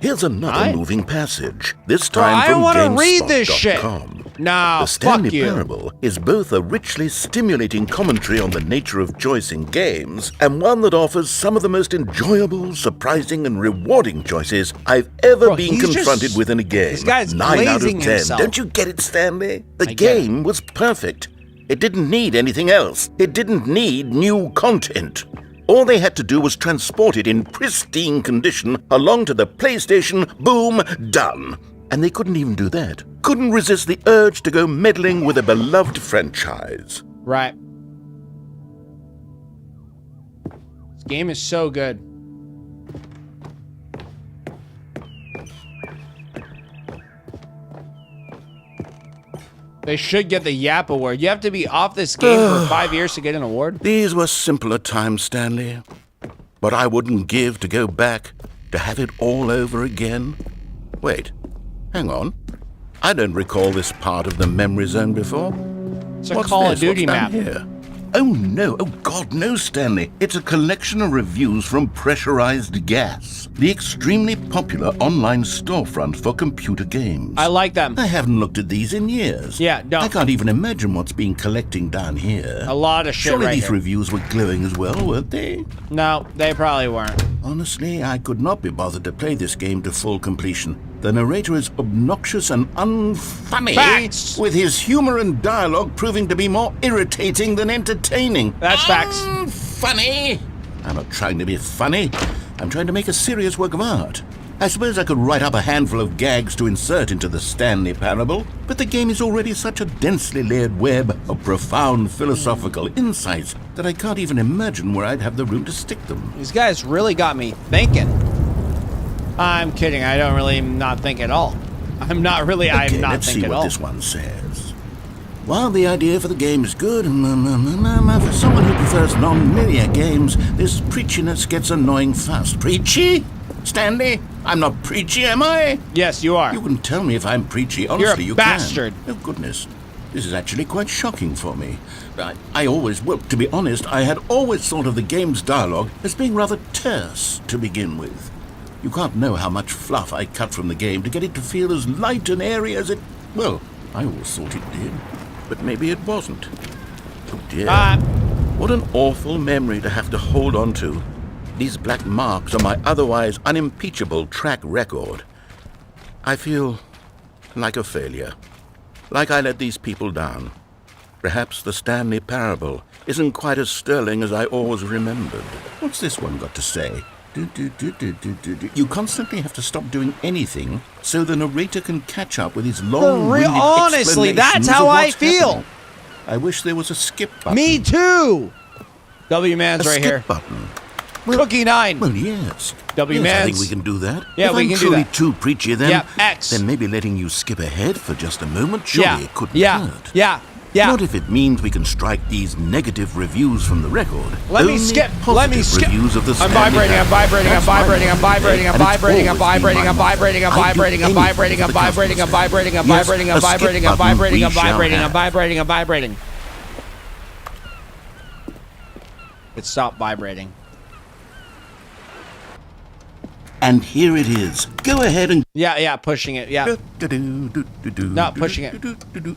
Speaker 2: Here's another
Speaker 1: Alright.
Speaker 2: moving passage, this
Speaker 1: Bro,
Speaker 2: time
Speaker 1: I
Speaker 2: from
Speaker 1: want to read this shit.
Speaker 2: GameSpot.com.
Speaker 1: No,
Speaker 2: The Stanley
Speaker 1: fuck you.
Speaker 2: Parable is both a richly stimulating commentary on the nature of choice in games and one that offers some of the most enjoyable, surprising, and rewarding choices I've ever
Speaker 1: Bro,
Speaker 2: been
Speaker 1: he's
Speaker 2: confronted
Speaker 1: just-
Speaker 2: with in a game.
Speaker 1: this guy's
Speaker 2: 9 out of
Speaker 1: glazing
Speaker 2: 10.
Speaker 1: himself.
Speaker 2: Don't you get it, Stanley? The
Speaker 1: I get it.
Speaker 2: game was perfect. It didn't need anything else. It didn't need new content. All they had to do was transport it in pristine condition along to the PlayStation. Boom, done. And they couldn't even do that. Couldn't resist the urge to go meddling with a beloved franchise.
Speaker 1: Right. This game is so good. They should get the Yap Award. You have to be off this game for 5 years to get an award?
Speaker 2: These were simpler times, Stanley. But I wouldn't give to go back, to have it all over again. Wait, hang on. I don't recall this part of the memory zone before.
Speaker 1: It's a
Speaker 2: What's
Speaker 1: Call
Speaker 2: this?
Speaker 1: of Duty
Speaker 2: What's down
Speaker 1: map.
Speaker 2: here? Oh no, oh God, no, Stanley. It's a collection of reviews from Pressurized Gas, the extremely popular online storefront for computer games.
Speaker 1: I like them.
Speaker 2: I haven't looked at these in years.
Speaker 1: Yeah, don't.
Speaker 2: I can't even imagine what's been collecting down here.
Speaker 1: A lot of shit
Speaker 2: Surely
Speaker 1: right
Speaker 2: these
Speaker 1: here.
Speaker 2: reviews were glowing as well, weren't they?
Speaker 1: No, they probably weren't.
Speaker 2: Honestly, I could not be bothered to play this game to full completion. The narrator is obnoxious and unfunny,
Speaker 1: Facts.
Speaker 2: with his humor and dialogue proving to be more irritating than entertaining.
Speaker 1: That's facts.
Speaker 2: Funny? I'm not trying to be funny. I'm trying to make a serious work of art. I suppose I could write up a handful of gags to insert into the Stanley Parable, but the game is already such a densely layered web of profound philosophical insights that I can't even imagine where I'd have the room to stick them.
Speaker 1: These guys really got me thinking. I'm kidding. I don't really not think at all. I'm not really.
Speaker 2: Okay,
Speaker 1: I'm not
Speaker 2: let's
Speaker 1: think
Speaker 2: see
Speaker 1: at
Speaker 2: what
Speaker 1: all.
Speaker 2: this one says. While the idea for the game is good, for someone who prefers non-linear games, this preachiness gets annoying fast. Preachy? Stanley? I'm not preachy, am I?
Speaker 1: Yes, you are.
Speaker 2: You can tell me if I'm preachy. Honestly,
Speaker 1: a
Speaker 2: you
Speaker 1: bastard.
Speaker 2: can. Oh, goodness. This is actually quite shocking for me. Well, to be honest, I had always thought of the game's dialogue as being rather terse to begin with. You can't know how much fluff I cut from the game to get it to feel as light and airy as it... Well, I always thought it did. But maybe it wasn't. Oh, dear. What an awful memory to have to hold on to. These black marks on my otherwise unimpeachable track record. I feel like a failure. Like I let these people down. Perhaps the Stanley Parable isn't quite as sterling as I always remembered. What's this one got to say? You constantly have to stop doing anything so the narrator can catch up with his long-winded
Speaker 1: honestly, that's
Speaker 2: explanations
Speaker 1: how
Speaker 2: of
Speaker 1: I
Speaker 2: what's
Speaker 1: feel.
Speaker 2: happening. I wish there was a skip button.
Speaker 1: Me too. W
Speaker 2: A
Speaker 1: Man's right
Speaker 2: skip
Speaker 1: here.
Speaker 2: button.
Speaker 1: Cookie 9.
Speaker 2: Well, yes.
Speaker 1: W
Speaker 2: Yes, I think
Speaker 1: Mans.
Speaker 2: we can do that.
Speaker 1: Yeah,
Speaker 2: if
Speaker 1: we
Speaker 2: I'm
Speaker 1: can do
Speaker 2: truly
Speaker 1: that.
Speaker 2: too preachy, then
Speaker 1: Yep, X.
Speaker 2: then maybe letting you skip ahead for just a moment. Surely
Speaker 1: Yeah.
Speaker 2: it couldn't
Speaker 1: Yeah.
Speaker 2: hurt.
Speaker 1: Yeah. Yeah.
Speaker 2: Not if it means we can strike these negative reviews from the record.
Speaker 1: Let me
Speaker 2: Only
Speaker 1: skip. Let me
Speaker 2: positive
Speaker 1: skip.
Speaker 2: Reviews of the
Speaker 1: I'm
Speaker 2: Stanley
Speaker 1: vibrating. I'm
Speaker 2: Parable.
Speaker 1: vibrating. I'm
Speaker 2: That's my
Speaker 1: vibrating. I'm
Speaker 2: motto,
Speaker 1: vibrating. I'm
Speaker 2: and it's
Speaker 1: vibrating. I'm
Speaker 2: always been
Speaker 1: vibrating.
Speaker 2: my
Speaker 1: I'm vibrating. I'm
Speaker 2: motto. I'd do
Speaker 1: vibrating. I'm
Speaker 2: anything
Speaker 1: vibrating. I'm
Speaker 2: for the
Speaker 1: vibrating. I'm
Speaker 2: customers.
Speaker 1: vibrating. I'm
Speaker 2: Yes,
Speaker 1: vibrating. I'm
Speaker 2: a skip
Speaker 1: vibrating. I'm
Speaker 2: button
Speaker 1: vibrating.
Speaker 2: we
Speaker 1: I'm
Speaker 2: shall
Speaker 1: vibrating. I'm
Speaker 2: have.
Speaker 1: vibrating. I'm vibrating. It stopped vibrating.
Speaker 2: And here it is. Go ahead and...
Speaker 1: Yeah. Pushing it. Yeah.
Speaker 2: Not
Speaker 1: pushing it.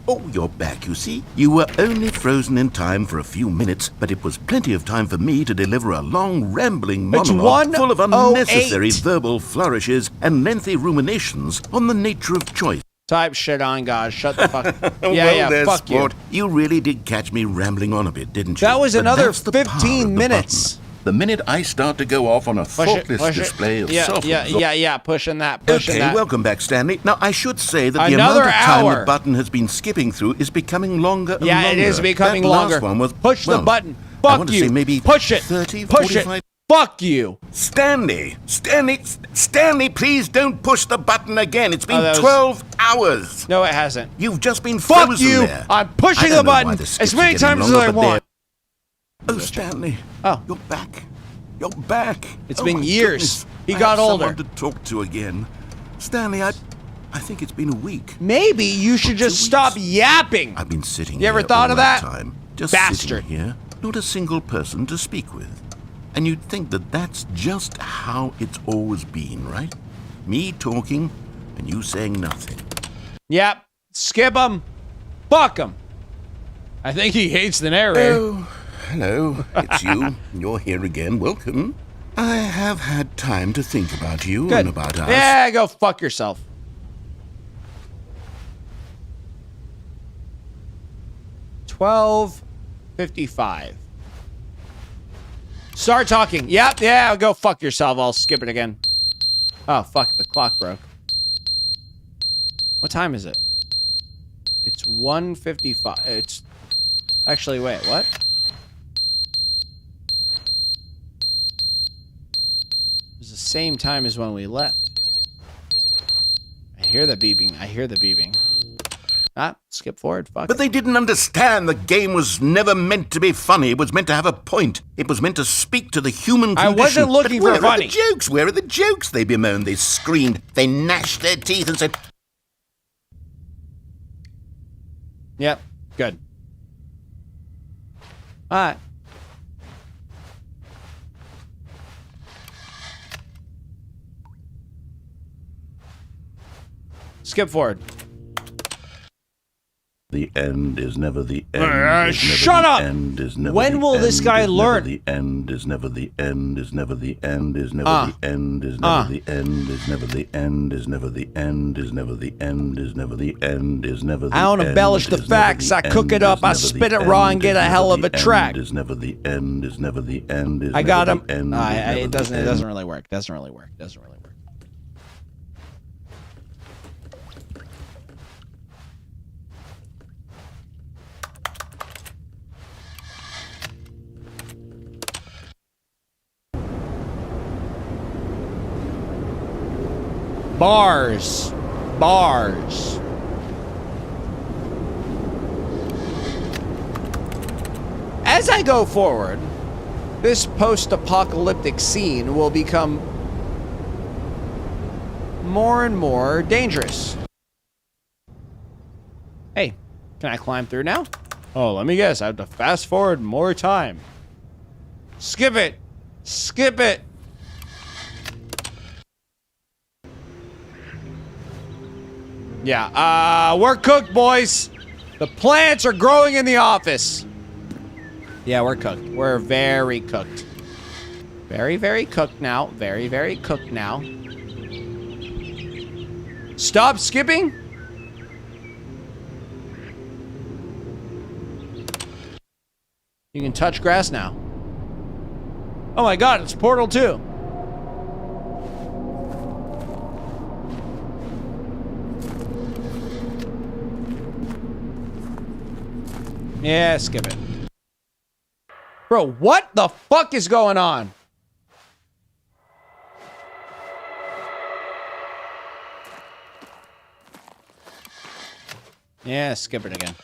Speaker 2: Oh, you're back, you see. You were only frozen in time for a few minutes, but it was plenty of time for me to deliver a long, rambling
Speaker 1: It's
Speaker 2: monologue full of
Speaker 1: 1:08.
Speaker 2: unnecessary verbal flourishes and lengthy ruminations on the nature of choice.
Speaker 1: Type shit on, God. Shut the fuck.
Speaker 2: Well,
Speaker 1: Yeah.
Speaker 2: there's
Speaker 1: Fuck
Speaker 2: sport.
Speaker 1: you.
Speaker 2: You really did catch me rambling on a bit, didn't you?
Speaker 1: That was
Speaker 2: But
Speaker 1: another
Speaker 2: that's the power
Speaker 1: 15
Speaker 2: of the
Speaker 1: minutes.
Speaker 2: button. The minute I start to go off on a
Speaker 1: Push it.
Speaker 2: thoughtless
Speaker 1: Push
Speaker 2: display
Speaker 1: it.
Speaker 2: of
Speaker 1: Yeah.
Speaker 2: self-absorption.
Speaker 1: Yeah. Pushing that. Pushing
Speaker 2: Okay,
Speaker 1: that.
Speaker 2: welcome back, Stanley. Now, I should say that the
Speaker 1: Another
Speaker 2: amount of time
Speaker 1: hour.
Speaker 2: the button has been skipping through is becoming longer and
Speaker 1: Yeah,
Speaker 2: longer.
Speaker 1: it is becoming
Speaker 2: That
Speaker 1: longer.
Speaker 2: last one was,
Speaker 1: Push the
Speaker 2: well,
Speaker 1: button.
Speaker 2: I
Speaker 1: Fuck
Speaker 2: want
Speaker 1: you.
Speaker 2: to say maybe
Speaker 1: Push it.
Speaker 2: 30,
Speaker 1: Push
Speaker 2: 45...
Speaker 1: it. Fuck you.
Speaker 2: Stanley, please don't push the button again. It's been
Speaker 1: that was-
Speaker 2: 12 hours.
Speaker 1: No, it hasn't.
Speaker 2: You've just been
Speaker 1: Fuck
Speaker 2: frozen
Speaker 1: you.
Speaker 2: there.
Speaker 1: I'm
Speaker 2: I
Speaker 1: pushing
Speaker 2: don't
Speaker 1: the
Speaker 2: know why
Speaker 1: button
Speaker 2: the
Speaker 1: as
Speaker 2: skips are
Speaker 1: many
Speaker 2: getting
Speaker 1: times as
Speaker 2: longer,
Speaker 1: I
Speaker 2: but they're-
Speaker 1: want.
Speaker 2: Oh, Stanley.
Speaker 1: Oh.
Speaker 2: You're back. You're back.
Speaker 1: It's
Speaker 2: Oh,
Speaker 1: been
Speaker 2: my
Speaker 1: years.
Speaker 2: goodness.
Speaker 1: He
Speaker 2: I
Speaker 1: got
Speaker 2: have
Speaker 1: older.
Speaker 2: someone to talk to again. Stanley, I think it's been a week.
Speaker 1: Maybe you should just stop yapping.
Speaker 2: I've been sitting
Speaker 1: You ever
Speaker 2: here
Speaker 1: thought
Speaker 2: all
Speaker 1: of that?
Speaker 2: Time, just
Speaker 1: Bastard.
Speaker 2: sitting here, not a single person to speak with. And you'd think that that's just how it's always been, right? Me talking and you saying nothing.
Speaker 1: Yep. Skip him. Fuck him. I think he hates the narrator.
Speaker 2: Oh, hello. It's you. You're here again. Welcome. I have had time to think about you
Speaker 1: Good.
Speaker 2: and about us.
Speaker 1: Yeah, go fuck yourself. $12.55. Start talking. Yep, yeah, go fuck yourself. I'll skip it again. Oh, fuck, the clock broke. What time is it? It's 1:55. It's... Actually, wait, what? It's the same time as when we left. I hear the beeping. I hear the beeping. Ah, skip forward. Fuck.
Speaker 2: But they didn't understand the game was never meant to be funny. It was meant to have a point. It was meant to speak to the human condition.
Speaker 1: I wasn't looking for
Speaker 2: But
Speaker 1: funny.
Speaker 2: Where are the jokes? Where are the jokes? They bemoaned, they screamed, they gnashed their teeth and said...
Speaker 1: Yep, good. Alright. Skip forward.
Speaker 2: The end is never the end.
Speaker 1: Shut up!
Speaker 2: End is never
Speaker 1: When
Speaker 2: the
Speaker 1: will this
Speaker 2: end,
Speaker 1: guy
Speaker 2: is
Speaker 1: learn?
Speaker 2: Never the end is never the end is never the end is never the end is never the end is never the end is never the end is never the end is never the end is never the end.
Speaker 1: I don't embellish the facts. I cook it up. I spit it raw and get a hell of a track.
Speaker 2: Is never the end is never the end is
Speaker 1: I got him.
Speaker 2: It
Speaker 1: It doesn't really work. Doesn't really work. Doesn't really work. Bars. Bars. As I go forward, this post-apocalyptic scene will become more and more dangerous. Hey, can I climb through now? Oh, let me guess. I have to fast forward more time. Skip it. Skip it. Yeah, we're cooked, boys. The plants are growing in the office. Yeah, we're cooked. We're very cooked. Very, very cooked now. Very, very cooked now. Stop skipping. You can touch grass now. Oh my god, it's Portal 2. Yeah, skip it. Bro, what the fuck is going on? Yeah, skip it again.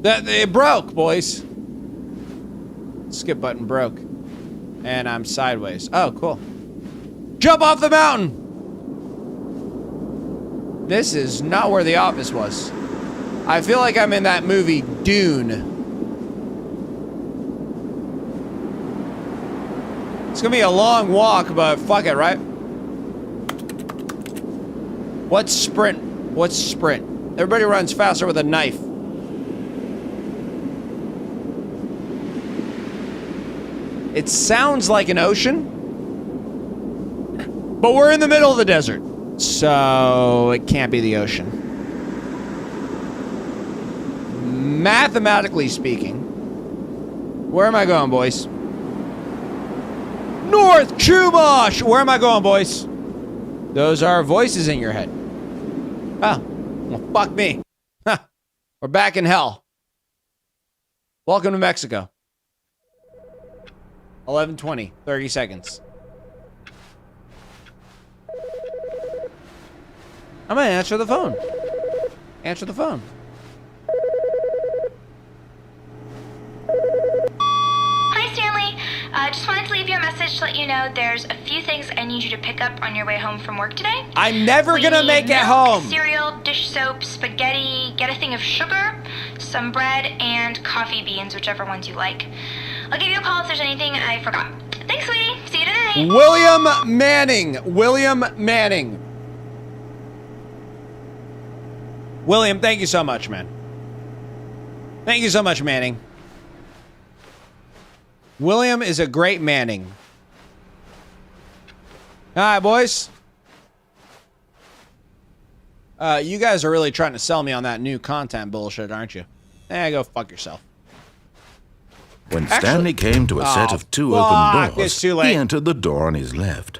Speaker 1: It broke, boys. Skip button broke. And I'm sideways. Oh, cool. Jump off the mountain! This is not where the office was. I feel like I'm in that movie, Dune. It's gonna be a long walk, but fuck it, right? What's sprint? What's sprint? Everybody runs faster with a knife. It sounds like an ocean, but we're in the middle of the desert, so it can't be the ocean. Mathematically speaking, where am I going, boys? North Chumash! Where am I going, boys? Those are voices in your head. Oh, well, fuck me. Huh. We're back in hell. Welcome to Mexico. 11:20, 30 seconds. I'm gonna answer the phone. Answer the phone.
Speaker 3: Hi, Stanley. Just wanted to leave you a message
Speaker 6: to let you know there's a few things I need you to pick up on your way home from work today.
Speaker 1: I'm never
Speaker 6: We
Speaker 1: gonna
Speaker 6: need
Speaker 1: make it
Speaker 6: milk,
Speaker 1: home.
Speaker 6: Cereal, dish soap, spaghetti, get a thing of sugar, some bread, and coffee beans, whichever ones you like. I'll give you a call if there's anything I forgot. Thanks, sweetie. See you tonight.
Speaker 1: William Manning. William Manning. William, thank you so much, man. Thank you so much, Manning. William is a great Manning. All right, boys. You guys are really trying to sell me on that new content bullshit, aren't you? Go fuck yourself.
Speaker 2: When Stanley came to a set of two
Speaker 1: fuck,
Speaker 2: open
Speaker 1: it's
Speaker 2: doors,
Speaker 1: too late.
Speaker 2: he entered the door on his left.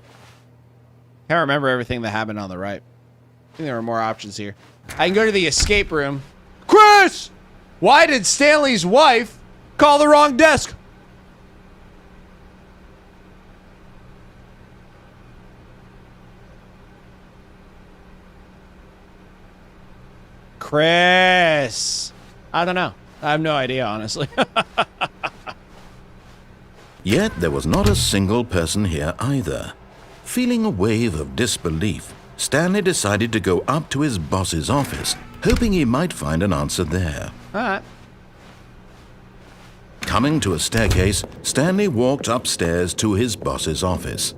Speaker 1: Can't remember everything that happened on the right. I think there were more options here. I can go to the escape room. Chris! Why did Stanley's wife call the wrong desk? Chris. I don't know. I have no idea, honestly.
Speaker 2: Yet there was not a single person here either. Feeling a wave of disbelief, Stanley decided to go up to his boss's office, hoping he might find an answer there.
Speaker 1: All right.
Speaker 2: Coming to a staircase, Stanley walked upstairs to his boss's office.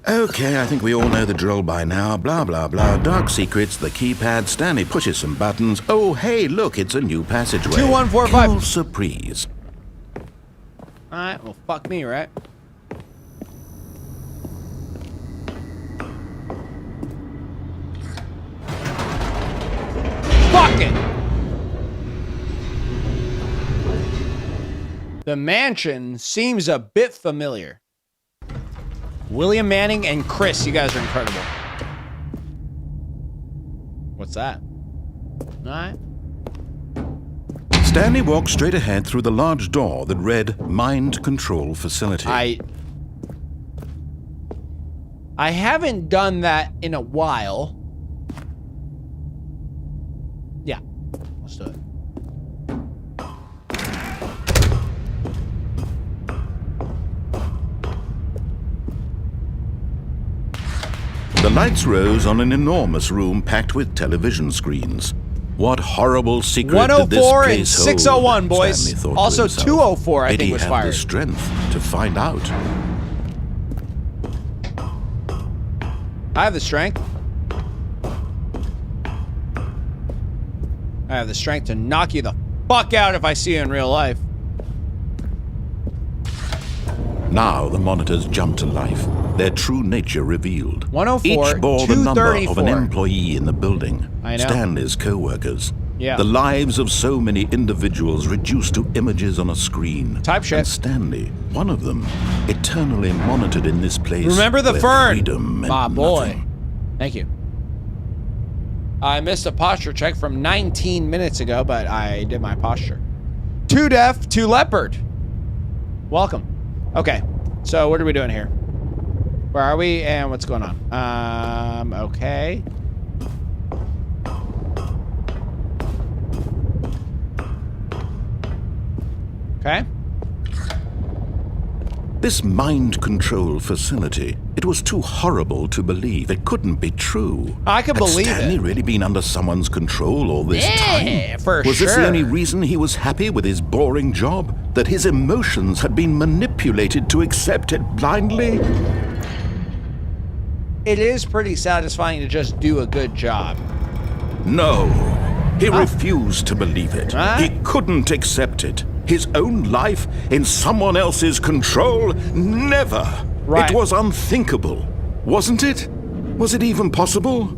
Speaker 2: Okay, I think we all know the drill by now. Blah, blah, blah. Dark secrets, the keypad. Stanley pushes some buttons. Oh, hey, look, it's a new passageway.
Speaker 1: 2145.
Speaker 2: Quelle surprise.
Speaker 1: All right. Well, fuck me, right? Fuck it. The mansion seems a bit familiar. William Manning and Chris, you guys are incredible. What's that? All right.
Speaker 2: Stanley walked straight ahead through the large door that read Mind Control Facility.
Speaker 1: I haven't done that in a while. Yeah, let's do it.
Speaker 2: The lights rose on an enormous room packed with television screens. What horrible secret did this
Speaker 1: 104 and
Speaker 2: place hold?
Speaker 1: 601, boys.
Speaker 2: Stanley thought to
Speaker 1: Also
Speaker 2: himself.
Speaker 1: 204, I
Speaker 2: Did
Speaker 1: think,
Speaker 2: he
Speaker 1: was
Speaker 2: have
Speaker 1: fired.
Speaker 2: the strength to find out?
Speaker 1: I have the strength. I have the strength to knock you the fuck out if I see you in real life.
Speaker 2: Now the monitors jumped to life, their true nature revealed.
Speaker 1: 104,
Speaker 2: Each bore the number of an
Speaker 1: 234.
Speaker 2: employee in the building.
Speaker 1: I know.
Speaker 2: Stanley's co-workers.
Speaker 1: Yeah.
Speaker 2: The lives of so many individuals reduced to images on a screen.
Speaker 1: Type shit.
Speaker 2: And Stanley, one of them, eternally monitored in this place.
Speaker 1: Remember the
Speaker 2: where
Speaker 1: fern.
Speaker 2: freedom meant
Speaker 1: My boy.
Speaker 2: nothing.
Speaker 1: Thank you. I missed a posture check from 19 minutes ago, but I did my posture. Too deaf, too leopard. Welcome. Okay, so what are we doing here? Where are we and what's going on? Okay. Okay.
Speaker 2: This mind control facility, it was too horrible to believe. It couldn't be true.
Speaker 1: I could believe
Speaker 2: Had Stanley
Speaker 1: it.
Speaker 2: really been under someone's control all this
Speaker 1: Yeah,
Speaker 2: time?
Speaker 1: for
Speaker 2: Was this the
Speaker 1: sure.
Speaker 2: only reason he was happy with his boring job? That his emotions had been manipulated to accept it blindly?
Speaker 1: It is pretty satisfying to just do a good job.
Speaker 2: No. He refused to believe it.
Speaker 1: Huh?
Speaker 2: He couldn't accept it. His own life in someone else's control? Never.
Speaker 1: Right.
Speaker 2: It was unthinkable, wasn't it? Was it even possible?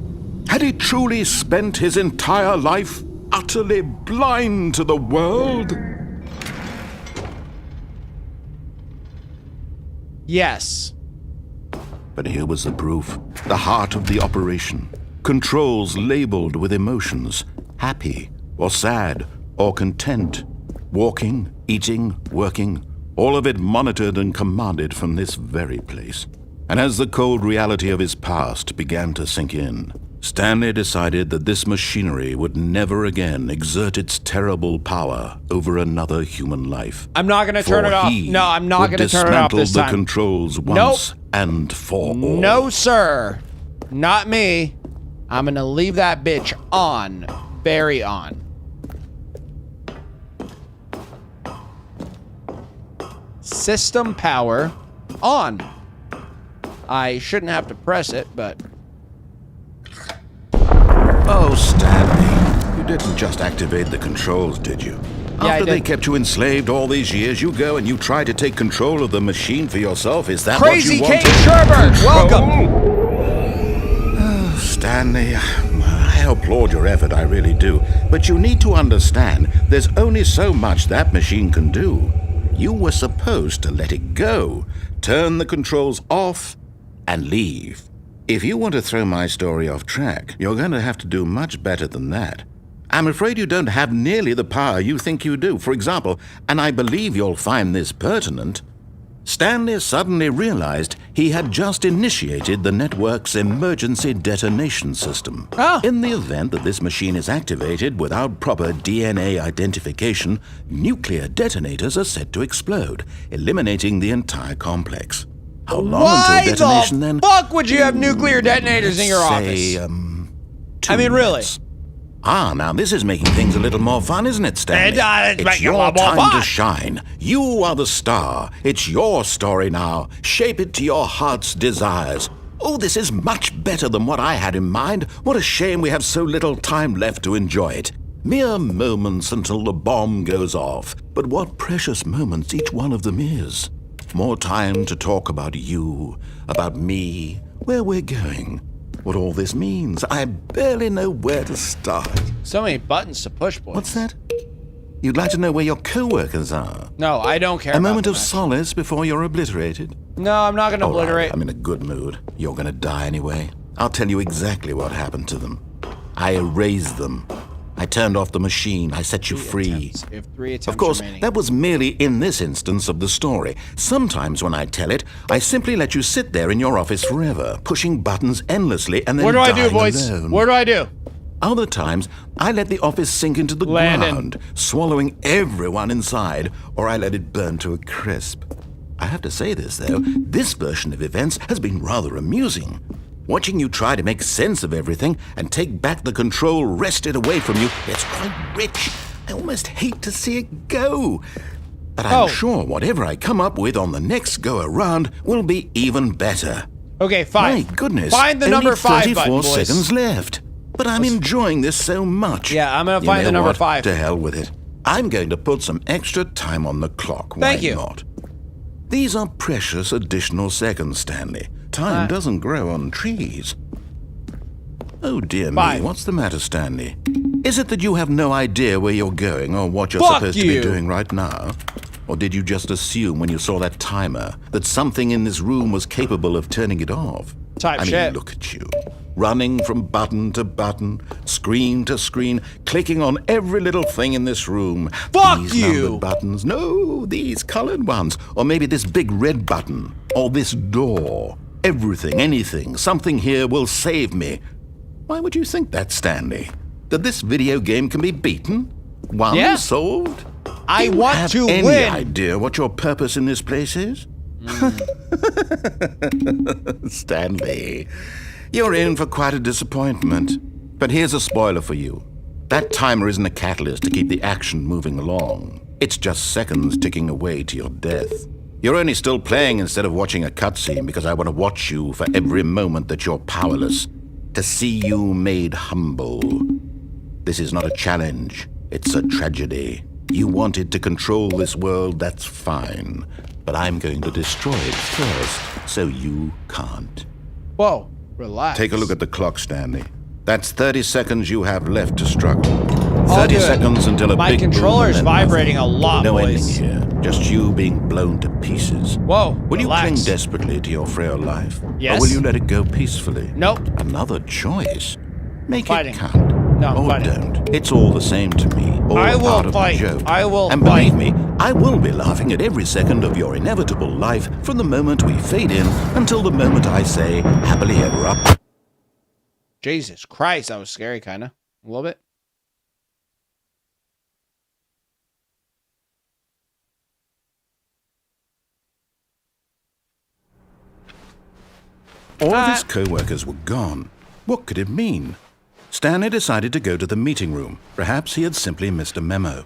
Speaker 2: Had he truly spent his entire life utterly blind to the world?
Speaker 1: Yes.
Speaker 2: But here was the proof. The heart of the operation. Controls labeled with emotions. Happy or sad or content. Walking, eating, working. All of it monitored and commanded from this very place. And as the cold reality of his past began to sink in, Stanley decided that this machinery would never again exert its terrible power over another human life.
Speaker 1: I'm not going to turn it off. No, I'm not going to turn it off this
Speaker 2: dismantle the
Speaker 1: time.
Speaker 2: controls once and for all.
Speaker 1: No, sir. Not me. I'm going to leave that bitch on. Very on. System power on. I shouldn't have to press it, but...
Speaker 2: Oh, Stanley, you didn't just activate the controls, did you?
Speaker 1: Yeah,
Speaker 2: After
Speaker 1: I
Speaker 2: they
Speaker 1: did.
Speaker 2: kept you enslaved all these years, you go and you try to take control of the machine for yourself. Is that
Speaker 1: Crazy
Speaker 2: what you
Speaker 1: Kate
Speaker 2: wanted?
Speaker 1: Sherburne, welcome.
Speaker 2: Oh, Stanley, I applaud your effort, I really do. But you need to understand, there's only so much that machine can do. You were supposed to let it go, turn the controls off, and leave. If you want to throw my story off track, you're going to have to do much better than that. I'm afraid you don't have nearly the power you think you do. For example, and I believe you'll find this pertinent, Stanley suddenly realized he had just initiated the network's emergency detonation system.
Speaker 1: Oh.
Speaker 2: In the event that this machine is activated without proper DNA identification, nuclear detonators are set to explode, eliminating the entire complex. How long
Speaker 1: Why
Speaker 2: until detonation
Speaker 1: the
Speaker 2: then?
Speaker 1: fuck would you have nuclear detonators in your
Speaker 2: Say,
Speaker 1: office?
Speaker 2: 2
Speaker 1: I mean, really?
Speaker 2: minutes. Now this is making things a little more fun, isn't it, Stanley?
Speaker 1: It does
Speaker 2: It's
Speaker 1: make it a
Speaker 2: your
Speaker 1: lot more
Speaker 2: time
Speaker 1: fun.
Speaker 2: to shine. You are the star. It's your story now. Shape it to your heart's desires. Oh, this is much better than what I had in mind. What a shame we have so little time left to enjoy it. Mere moments until the bomb goes off. But what precious moments each one of them is. More time to talk about you, about me, where we're going. What all this means, I barely know where to start.
Speaker 1: So many buttons to push, boys.
Speaker 2: What's that? You'd like to know where your co-workers are?
Speaker 1: No, I don't care
Speaker 2: A
Speaker 1: about
Speaker 2: moment
Speaker 1: them,
Speaker 2: of
Speaker 1: actually.
Speaker 2: solace before you're obliterated?
Speaker 1: No, I'm not going to
Speaker 2: All right,
Speaker 1: obliterate.
Speaker 2: I'm in a good mood. You're gonna die anyway. I'll tell you exactly what happened to them. I erased them. I turned off the machine. I set you free.
Speaker 1: If 3 attempts
Speaker 2: Of course,
Speaker 1: remaining.
Speaker 2: that was merely in this instance of the story. Sometimes when I tell it, I simply let you sit there in your office forever, pushing buttons endlessly and then
Speaker 1: What do I do,
Speaker 2: dying
Speaker 1: boys?
Speaker 2: alone.
Speaker 1: What do I do?
Speaker 2: Other times, I let the office sink into the
Speaker 1: Landon.
Speaker 2: ground, swallowing everyone inside, or I let it burn to a crisp. I have to say this, though, this version of events has been rather amusing. Watching you try to make sense of everything and take back the control wrested away from you, it's quite rich. I almost hate to see it go. But I'm
Speaker 1: Oh.
Speaker 2: sure whatever I come up with on the next go-around will be even better.
Speaker 1: Okay, fine.
Speaker 2: My goodness,
Speaker 1: Find the
Speaker 2: only
Speaker 1: number 5
Speaker 2: 34
Speaker 1: button, boys.
Speaker 2: seconds left. But I'm enjoying this so much.
Speaker 1: Yeah, I'm gonna
Speaker 2: You
Speaker 1: find
Speaker 2: know
Speaker 1: the number
Speaker 2: what?
Speaker 1: 5.
Speaker 2: To hell with it. I'm going to put some extra time on the clock.
Speaker 1: Thank
Speaker 2: Why
Speaker 1: you.
Speaker 2: not? These are precious additional seconds, Stanley. Time doesn't grow on trees. Oh dear me,
Speaker 1: 5.
Speaker 2: what's the matter, Stanley? Is it that you have no idea where you're going or what you're
Speaker 1: Fuck
Speaker 2: supposed to
Speaker 1: you.
Speaker 2: be doing right now? Or did you just assume when you saw that timer that something in this room was capable of turning it off?
Speaker 1: Type
Speaker 2: I mean,
Speaker 1: shit.
Speaker 2: look at you. Running from button to button, screen to screen, clicking on every little thing in this room.
Speaker 1: Fuck
Speaker 2: these
Speaker 1: you.
Speaker 2: numbered buttons. No, these colored ones. Or maybe this big red button. Or this door. Everything, anything, something here will save me. Why would you think that, Stanley? That this video game can be beaten? Won?
Speaker 1: Yeah.
Speaker 2: Solved?
Speaker 1: I
Speaker 2: Do you
Speaker 1: want
Speaker 2: have
Speaker 1: to
Speaker 2: any
Speaker 1: win.
Speaker 2: idea what your purpose in this place is? Stanley, you're in for quite a disappointment. But here's a spoiler for you. That timer isn't a catalyst to keep the action moving along. It's just seconds ticking away to your death. You're only still playing instead of watching a cutscene because I want to watch you for every moment that you're powerless. To see you made humble. This is not a challenge. It's a tragedy. You wanted to control this world, that's fine. But I'm going to destroy it first, so you can't.
Speaker 1: Whoa, relax.
Speaker 2: Take a look at the clock, Stanley. That's 30 seconds you have left to struggle.
Speaker 1: I'll
Speaker 2: 30
Speaker 1: do it.
Speaker 2: seconds until a
Speaker 1: My
Speaker 2: big boom
Speaker 1: controller's
Speaker 2: and then
Speaker 1: vibrating
Speaker 2: nothing.
Speaker 1: a lot,
Speaker 2: No
Speaker 1: boys.
Speaker 2: ending here. Just you being blown to pieces.
Speaker 1: Whoa,
Speaker 2: Will you
Speaker 1: relax.
Speaker 2: cling desperately to your frail life?
Speaker 1: Yes.
Speaker 2: Or will you let it go peacefully?
Speaker 1: Nope.
Speaker 2: Another choice. Make
Speaker 1: Fighting.
Speaker 2: it count.
Speaker 1: No, I'm
Speaker 2: or
Speaker 1: fighting.
Speaker 2: don't. It's all the same to me. All
Speaker 1: I will
Speaker 2: part of
Speaker 1: fight.
Speaker 2: the joke.
Speaker 1: I will
Speaker 2: And
Speaker 1: fight.
Speaker 2: believe me, I will be laughing at every second of your inevitable life from the moment we fade in until the moment I say happily ever up.
Speaker 1: Jesus Christ, that was scary, kind of. A little bit.
Speaker 2: All of his co-workers were gone. What could it mean? Stanley decided to go to the meeting room. Perhaps he had simply missed a memo.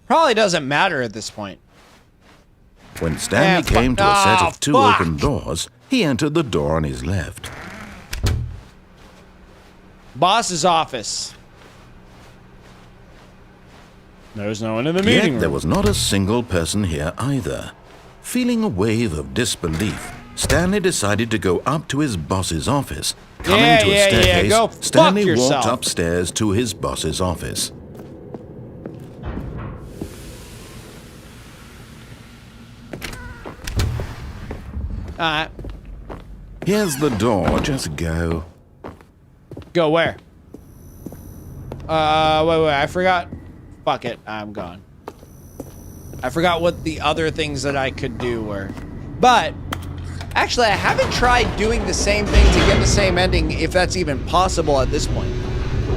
Speaker 1: Probably doesn't matter at this point.
Speaker 2: When Stanley came to a set of two open doors, he entered the door on his left.
Speaker 1: Boss's office. There's no one in the meeting room.
Speaker 2: There was not a single person here either. Feeling a wave of disbelief, Stanley decided to go up to his boss's office. Coming to a staircase,
Speaker 1: Go
Speaker 2: Stanley
Speaker 1: fuck yourself.
Speaker 2: walked upstairs to his boss's office.
Speaker 1: Alright.
Speaker 2: Here's the door, just go.
Speaker 1: Go where? Wait, I forgot. Fuck it, I'm gone. I forgot what the other things that I could do were. But, actually, I haven't tried doing the same thing to get the same ending, if that's even possible at this point.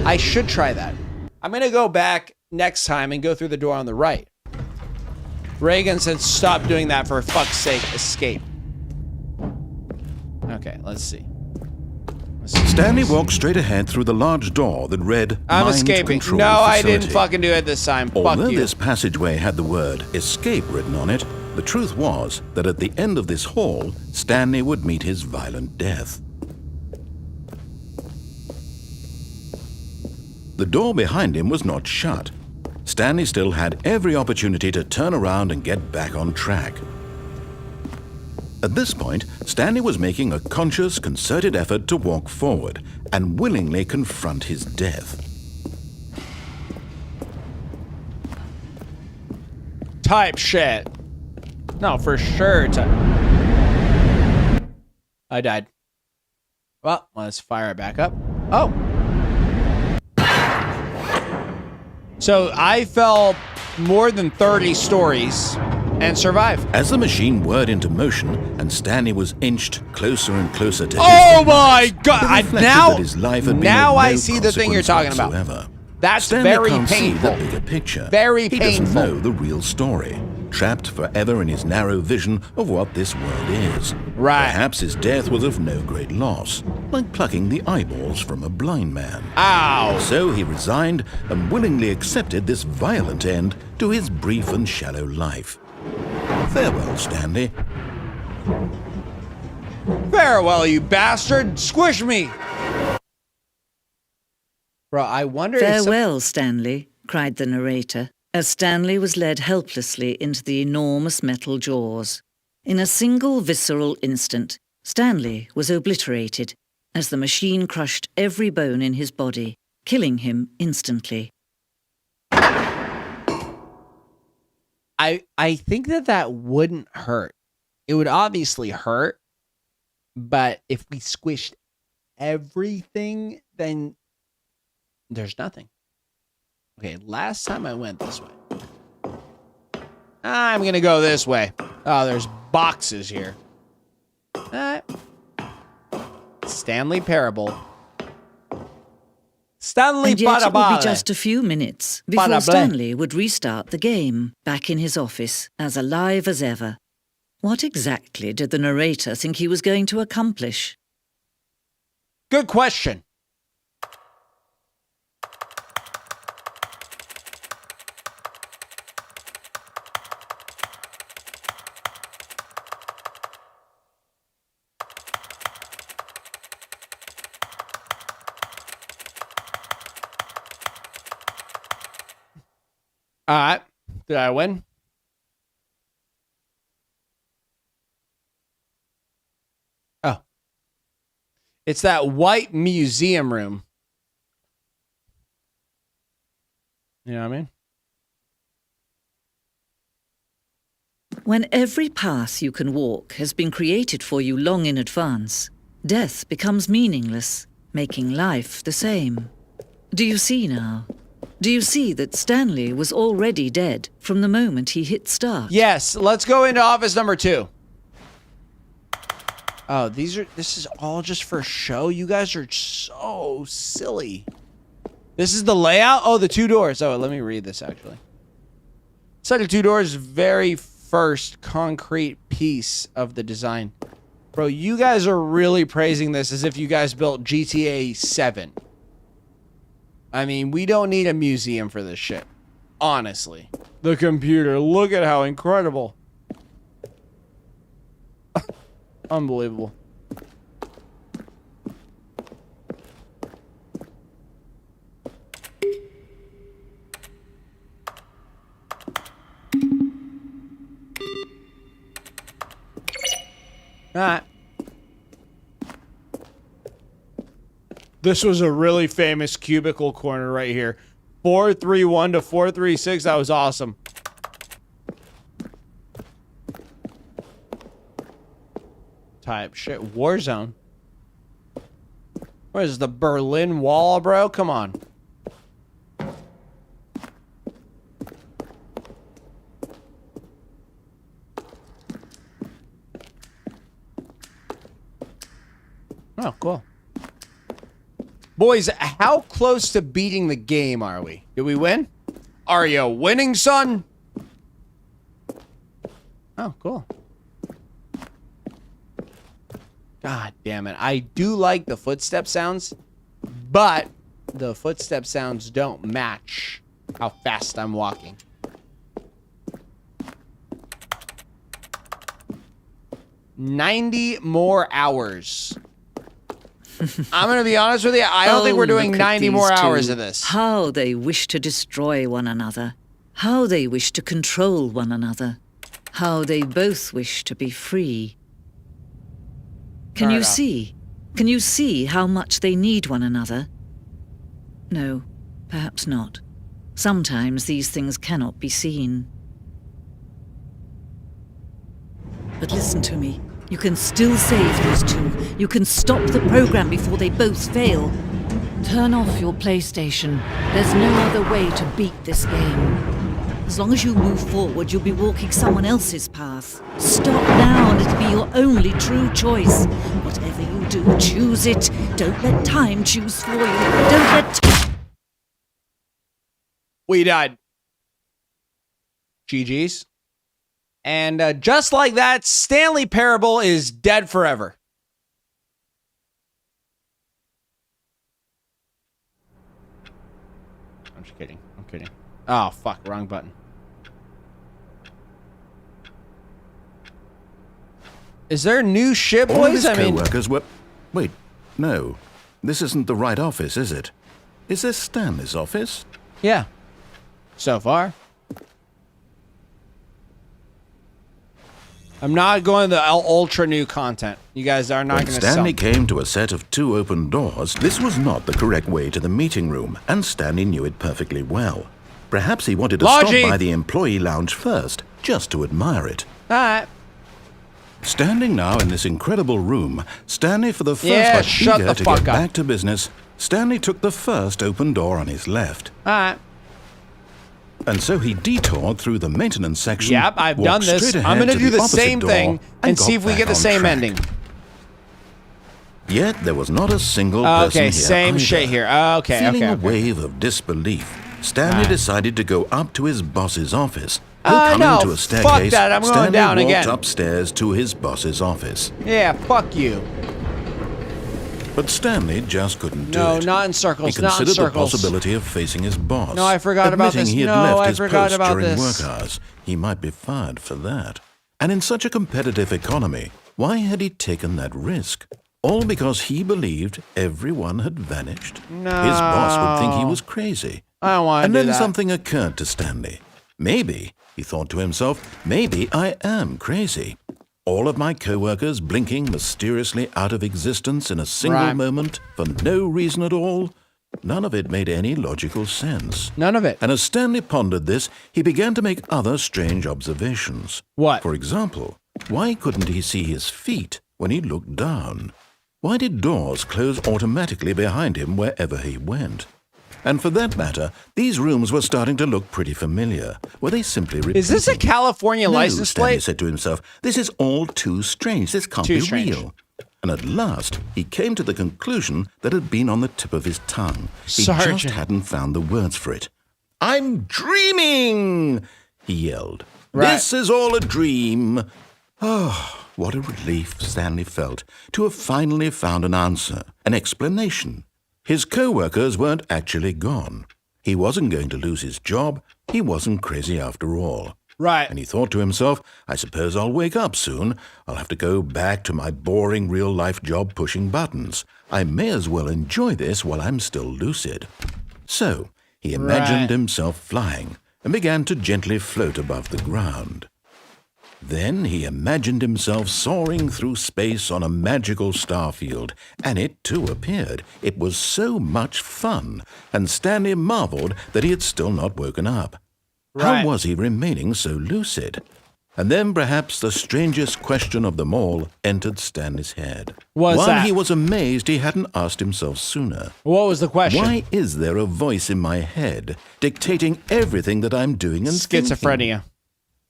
Speaker 1: I should try that. I'm gonna go back next time and go through the door on the right. Reagan said stop doing that for fuck's sake, escape. Okay, let's see.
Speaker 2: Stanley walked straight ahead through the large door that read,
Speaker 1: I'm
Speaker 2: Mind
Speaker 1: escaping.
Speaker 2: Control
Speaker 1: No, I
Speaker 2: Facility.
Speaker 1: didn't fucking do it this time.
Speaker 2: Although
Speaker 1: Fuck you.
Speaker 2: this passageway had the word escape written on it, the truth was that at the end of this hall, Stanley would meet his violent death. The door behind him was not shut. Stanley still had every opportunity to turn around and get back on track. At this point, Stanley was making a conscious, concerted effort to walk forward and willingly confront his death.
Speaker 1: Type shit. No, for sure. I died. Well, let's fire it back up. Oh. So I fell more than 30 stories and survived.
Speaker 2: As the machine whirred into motion and Stanley was inched closer and closer to
Speaker 1: Oh
Speaker 2: his
Speaker 1: my
Speaker 2: demise,
Speaker 1: God!
Speaker 2: it reflected
Speaker 1: Now,
Speaker 2: that his life had been
Speaker 1: now
Speaker 2: of
Speaker 1: I
Speaker 2: no
Speaker 1: see the thing you're talking
Speaker 2: consequence
Speaker 1: about.
Speaker 2: whatsoever.
Speaker 1: That's
Speaker 2: Stanley
Speaker 1: very
Speaker 2: can't
Speaker 1: painful.
Speaker 2: see the bigger picture.
Speaker 1: Very
Speaker 2: he
Speaker 1: painful.
Speaker 2: doesn't know the real story, trapped forever in his narrow vision of what this world is.
Speaker 1: Right.
Speaker 2: Perhaps his death was of no great loss, like plucking the eyeballs from a blind man.
Speaker 1: Ow.
Speaker 2: So he resigned and willingly accepted this violent end to his brief and shallow life. Farewell, Stanley.
Speaker 1: Farewell, you bastard! Squish me! Bro, I wonder if...
Speaker 4: Farewell, Stanley, cried the narrator, as Stanley was led helplessly into the enormous metal jaws. In a single visceral instant, Stanley was obliterated as the machine crushed every bone in his body, killing him instantly.
Speaker 1: I think that wouldn't hurt. It would obviously hurt, but if we squished everything, then there's nothing. Okay, last time I went this way. I'm gonna go this way. Oh, there's boxes here. Stanley Parable. Stanley
Speaker 4: And yet it would
Speaker 1: Parable.
Speaker 4: be just a few minutes before
Speaker 1: Parable.
Speaker 4: Stanley would restart the game, back in his office, as alive as ever. What exactly did the narrator think he was going to accomplish?
Speaker 1: Good question. All right. Did I win? Oh. It's that white museum room. You know what I mean?
Speaker 4: When every path you can walk has been created for you long in advance, death becomes meaningless, making life the same. Do you see now? Do you see that Stanley was already dead from the moment he hit start?
Speaker 1: Yes, let's go into office number 2. Oh, this is all just for show? You guys are so silly. This is the layout? Oh, the 2 doors. Oh, let me read this, actually. Set of 2 doors, very first concrete piece of the design. Bro, you guys are really praising this as if you guys built GTA 7. I mean, we don't need a museum for this shit. Honestly. The computer, look at how incredible. Unbelievable. Alright. This was a really famous cubicle corner right here. 431 to 436. That was awesome. Type shit. Warzone. What is the Berlin Wall, bro? Come on. Oh, cool. Boys, how close to beating the game are we? Did we win? Are you winning, son? Oh, cool. God damn it. I do like the footstep sounds, but the footstep sounds don't match how fast I'm walking. $90 more hours. I'm going to be honest with you. I don't think we're doing 90 more hours of this.
Speaker 4: How they wish to destroy one another. How they wish to control one another. How they both wish to be free. Can you see? Can you see how much they need one another? No, perhaps not. Sometimes these things cannot be seen. But listen to me. You can still save these two. You can stop the program before they both fail. Turn off your PlayStation. There's no other way to beat this game. As long as you move forward, you'll be walking someone else's path. Stop now and it'll be your only true choice. Whatever you do, choose it. Don't let time choose for you. Don't let...
Speaker 1: We died. GG's. And just like that, Stanley Parable is dead forever. I'm just kidding. I'm kidding. Oh, fuck. Wrong button. Is there new shit, boys?
Speaker 2: All his
Speaker 1: I mean...
Speaker 2: co-workers were... Wait, no. This isn't the right office, is it? Is this Stanley's office?
Speaker 1: Yeah. So far. I'm not going to the ultra new content. You guys are not going to sell.
Speaker 2: When Stanley came to a set of 2 open doors, this was not the correct way to the meeting room, and Stanley knew it perfectly well. Perhaps he wanted to stop by the employee lounge first, just to admire it.
Speaker 1: Alright.
Speaker 2: Standing now in this incredible room, Stanley for the first time eager to get back to business, Stanley took the first open door on his left.
Speaker 1: Alright.
Speaker 2: And so he detoured through the maintenance section.
Speaker 1: Yep, I've done this. I'm going to do the same thing and see if we get the same ending.
Speaker 2: Yet there was not a single person here.
Speaker 1: Okay, same shit here. Okay,
Speaker 2: Feeling a wave of disbelief, Stanley decided to go up to his boss's office.
Speaker 1: No,
Speaker 2: to a staircase,
Speaker 1: fuck that. I'm going down again.
Speaker 2: Stanley walked upstairs to his boss's office.
Speaker 1: Yeah, fuck you.
Speaker 2: But Stanley just couldn't do it.
Speaker 1: No, not in circles,
Speaker 2: He
Speaker 1: not in
Speaker 2: considered the
Speaker 1: circles.
Speaker 2: possibility of facing his boss.
Speaker 1: No, I forgot about this.
Speaker 2: Admitting he had
Speaker 1: No,
Speaker 2: left
Speaker 1: I
Speaker 2: his
Speaker 1: forgot
Speaker 2: post
Speaker 1: about
Speaker 2: during
Speaker 1: this.
Speaker 2: work hours. He might be fired for that. And in such a competitive economy, why had he taken that risk? All because he believed everyone had vanished?
Speaker 1: No.
Speaker 2: His boss would think he was crazy.
Speaker 1: I don't want to do that.
Speaker 2: And then something occurred to Stanley. Maybe, he thought to himself, maybe I am crazy. All of my co-workers blinking mysteriously out of existence in a single moment for no reason at all. None of it made any logical sense.
Speaker 1: None of it.
Speaker 2: And as Stanley pondered this, he began to make other strange observations.
Speaker 1: What?
Speaker 2: For example, why couldn't he see his feet when he looked down? Why did doors close automatically behind him wherever he went? And for that matter, these rooms were starting to look pretty familiar. Were they simply repeating?
Speaker 1: Is this a California license
Speaker 2: Stanley
Speaker 1: plate?
Speaker 2: said to himself, this is all too strange. This can't be real. and at last he came to the conclusion that had been on the tip of his tongue. He
Speaker 1: Sergeant.
Speaker 2: just hadn't found the words for it. "I'm dreaming!" he yelled.
Speaker 1: Right.
Speaker 2: "This is all a dream." Oh, what a relief Stanley felt to have finally found an answer, an explanation. His co-workers weren't actually gone. He wasn't going to lose his job. He wasn't crazy after all.
Speaker 1: Right.
Speaker 2: And he thought to himself, I suppose I'll wake up soon. I'll have to go back to my boring real-life job pushing buttons. I may as well enjoy this while I'm still lucid. So he imagined himself flying and began to gently float above the ground. Then he imagined himself soaring through space on a magical starfield, and it too appeared. It was so much fun, and Stanley marveled that he had still not woken up.
Speaker 1: Right.
Speaker 2: How was he remaining so lucid? And then perhaps the strangest question of them all entered Stanley's head.
Speaker 1: What's
Speaker 2: One
Speaker 1: that?
Speaker 2: he was amazed he hadn't asked himself sooner.
Speaker 1: What was the question?
Speaker 2: Why is there a voice in my head dictating everything that I'm doing and thinking?
Speaker 1: Schizophrenia.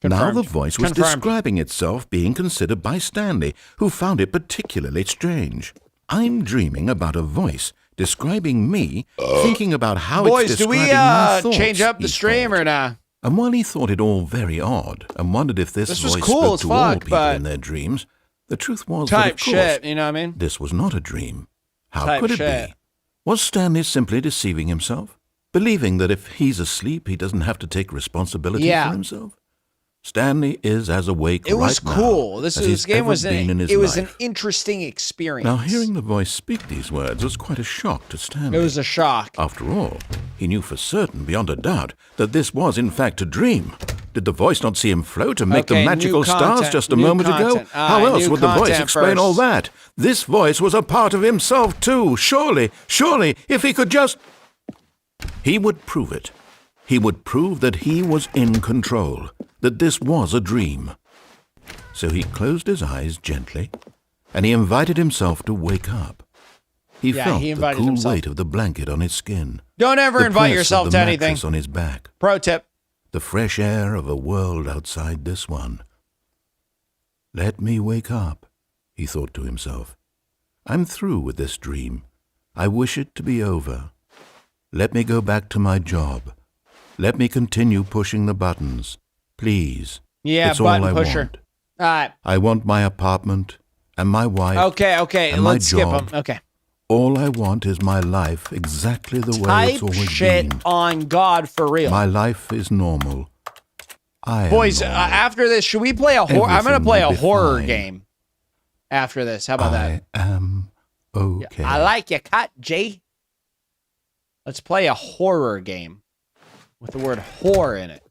Speaker 2: Now
Speaker 1: Confirmed.
Speaker 2: the voice was
Speaker 1: Confirmed.
Speaker 2: describing itself being considered by Stanley, who found it particularly strange. I'm dreaming about a voice describing me, thinking about how
Speaker 1: Boys,
Speaker 2: it's
Speaker 1: do we
Speaker 2: describing my thoughts,
Speaker 1: change up the
Speaker 2: he
Speaker 1: stream
Speaker 2: thought.
Speaker 1: or not?
Speaker 2: And while he thought it all very odd and wondered if this
Speaker 1: This was
Speaker 2: voice
Speaker 1: cool
Speaker 2: spoke
Speaker 1: as
Speaker 2: to all
Speaker 1: fuck,
Speaker 2: people
Speaker 1: but-
Speaker 2: in their dreams, the truth was that,
Speaker 1: Type
Speaker 2: of course,
Speaker 1: shit, you know what I mean?
Speaker 2: this was not a dream. How
Speaker 1: Type
Speaker 2: could it
Speaker 1: shit.
Speaker 2: be? Was Stanley simply deceiving himself? Believing that if he's asleep, he doesn't have to take responsibility
Speaker 1: Yeah.
Speaker 2: for himself? Stanley is as awake
Speaker 1: It was
Speaker 2: right
Speaker 1: cool.
Speaker 2: now
Speaker 1: This
Speaker 2: as he's
Speaker 1: game
Speaker 2: ever
Speaker 1: was
Speaker 2: been in his
Speaker 1: it was an
Speaker 2: life.
Speaker 1: interesting experience.
Speaker 2: Now, hearing the voice speak these words was quite a shock to Stanley.
Speaker 1: It was a shock.
Speaker 2: After all, he knew for certain, beyond a doubt, that this was in fact a dream. Did the voice not see him float and make
Speaker 1: Okay,
Speaker 2: the magical
Speaker 1: new
Speaker 2: stars
Speaker 1: content,
Speaker 2: just a
Speaker 1: new
Speaker 2: moment ago?
Speaker 1: content.
Speaker 2: How
Speaker 1: Alright,
Speaker 2: else
Speaker 1: new
Speaker 2: would the voice
Speaker 1: content
Speaker 2: explain all
Speaker 1: first.
Speaker 2: that? This voice was a part of himself too. Surely, if he could just... He would prove it. He would prove that he was in control, that this was a dream. So he closed his eyes gently, and he invited himself to wake up. He
Speaker 1: Yeah,
Speaker 2: felt
Speaker 1: he
Speaker 2: the
Speaker 1: invited
Speaker 2: cool
Speaker 1: himself.
Speaker 2: weight of the blanket on his skin.
Speaker 1: Don't ever
Speaker 2: the
Speaker 1: invite
Speaker 2: press
Speaker 1: yourself
Speaker 2: of the
Speaker 1: to anything.
Speaker 2: mattress on his back.
Speaker 1: Pro tip.
Speaker 2: The fresh air of a world outside this one. Let me wake up, he thought to himself. I'm through with this dream. I wish it to be over. Let me go back to my job. Let me continue pushing the buttons. Please.
Speaker 1: Yeah,
Speaker 2: it's all
Speaker 1: button
Speaker 2: I
Speaker 1: pusher.
Speaker 2: want.
Speaker 1: All right.
Speaker 2: I want my apartment and my wife.
Speaker 1: Okay.
Speaker 2: and my
Speaker 1: Let's skip
Speaker 2: job.
Speaker 1: them. Okay.
Speaker 2: All I want is my life exactly the way it's
Speaker 1: Type
Speaker 2: always
Speaker 1: shit
Speaker 2: been.
Speaker 1: on God for real.
Speaker 2: My life is normal. I
Speaker 1: Boys,
Speaker 2: am normal.
Speaker 1: after this, should we play a horror? I'm going to
Speaker 2: Everything
Speaker 1: play
Speaker 2: will
Speaker 1: a
Speaker 2: be
Speaker 1: horror
Speaker 2: fine.
Speaker 1: game after this. How about that?
Speaker 2: I am okay.
Speaker 1: I like your cut, G. Let's play a horror game with the word whore in it.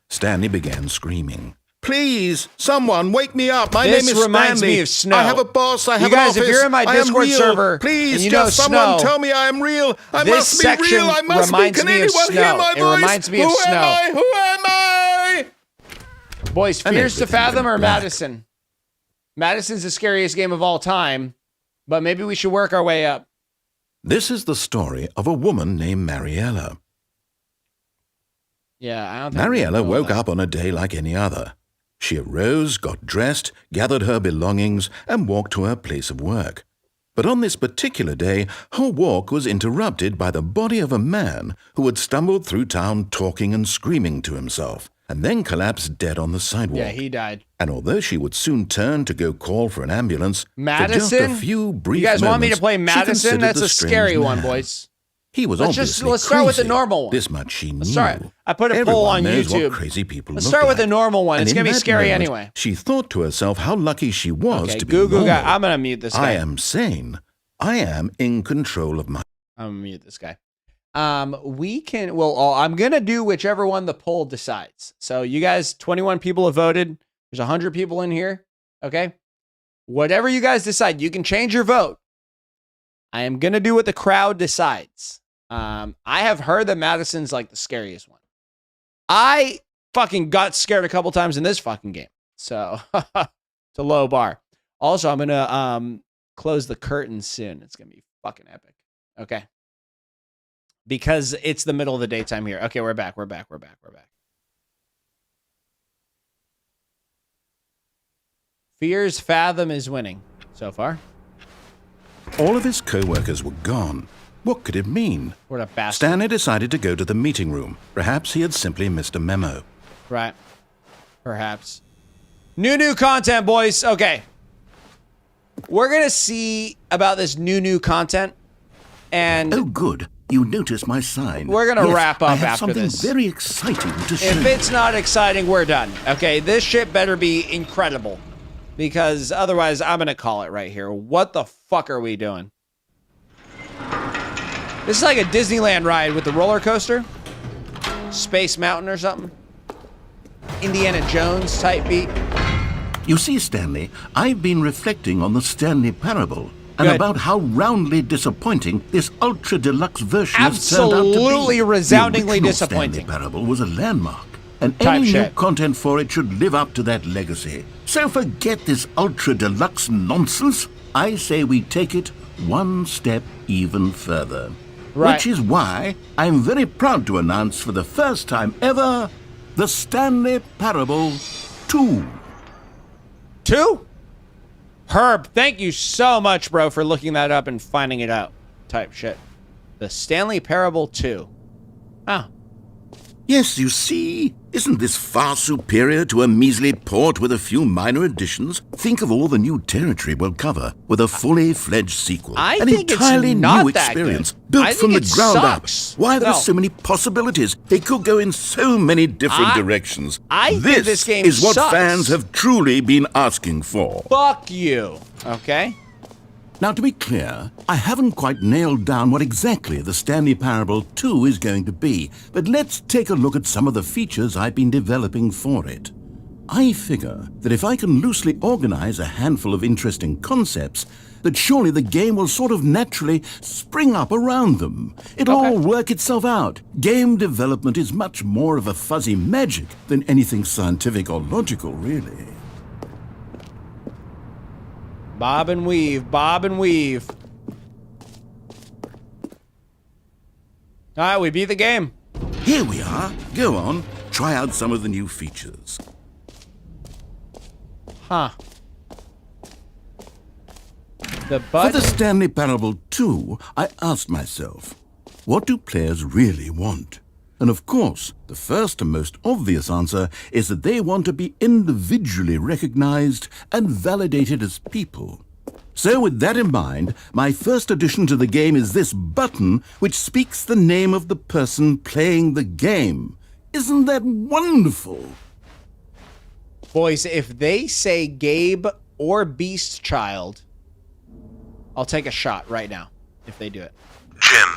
Speaker 2: Stanley began screaming. Please, someone, wake me up. My
Speaker 1: This
Speaker 2: name is
Speaker 1: reminds
Speaker 2: Stanley.
Speaker 1: me of Snow.
Speaker 2: I have a boss. I
Speaker 1: You
Speaker 2: have
Speaker 1: guys,
Speaker 2: an
Speaker 1: if
Speaker 2: office.
Speaker 1: you're in my
Speaker 2: I am
Speaker 1: Discord
Speaker 2: real.
Speaker 1: server
Speaker 2: please,
Speaker 1: and you know
Speaker 2: just someone
Speaker 1: Snow,
Speaker 2: tell me I am real. I
Speaker 1: this
Speaker 2: must be
Speaker 1: section
Speaker 2: real. I must be.
Speaker 1: reminds
Speaker 2: Can
Speaker 1: me of
Speaker 2: anyone
Speaker 1: Snow.
Speaker 2: hear my
Speaker 1: It
Speaker 2: voice?
Speaker 1: reminds me of
Speaker 2: Who
Speaker 1: Snow.
Speaker 2: am I? Who am I?
Speaker 1: Boys,
Speaker 2: And
Speaker 1: Fears to
Speaker 2: everything
Speaker 1: Fathom
Speaker 2: went
Speaker 1: or
Speaker 2: black.
Speaker 1: Madison? Madison's the scariest game of all time, but maybe we should work our way up.
Speaker 2: This is the story of a woman named Mariella.
Speaker 1: Yeah, I don't think
Speaker 2: Mariella
Speaker 1: we can go
Speaker 2: woke
Speaker 1: with
Speaker 2: up on a day like any other. She arose, got dressed, gathered her belongings, and walked to her place of work. But on this particular day, her walk was interrupted by the body of a man who had stumbled through town talking and screaming to himself, and then collapsed dead on the sidewalk.
Speaker 1: Yeah, he died.
Speaker 2: And although she would soon turn to go call for an ambulance,
Speaker 1: Madison?
Speaker 2: for just a few brief
Speaker 1: You guys want me to
Speaker 2: moments,
Speaker 1: play
Speaker 2: she
Speaker 1: Madison?
Speaker 2: considered
Speaker 1: That's
Speaker 2: the
Speaker 1: a
Speaker 2: strange
Speaker 1: scary one,
Speaker 2: man.
Speaker 1: boys.
Speaker 2: He was
Speaker 1: Let's
Speaker 2: obviously
Speaker 1: start with the
Speaker 2: crazy.
Speaker 1: normal one.
Speaker 2: This much she knew.
Speaker 1: Let's start. I put a poll
Speaker 2: Everyone
Speaker 1: on
Speaker 2: knows
Speaker 1: YouTube.
Speaker 2: What crazy people
Speaker 1: Let's
Speaker 2: look
Speaker 1: start with
Speaker 2: like.
Speaker 1: the normal one.
Speaker 2: And
Speaker 1: It's
Speaker 2: in
Speaker 1: going to be
Speaker 2: that
Speaker 1: scary
Speaker 2: moment,
Speaker 1: anyway.
Speaker 2: She thought to herself how lucky she was
Speaker 1: Okay,
Speaker 2: to be
Speaker 1: Google
Speaker 2: normal.
Speaker 1: guy. I'm going to mute this guy.
Speaker 2: I am sane. I am in control of my...
Speaker 1: I'm going to mute this guy. We can, well, I'm going to do whichever one the poll decides. So you guys, 21 people have voted. There's 100 people in here. Okay. Whatever you guys decide, you can change your vote. I am going to do what the crowd decides. I have heard that Madison's like the scariest one. I fucking got scared a couple times in this fucking game. So it's a low bar. Also, I'm going to close the curtains soon. It's going to be fucking epic. Okay. Because it's the middle of the daytime here. Okay, we're back. Fear's fathom is winning so far.
Speaker 2: All of his co-workers were gone. What could it mean?
Speaker 1: What a bastard.
Speaker 2: Stanley decided to go to the meeting room. Perhaps he had simply missed a memo.
Speaker 1: Right. Perhaps. New content, boys. Okay. We're going to see about this new content. And
Speaker 2: Oh, good. You noticed my sign.
Speaker 1: we're going to
Speaker 2: Yes,
Speaker 1: wrap
Speaker 2: I
Speaker 1: up
Speaker 2: have
Speaker 1: after
Speaker 2: something
Speaker 1: this.
Speaker 2: very exciting to show
Speaker 1: If
Speaker 2: you.
Speaker 1: it's not exciting, we're done. Okay, this shit better be incredible. Because otherwise, I'm going to call it right here. What the fuck are we doing? This is like a Disneyland ride with the roller coaster. Space Mountain or something. Indiana Jones type beat.
Speaker 2: You see, Stanley, I've been reflecting on the Stanley Parable and
Speaker 1: Good.
Speaker 2: about how roundly disappointing this ultra deluxe version has turned out to be.
Speaker 1: Absolutely resoundingly
Speaker 2: the original
Speaker 1: disappointing.
Speaker 2: Stanley Parable was a landmark, and
Speaker 1: Type
Speaker 2: any new
Speaker 1: shit.
Speaker 2: content for it should live up to that legacy. So forget this ultra deluxe nonsense. I say we take it one step even further.
Speaker 1: Right.
Speaker 2: Which is why I'm very proud to announce for the first time ever the Stanley Parable 2.
Speaker 1: 2? Herb, thank you so much, bro, for looking that up and finding it out. Type shit. The Stanley Parable 2. Oh.
Speaker 2: Yes, you see, isn't this far superior to a measly port with a few minor additions? Think of all the new territory we'll cover with a fully fledged sequel.
Speaker 1: I
Speaker 2: An
Speaker 1: think it's
Speaker 2: entirely
Speaker 1: not
Speaker 2: new
Speaker 1: that
Speaker 2: experience,
Speaker 1: good.
Speaker 2: built
Speaker 1: I
Speaker 2: from
Speaker 1: think
Speaker 2: the
Speaker 1: it
Speaker 2: ground
Speaker 1: sucks.
Speaker 2: up. Why, there
Speaker 1: No.
Speaker 2: are so many possibilities. They could go in so many different directions.
Speaker 1: I think this game
Speaker 2: is what
Speaker 1: sucks.
Speaker 2: fans have truly been asking for.
Speaker 1: Fuck you. Okay?
Speaker 2: Now, to be clear, I haven't quite nailed down what exactly the Stanley Parable 2 is going to be, but let's take a look at some of the features I've been developing for it. I figure that if I can loosely organize a handful of interesting concepts, that surely the game will sort of naturally spring up around them. It'll all work itself out. Game development is much more of a fuzzy magic than anything scientific or logical, really.
Speaker 1: Bob and weave, bob and weave. Alright, we beat the game.
Speaker 2: Here we are. Go on, try out some of the new features.
Speaker 1: Huh. The
Speaker 2: For
Speaker 1: button.
Speaker 2: the Stanley Parable 2, I asked myself, what do players really want? And of course, the first and most obvious answer is that they want to be individually recognized and validated as people. So with that in mind, my first addition to the game is this button which speaks the name of the person playing the game. Isn't that wonderful?
Speaker 1: Boys, if they say Gabe or Beast Child, I'll take a shot right now if they do it.
Speaker 7: Jim.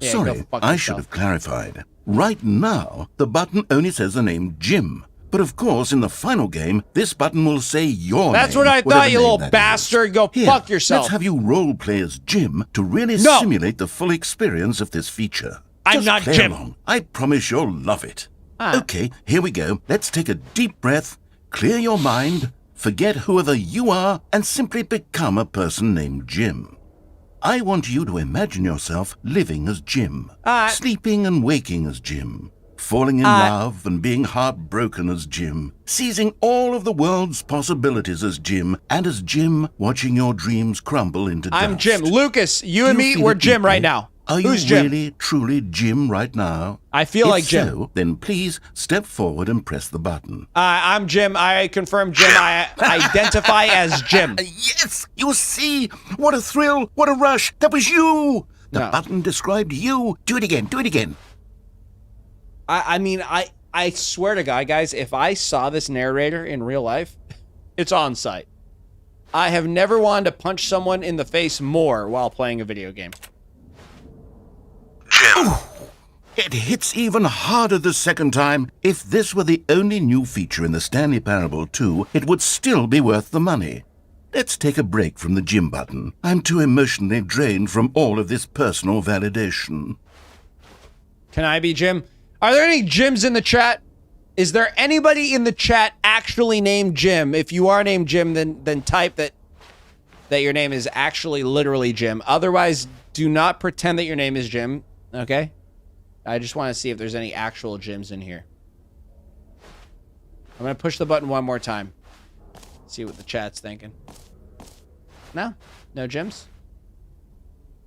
Speaker 1: Yeah, go
Speaker 2: Sorry,
Speaker 1: fuck
Speaker 2: I
Speaker 1: yourself.
Speaker 2: should have clarified. Right now, the button only says the name Jim. But of course, in the final game, this button will say your name.
Speaker 1: That's what I
Speaker 2: whatever
Speaker 1: thought, you
Speaker 2: name
Speaker 1: little
Speaker 2: that is.
Speaker 1: bastard. Go
Speaker 2: Here,
Speaker 1: fuck yourself.
Speaker 2: Let's have you role play as Jim to really
Speaker 1: No.
Speaker 2: simulate the full experience of this feature.
Speaker 1: I'm
Speaker 2: Just
Speaker 1: not
Speaker 2: play
Speaker 1: Jim.
Speaker 2: along. I promise you'll love it.
Speaker 1: Ah.
Speaker 2: Okay, here we go. Let's take a deep breath, clear your mind, forget whoever you are, and simply become a person named Jim. I want you to imagine yourself living as Jim, sleeping and waking as Jim, falling in love and being heartbroken as Jim, seizing all of the world's possibilities as Jim, and as Jim watching your dreams crumble into dust.
Speaker 1: I'm Jim. Lucas, you
Speaker 2: Do
Speaker 1: and
Speaker 2: you
Speaker 1: me,
Speaker 2: feel
Speaker 1: we're
Speaker 2: it
Speaker 1: Jim right
Speaker 2: deeply?
Speaker 1: now.
Speaker 2: Are
Speaker 1: Who's
Speaker 2: you
Speaker 1: Jim?
Speaker 2: really, truly Jim right now?
Speaker 1: I feel
Speaker 2: If
Speaker 1: like Jim.
Speaker 2: so, then please step forward and press the button.
Speaker 1: I'm Jim. I confirm Jim. I identify as Jim.
Speaker 2: Yes, you see? What a thrill, what a rush. That was you. The
Speaker 1: No.
Speaker 2: button described you. Do it again, do it again.
Speaker 1: I mean, I swear to God, guys, if I saw this narrator in real life, it's on site. I have never wanted to punch someone in the face more while playing a video game.
Speaker 7: Jim.
Speaker 2: It hits even harder the second time. If this were the only new feature in the Stanley Parable 2, it would still be worth the money. Let's take a break from the Jim button. I'm too emotionally drained from all of this personal validation.
Speaker 1: Can I be Jim? Are there any Jims in the chat? Is there anybody in the chat actually named Jim? If you are named Jim, then type that your name is actually literally Jim. Otherwise, do not pretend that your name is Jim, okay? I just want to see if there's any actual Jims in here. I'm going to push the button one more time. See what the chat's thinking. No? No gyms?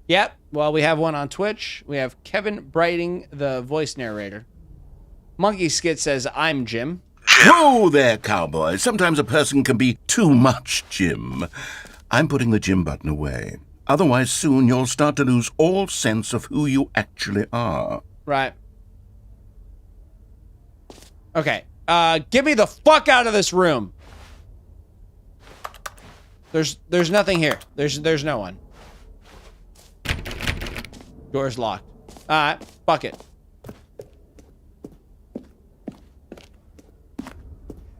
Speaker 1: Yep. Well, we have one on Twitch. We have Kevin Brighting, the voice narrator. Monkey Skit says, I'm Jim.
Speaker 2: Whoa there, cowboy. Sometimes a person can be too much Jim. I'm putting the Jim button away. Otherwise, soon you'll start to lose all sense of who you actually are.
Speaker 1: Right. Okay. Get me the fuck out of this room. There's nothing here. There's no one. Door's locked. Alright, fuck it.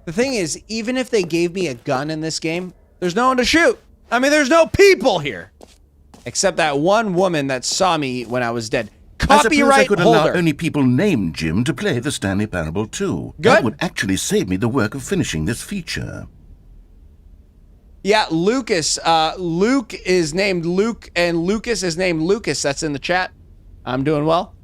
Speaker 1: The thing is, even if they gave me a gun in this game, there's no one to shoot. I mean, there's no people here. Except that one woman that saw me when I was dead. Copyright
Speaker 2: I could
Speaker 1: holder.
Speaker 2: allow only people named Jim to play the Stanley Parable too.
Speaker 1: Good.
Speaker 2: That would actually save me the work of finishing this feature.
Speaker 1: Yeah, Lucas. Luke is named Luke, and Lucas is named Lucas. That's in the chat. I'm doing well.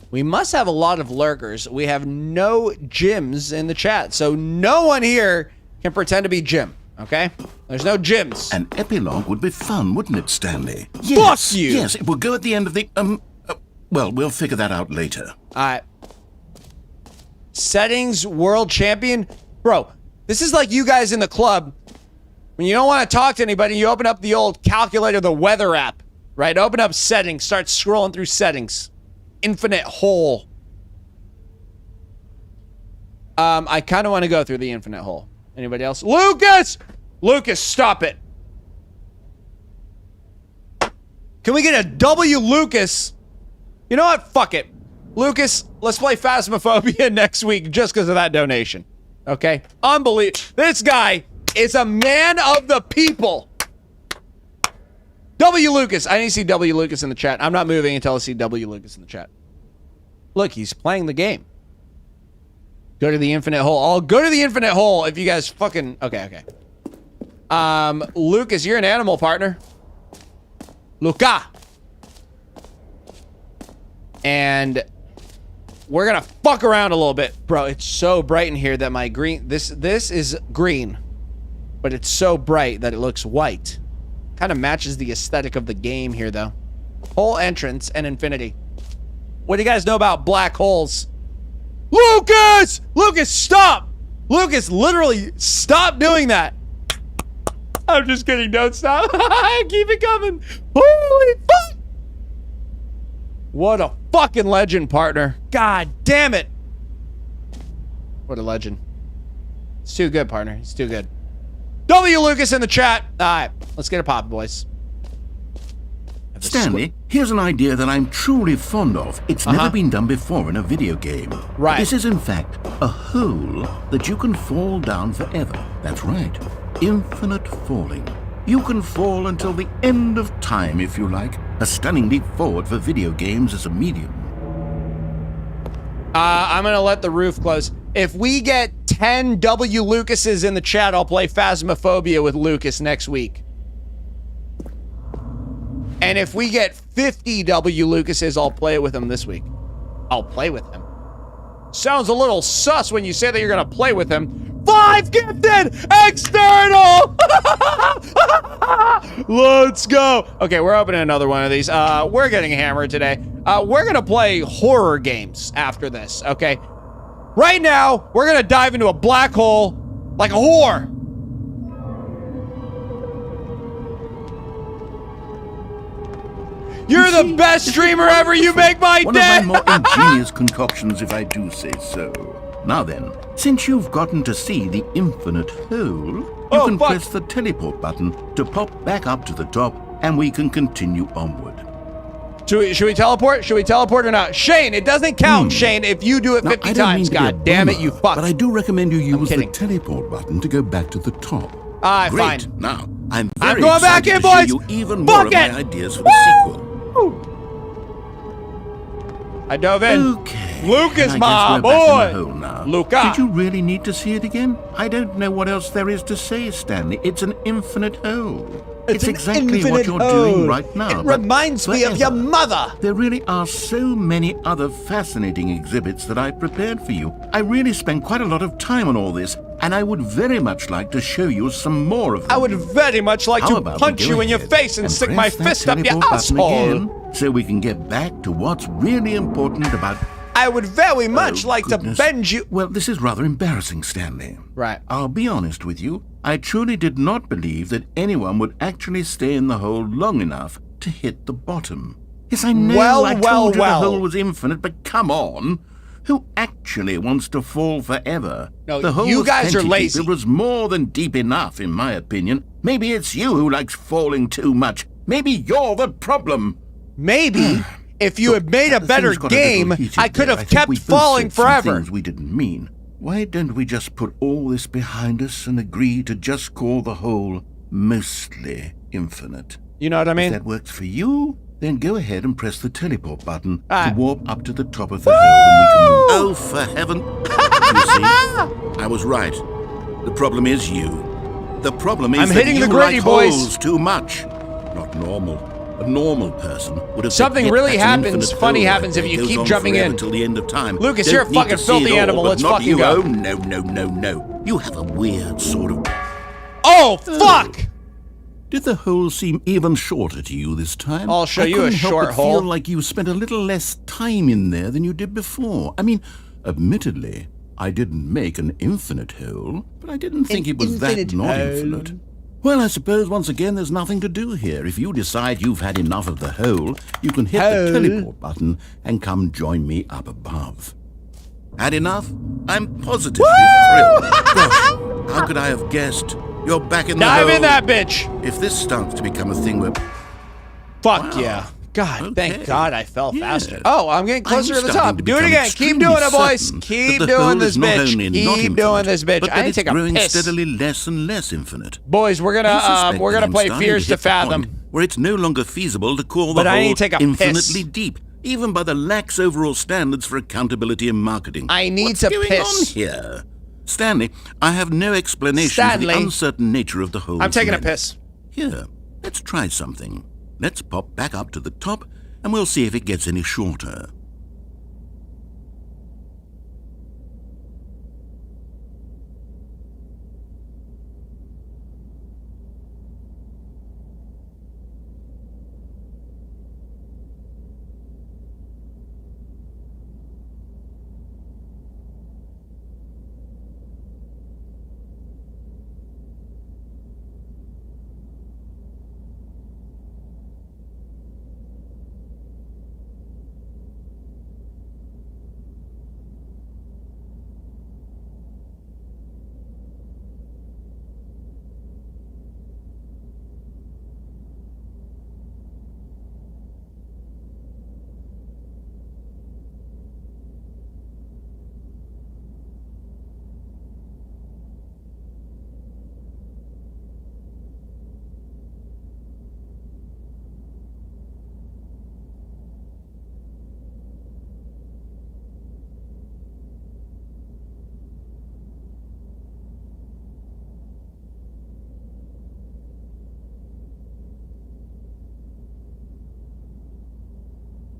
Speaker 1: We must have a lot of lurkers. We have no Jims in the chat, so no one here can pretend to be Jim, okay? There's no Jims.
Speaker 2: An epilogue would be fun, wouldn't it, Stanley? Yes,
Speaker 1: Fuck you!
Speaker 2: Yes, it will go at the end of the, well, we'll figure that out later.
Speaker 1: Alright. Settings, world champion? Bro, this is like you guys in the club. When you don't want to talk to anybody, you open up the old calculator, the weather app, right? Open up settings, start scrolling through settings. Infinite hole. I kind of want to go through the infinite hole. Anybody else? Lucas! Lucas, stop it. Can we get a W Lucas? You know what? Fuck it. Lucas, let's play Phasmophobia next week just because of that donation. Okay? Unbelievable. This guy is a man of the people. W Lucas. I need to see W Lucas in the chat. I'm not moving until I see W Lucas in the chat. Look, he's playing the game. Go to the infinite hole. I'll go to the infinite hole if you guys fucking... Okay. Lucas, you're an animal partner. Luca. And we're gonna fuck around a little bit. Bro, it's so bright in here that my green... This is green. But it's so bright that it looks white. Kind of matches the aesthetic of the game here, though. Hole entrance and infinity. What do you guys know about black holes? Lucas! Lucas, stop! Lucas, literally, stop doing that. I'm just kidding. Don't stop. Keep it coming. Holy fuck! What a fucking legend, partner. God damn it. What a legend. It's too good, partner. It's too good. W. Lucas in the chat. All right, let's get a pop, boys.
Speaker 2: Stanley, here's an idea that I'm truly fond of. It's never been done before in a video game.
Speaker 1: Right.
Speaker 2: This is, in fact, a hole that you can fall down forever. That's right. Infinite falling. You can fall until the end of time, if you like. A stunning leap forward for video games as a medium.
Speaker 1: I'm gonna let the roof close. If we get 10 W. Lucases in the chat, I'll play Phasmophobia with Lucas next week. And if we get 50 W. Lucases, I'll play it with him this week. I'll play with him. Sounds a little sus when you say that you're gonna play with him. 5 gifted external! Let's go. Okay, we're opening another one of these. We're getting hammered today. We're gonna play horror games after this, okay? Right now, we're gonna dive into a black hole like a whore. You're the best streamer ever. You make my
Speaker 2: One
Speaker 1: day.
Speaker 2: of my more ingenious concoctions, if I do say so. Now then, since you've gotten to see the infinite hole, you can press the teleport button to pop back up to the top, and we can continue onward.
Speaker 1: Should we teleport? Should we teleport or not? Shane, it doesn't count, Shane, if you do it 50
Speaker 2: I don't
Speaker 1: times.
Speaker 2: mean to be a
Speaker 1: God damn it,
Speaker 2: bummer,
Speaker 1: you fuck.
Speaker 2: But I do recommend you use the
Speaker 1: kidding.
Speaker 2: teleport button to go back to the top.
Speaker 1: Alright,
Speaker 2: Great.
Speaker 1: fine.
Speaker 2: Now, I'm very
Speaker 1: going back
Speaker 2: excited
Speaker 1: in,
Speaker 2: to show
Speaker 1: boys.
Speaker 2: you even
Speaker 1: Fuck
Speaker 2: more of
Speaker 1: it.
Speaker 2: my ideas for the sequel.
Speaker 1: I dove in.
Speaker 2: Okay.
Speaker 1: Lucas,
Speaker 2: I
Speaker 1: my
Speaker 2: guess we're back in the
Speaker 1: boy.
Speaker 2: hole now.
Speaker 1: Luca.
Speaker 2: Did you really need to see it again? I don't know what else there is to say, Stanley. It's an infinite hole. It's
Speaker 1: an
Speaker 2: exactly what
Speaker 1: infinite
Speaker 2: you're
Speaker 1: hole.
Speaker 2: doing right now.
Speaker 1: It
Speaker 2: but
Speaker 1: reminds me of your
Speaker 2: forever.
Speaker 1: mother.
Speaker 2: There really are so many other fascinating exhibits that I prepared for you. I really spent quite a lot of time on all this, and I would very much like to show you some more of them.
Speaker 1: I would very much like
Speaker 2: How
Speaker 1: to
Speaker 2: about we
Speaker 1: punch
Speaker 2: go
Speaker 1: you in your
Speaker 2: ahead
Speaker 1: face and stick my
Speaker 2: press that
Speaker 1: fist up your
Speaker 2: teleport button
Speaker 1: asshole.
Speaker 2: again, so we can get back to what's really important about...
Speaker 1: I would very much
Speaker 2: Oh,
Speaker 1: like
Speaker 2: goodness.
Speaker 1: to bend you.
Speaker 2: Well, this is rather embarrassing, Stanley.
Speaker 1: Right.
Speaker 2: I'll be honest with you. I truly did not believe that anyone would actually stay in the hole long enough to hit the bottom. Yes, I know I told you the hole was infinite, but come on. Who actually wants to fall forever?
Speaker 1: No,
Speaker 2: the hole
Speaker 1: you
Speaker 2: was
Speaker 1: guys are
Speaker 2: plenty
Speaker 1: lazy.
Speaker 2: Deep. It was more than deep enough, in my opinion. Maybe it's you who likes falling too much. Maybe you're the problem.
Speaker 1: Maybe if you had made a better
Speaker 2: Things got a
Speaker 1: game,
Speaker 2: little heated
Speaker 1: I could
Speaker 2: there.
Speaker 1: have
Speaker 2: think we
Speaker 1: kept
Speaker 2: both
Speaker 1: falling
Speaker 2: said some
Speaker 1: forever.
Speaker 2: things we didn't mean. Why don't we just put all this behind us and agree to just call the hole mostly infinite?
Speaker 1: You know what I
Speaker 2: If
Speaker 1: mean?
Speaker 2: that works for you, then go ahead and press the teleport button
Speaker 1: Alright.
Speaker 2: to warp up to the top of the hole and we can move. Oh, for heaven. You see, I was right. The problem is you. The problem is
Speaker 1: I'm
Speaker 2: that
Speaker 1: hitting
Speaker 2: you
Speaker 1: the gritty,
Speaker 2: like
Speaker 1: boys.
Speaker 2: holes too much. Not normal. A normal person would have
Speaker 1: Something
Speaker 2: said,
Speaker 1: really
Speaker 2: "That's an
Speaker 1: happens,
Speaker 2: infinite
Speaker 1: funny
Speaker 2: hole right
Speaker 1: happens if
Speaker 2: there.
Speaker 1: you
Speaker 2: Goes
Speaker 1: keep
Speaker 2: on
Speaker 1: jumping
Speaker 2: forever
Speaker 1: in."
Speaker 2: till the end of time.
Speaker 1: Lucas,
Speaker 2: Don't
Speaker 1: you're a
Speaker 2: need
Speaker 1: fucking
Speaker 2: to see
Speaker 1: filthy
Speaker 2: it all,
Speaker 1: animal.
Speaker 2: but
Speaker 1: Let's
Speaker 2: not
Speaker 1: fucking
Speaker 2: you.
Speaker 1: go.
Speaker 2: Oh, no. You have a weird sort of...
Speaker 1: Oh, fuck!
Speaker 2: Did the hole seem even shorter to you this time?
Speaker 1: I'll show
Speaker 2: I
Speaker 1: you a
Speaker 2: couldn't help
Speaker 1: short
Speaker 2: but
Speaker 1: hole.
Speaker 2: feel like you spent a little less time in there than you did before. I mean, admittedly, I didn't make an infinite hole, but I didn't think it was that not infinite. Well, I suppose once again there's nothing to do here. If you decide you've had enough of the hole, you can hit the teleport button and come join me up above. Had enough? I'm positively thrilled. Gosh, how could I have guessed? You're back in the hole.
Speaker 1: Dive in that bitch!
Speaker 2: If this starts to become a thing where...
Speaker 1: Fuck
Speaker 2: Wow.
Speaker 1: yeah. God, thank
Speaker 2: Okay.
Speaker 1: God I fell
Speaker 2: Yeah.
Speaker 1: faster. Oh, I'm getting closer
Speaker 2: I'm
Speaker 1: to the
Speaker 2: starting
Speaker 1: top.
Speaker 2: to
Speaker 1: Do it
Speaker 2: become
Speaker 1: again. Keep
Speaker 2: extremely
Speaker 1: doing it, boys.
Speaker 2: certain
Speaker 1: Keep
Speaker 2: that the hole
Speaker 1: doing this
Speaker 2: is not
Speaker 1: bitch.
Speaker 2: only not
Speaker 1: Keep
Speaker 2: infinite,
Speaker 1: doing this bitch.
Speaker 2: but
Speaker 1: I
Speaker 2: that
Speaker 1: need to
Speaker 2: it's
Speaker 1: take a
Speaker 2: growing
Speaker 1: piss.
Speaker 2: steadily less and less infinite.
Speaker 1: Boys, we're
Speaker 2: I
Speaker 1: gonna
Speaker 2: suspect that I'm
Speaker 1: play
Speaker 2: starting
Speaker 1: Fears to
Speaker 2: hit the point
Speaker 1: Fathom.
Speaker 2: where it's no longer feasible to call the
Speaker 1: But I
Speaker 2: hole
Speaker 1: need to take a
Speaker 2: infinitely
Speaker 1: piss.
Speaker 2: deep, even by the lax overall standards for accountability and marketing.
Speaker 1: I need
Speaker 2: What's
Speaker 1: to
Speaker 2: going
Speaker 1: piss.
Speaker 2: on here? Stanley, I have no explanation for the
Speaker 1: Stanley.
Speaker 2: uncertain nature of the hole.
Speaker 1: I'm taking a piss.
Speaker 2: Here, let's try something. Let's pop back up to the top, and we'll see if it gets any shorter.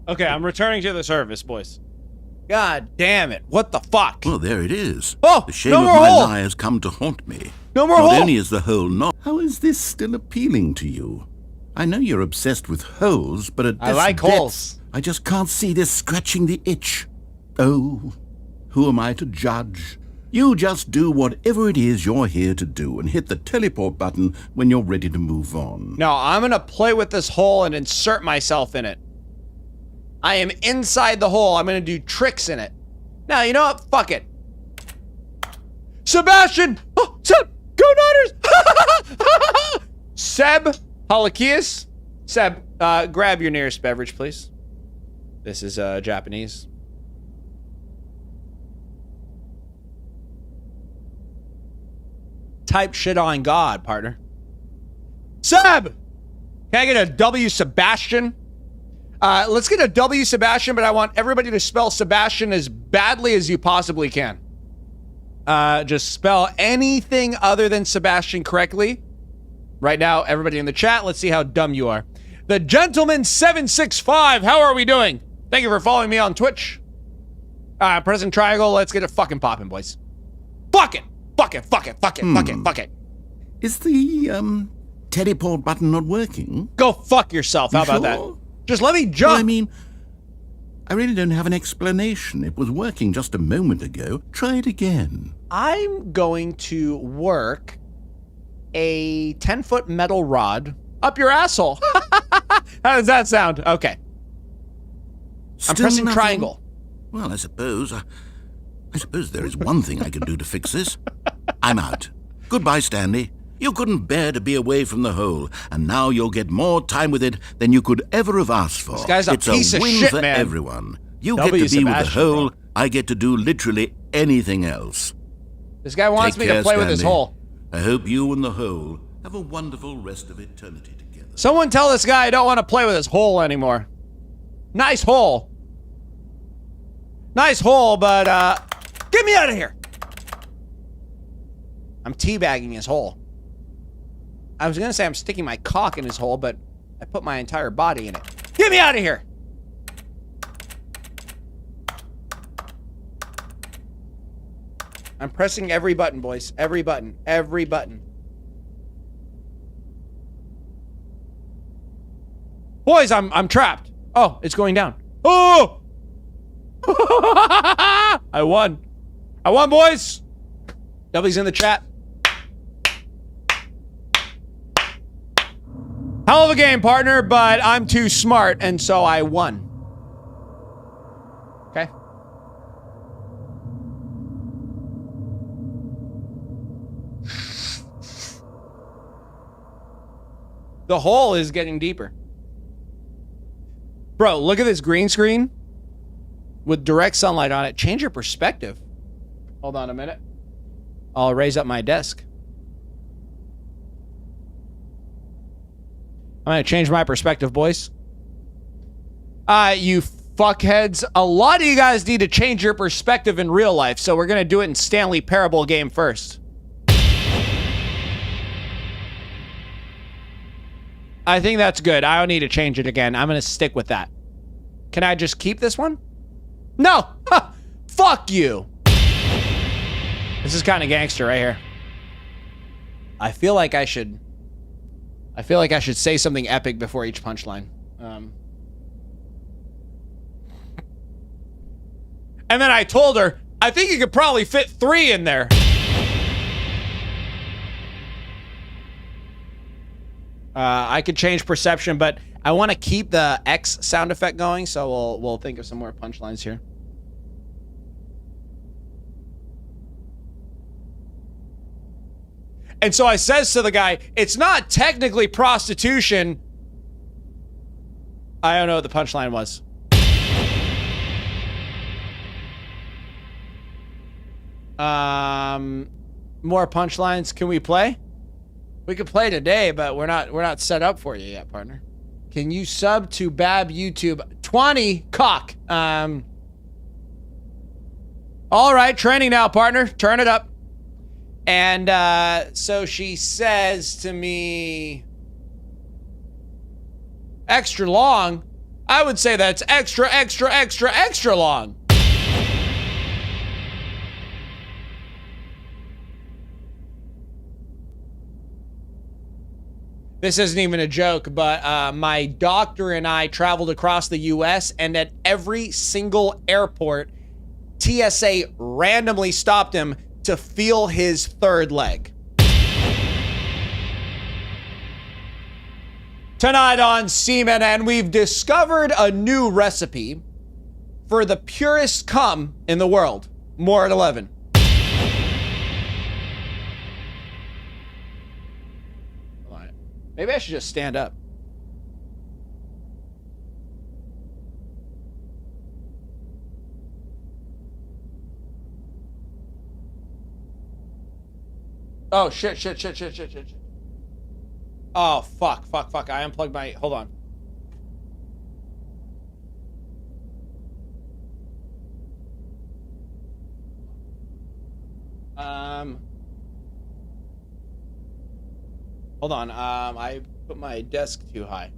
Speaker 1: Okay, I'm returning to the service, boys. God damn it. What the fuck?
Speaker 2: Well, there it is.
Speaker 1: Oh,
Speaker 2: the shame
Speaker 1: no
Speaker 2: of
Speaker 1: more
Speaker 2: my
Speaker 1: hole.
Speaker 2: lie has come to haunt me.
Speaker 1: No more
Speaker 2: Not
Speaker 1: hole.
Speaker 2: only is the hole not... How is this still appealing to you? I know you're obsessed with holes, but at this
Speaker 1: I like
Speaker 2: depth,
Speaker 1: holes.
Speaker 2: I just can't see this scratching the itch. Oh, who am I to judge? You just do whatever it is you're here to do and hit the teleport button when you're ready to move on.
Speaker 1: No, I'm gonna play with this hole and insert myself in it. I am inside the hole. I'm gonna do tricks in it. Now, you know what? Fuck it. Sebastian! Oh, Seb! Go Niners! Seb Halakias? Seb, grab your nearest beverage, please. This is Japanese. Type shit on God, partner. Seb! Can I get a W Sebastian? Let's get a W Sebastian, but I want everybody to spell Sebastian as badly as you possibly can. Just spell anything other than Sebastian correctly. Right now, everybody in the chat, let's see how dumb you are. The Gentleman 765, how are we doing? Thank you for following me on Twitch. Present Triangle, let's get it fucking popping, boys. Fuck it! fuck it, fuck it, fuck it, fuck it, fuck it.
Speaker 2: Is the, teleport button not working?
Speaker 1: Go fuck yourself. How about
Speaker 2: Sure?
Speaker 1: that? Just let me jump.
Speaker 2: Well, I mean, I really don't have an explanation. It was working just a moment ago. Try it again.
Speaker 1: I'm going to work a 10-foot metal rod up your asshole. How does that sound? Okay. I'm
Speaker 2: Still
Speaker 1: pressing
Speaker 2: nothing?
Speaker 1: triangle.
Speaker 2: Well, I suppose there is one thing I can do to fix this. I'm out. Goodbye, Stanley. You couldn't bear to be away from the hole, and now you'll get more time with it than you could ever have asked for.
Speaker 1: This guy's a
Speaker 2: it's
Speaker 1: piece
Speaker 2: a
Speaker 1: of
Speaker 2: win
Speaker 1: shit,
Speaker 2: for
Speaker 1: man.
Speaker 2: everyone. You
Speaker 1: W.
Speaker 2: get to be with the
Speaker 1: Sebastian,
Speaker 2: hole.
Speaker 1: bro.
Speaker 2: I get to do literally anything else.
Speaker 1: This guy wants
Speaker 2: Take
Speaker 1: me to
Speaker 2: care,
Speaker 1: play with his
Speaker 2: Stanley.
Speaker 1: hole.
Speaker 2: I hope you and the hole have a wonderful rest of eternity together.
Speaker 1: Someone tell this guy I don't want to play with his hole anymore. Nice hole. Nice hole, but, get me out of here. I'm teabagging his hole. I was gonna say I'm sticking my cock in his hole, but I put my entire body in it. Get me out of here! I'm pressing every button, boys. Every button. Every button. Boys, I'm trapped. Oh, it's going down. Oh! I won. I won, boys. W's in the chat. Hell of a game, partner, but I'm too smart, and so I won. Okay. The hole is getting deeper. Bro, look at this green screen with direct sunlight on it. Change your perspective. Hold on a minute. I'll raise up my desk. I'm gonna change my perspective, boys. You fuckheads. A lot of you guys need to change your perspective in real life, so we're gonna do it in Stanley Parable game first. I think that's good. I don't need to change it again. I'm gonna stick with that. Can I just keep this one? No! Ha! Fuck you! This is kind of gangster right here. I feel like I should say something epic before each punchline. And then I told her, I think you could probably fit 3 in there. I could change perception, but I want to keep the X sound effect going, so we'll think of some more punchlines here. And so I says to the guy, it's not technically prostitution. I don't know what the punchline was. More punchlines. Can we play? We could play today, but we're not set up for you yet, partner. Can you sub to Bab YouTube? 20 cock. All right, training now, partner. Turn it up. And so she says to me, extra long. I would say that's extra, extra, extra, extra long. This isn't even a joke, but my doctor and I traveled across the US, and at every single airport, TSA randomly stopped him to feel his third leg. Tonight on Semen, and we've discovered a new recipe for the purest cum in the world. More at 11. Maybe I should just stand up. Oh, shit. Oh, fuck. I unplugged my... Hold on. Hold on. I put my desk too high.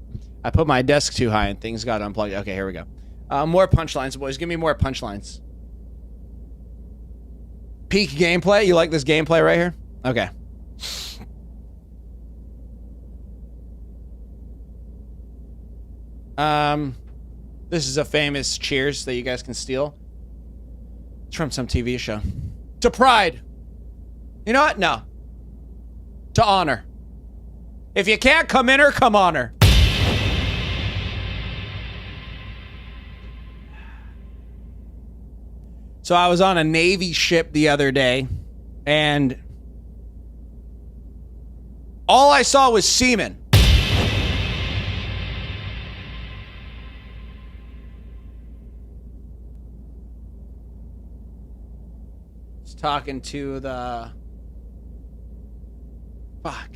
Speaker 1: And things got unplugged. Okay, here we go. More punchlines, boys. Give me more punchlines. Peak gameplay? You like this gameplay right here? Okay. This is a famous cheers that you guys can steal. It's from some TV show. To pride. You know what? No. To honor. If you can't come in her, come on her. So I was on a Navy ship the other day, and all I saw was semen. Just talking to the... Fuck.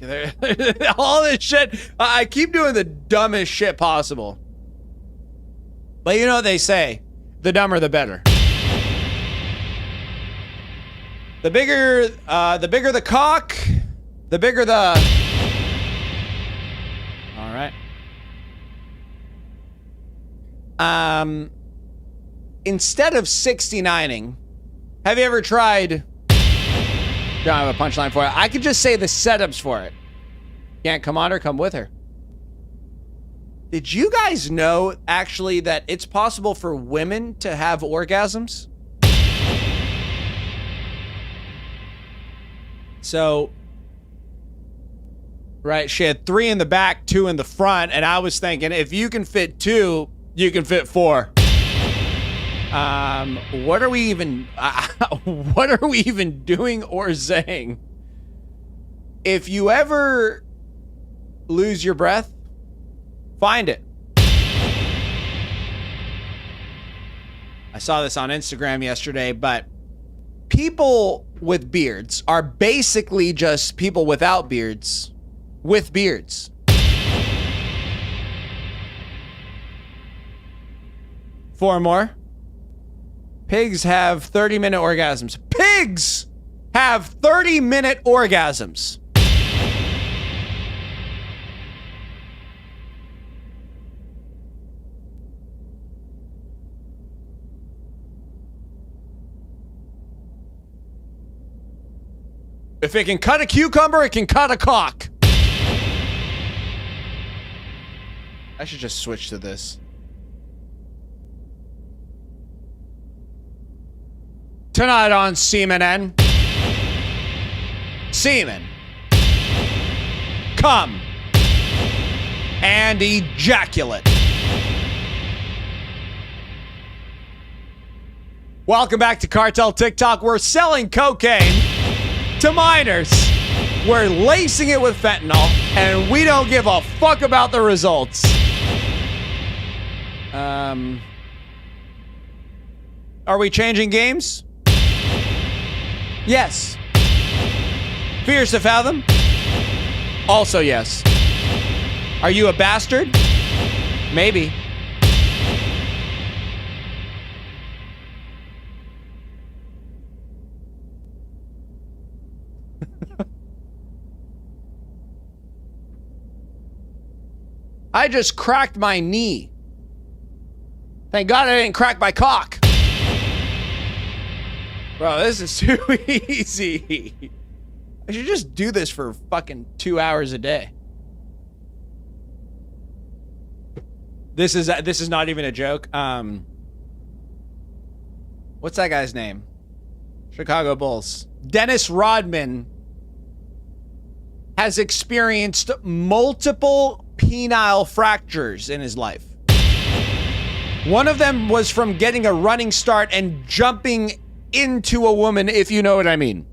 Speaker 1: All this shit. I keep doing the dumbest shit possible. But you know what they say. The dumber, the better. The bigger the cock, the bigger the... All right. Instead of 69ing, have you ever tried... Don't have a punchline for it. I could just say the setups for it. Can't come on her, come with her. Did you guys know, actually, that it's possible for women to have orgasms? So, right, she had 3 in the back, 2 in the front, and I was thinking, if you can fit 2, you can fit 4. What are we even doing or saying? If you ever lose your breath, find it. I saw this on Instagram yesterday, but people with beards are basically just people without beards with beards. Four more. Pigs have 30-minute orgasms. Pigs have 30-minute orgasms. If it can cut a cucumber, it can cut a cock. I should just switch to this. Tonight on Semen N. Semen. Come. And ejaculate. Welcome back to Cartel TikTok. We're selling cocaine to minors. We're lacing it with fentanyl, and we don't give a fuck about the results. Are we changing games? Yes. Fears to fathom? Also yes. Are you a bastard? Maybe. I just cracked my knee. Thank God I didn't crack my cock. Bro, this is too easy. I should just do this for fucking 2 hours a day. This is not even a joke. What's that guy's name? Chicago Bulls. Dennis Rodman has experienced multiple penile fractures in his life. One of them was from getting a running start and jumping into a woman, if you know what I mean.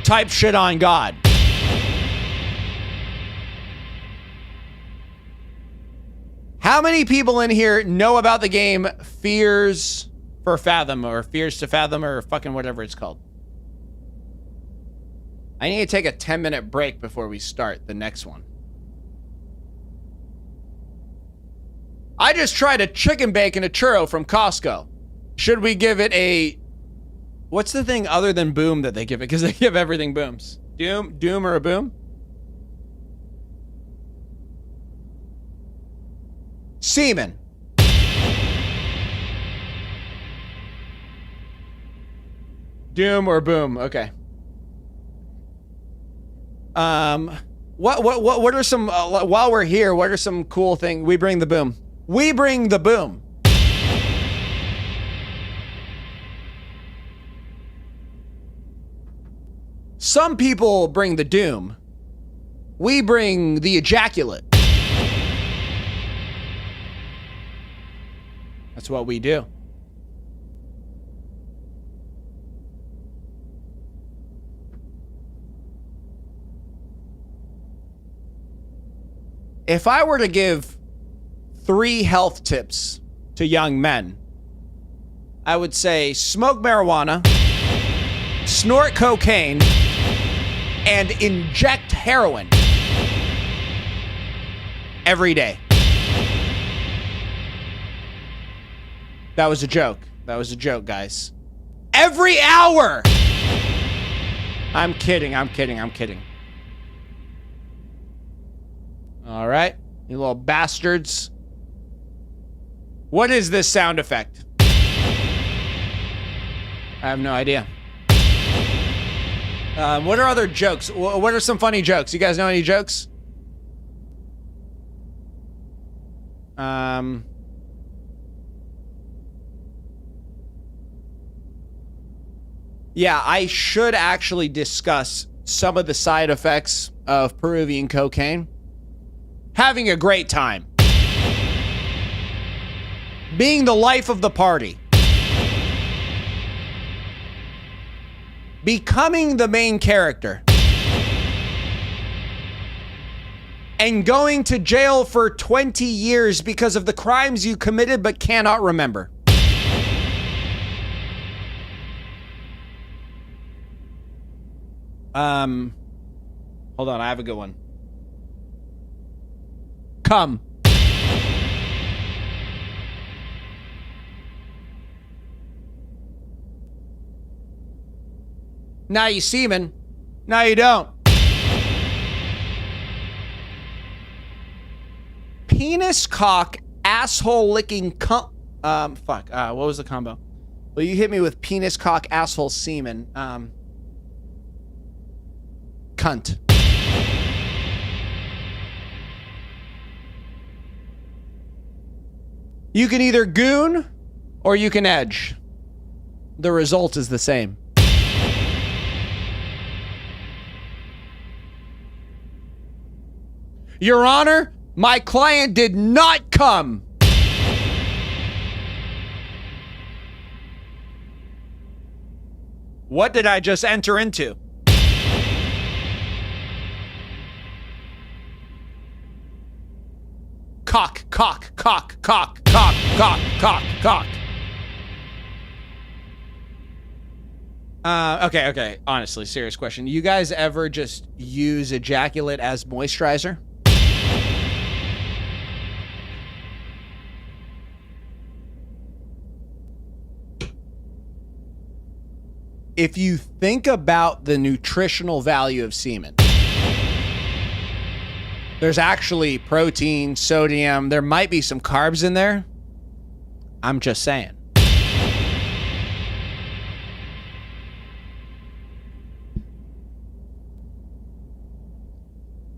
Speaker 1: Type shit on God. How many people in here know about the game Fears for Fathom or Fears to Fathom or fucking whatever it's called? I need to take a 10-minute break before we start the next one. I just tried a chicken bake and a churro from Costco. Should we give it a... What's the thing other than boom that they give it? Because they give everything booms. Doom or a boom? Semen. Doom or boom. Okay. What are some, while we're here, what are some cool things? We bring the boom. We bring the boom. Some people bring the doom. We bring the ejaculate. That's what we do. If I were to give 3 health tips to young men, I would say smoke marijuana, snort cocaine, and inject heroin every day. That was a joke. That was a joke, guys. Every hour! I'm kidding, I'm kidding, I'm kidding. All right, you little bastards. What is this sound effect? I have no idea. What are other jokes? What are some funny jokes? You guys know any jokes? Yeah, I should actually discuss some of the side effects of Peruvian cocaine. Having a great time. Being the life of the party. Becoming the main character. And going to jail for 20 years because of the crimes you committed but cannot remember. Hold on, I have a good one. Come. Now you semen. Now you don't. Penis cock asshole licking cum. Fuck. What was the combo? Well, you hit me with penis cock asshole semen. Cunt. You can either goon or you can edge. The result is the same. Your Honor, my client did not come. What did I just enter into? Cock, cock, cock, cock, cock, cock, cock, cock. Okay. Honestly, serious question. You guys ever just use ejaculate as moisturizer? If you think about the nutritional value of semen, there's actually protein, sodium, there might be some carbs in there. I'm just saying.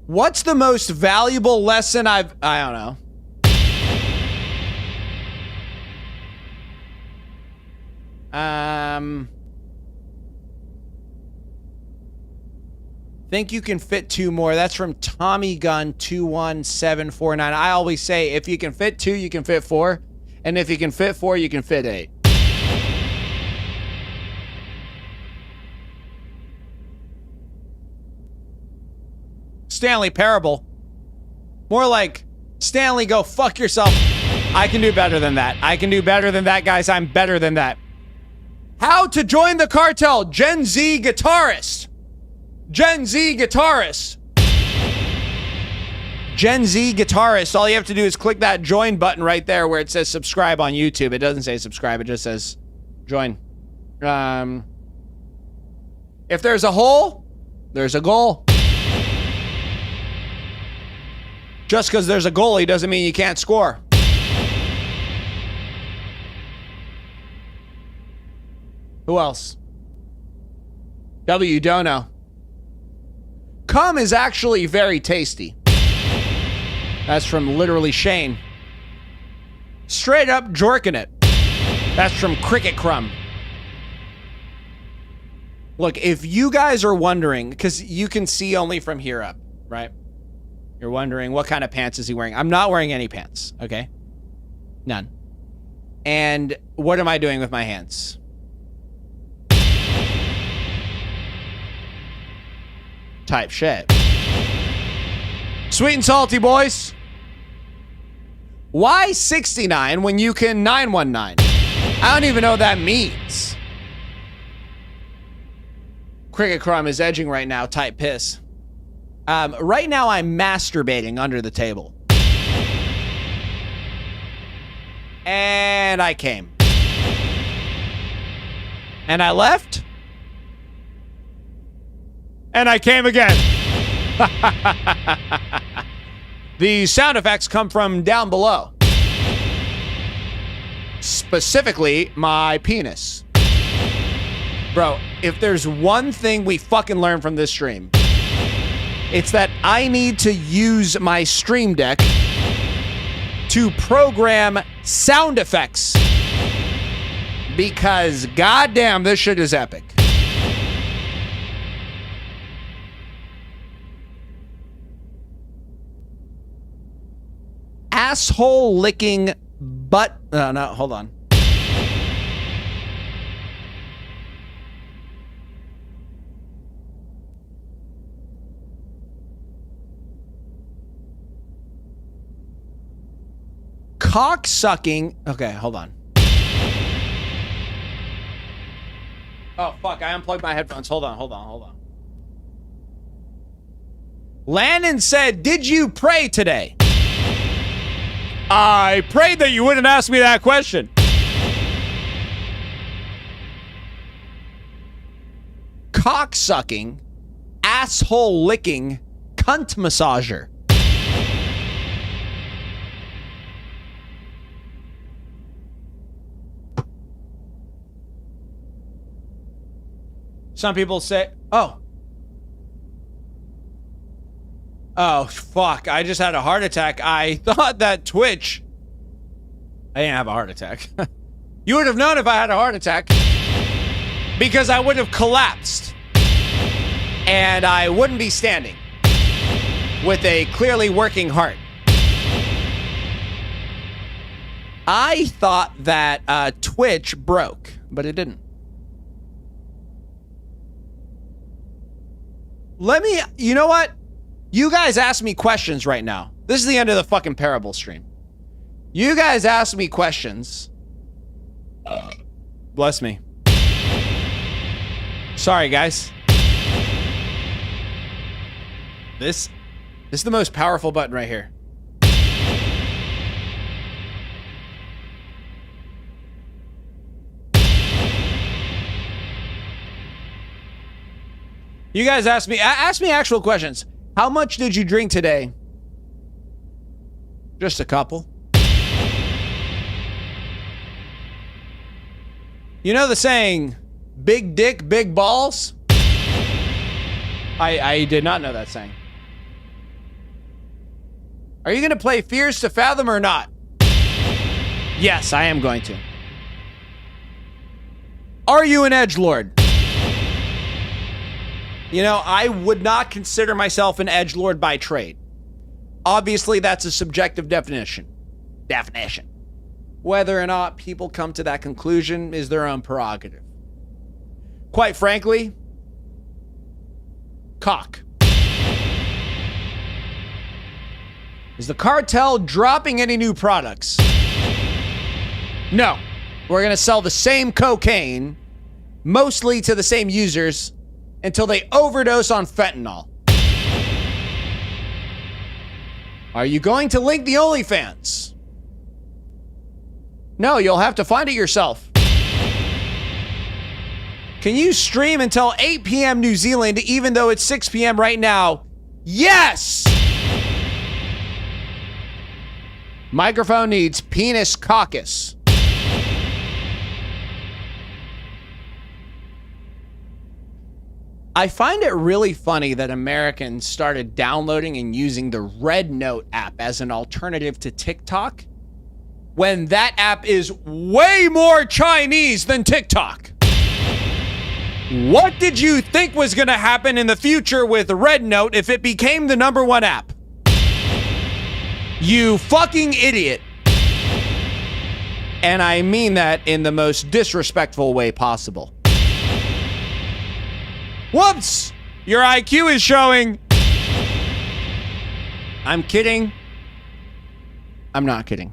Speaker 1: What's the most valuable lesson I don't know. Think you can fit 2 more. That's from Tommy Gun 21749. I always say if you can fit 2, you can fit 4. And if you can fit 4, you can fit 8. Stanley Parable. More like, Stanley, go fuck yourself. I can do better than that. I can do better than that, guys. I'm better than that. How to join the cartel. Gen Z guitarist. Gen Z guitarist. Gen Z guitarist. All you have to do is click that join button right there where it says subscribe on YouTube. It doesn't say subscribe. It just says join. If there's a hole, there's a goal. Just because there's a goalie doesn't mean you can't score. Who else? W, don't know. Cum is actually very tasty. That's from literally Shane. Straight up jorking it. That's from Cricket Crumb. Look, if you guys are wondering, because you can see only from here up, right? You're wondering what kind of pants is he wearing? I'm not wearing any pants, okay? None. And what am I doing with my hands? Type shit. Sweet and salty, boys. Why 69 when you can 919? I don't even know what that means. Cricket Crumb is edging right now. Type piss. Right now I'm masturbating under the table. And I came. And I left. And I came again. The sound effects come from down below. Specifically, my penis. Bro, if there's one thing we fucking learn from this stream, it's that I need to use my Stream Deck to program sound effects. Because goddamn, this shit is epic. Asshole licking butt. No, hold on. Cock sucking. Okay, hold on. Oh, fuck. I unplugged my headphones. Hold on. Landon said, did you pray today? I prayed that you wouldn't ask me that question. Cock sucking, asshole licking, cunt massager. Some people say, oh, fuck, I just had a heart attack. I thought that Twitch... I didn't have a heart attack. You would have known if I had a heart attack. Because I would have collapsed. And I wouldn't be standing. With a clearly working heart. I thought that Twitch broke, but it didn't. You know what? You guys ask me questions right now. This is the end of the fucking Parable stream. You guys ask me questions. Bless me. Sorry, guys. This is the most powerful button right here. You guys ask me actual questions. How much did you drink today? Just a couple. You know the saying, big dick, big balls? I did not know that saying. Are you going to play Fears to Fathom or not? Yes, I am going to. Are you an edgelord? You know, I would not consider myself an edgelord by trade. Obviously, that's a subjective definition. Whether or not people come to that conclusion is their own prerogative. Quite frankly, cock. Is the cartel dropping any new products? No. We're going to sell the same cocaine, mostly to the same users, until they overdose on fentanyl. Are you going to link the OnlyFans? No, you'll have to find it yourself. Can you stream until 8 p.m. New Zealand even though it's 6 p.m. right now? Yes! Microphone needs penis caucus. I find it really funny that Americans started downloading and using the Red Note app as an alternative to TikTok when that app is way more Chinese than TikTok. What did you think was going to happen in the future with Red Note if it became the #1 app? You fucking idiot. And I mean that in the most disrespectful way possible. Whoops! Your IQ is showing. I'm kidding. I'm not kidding.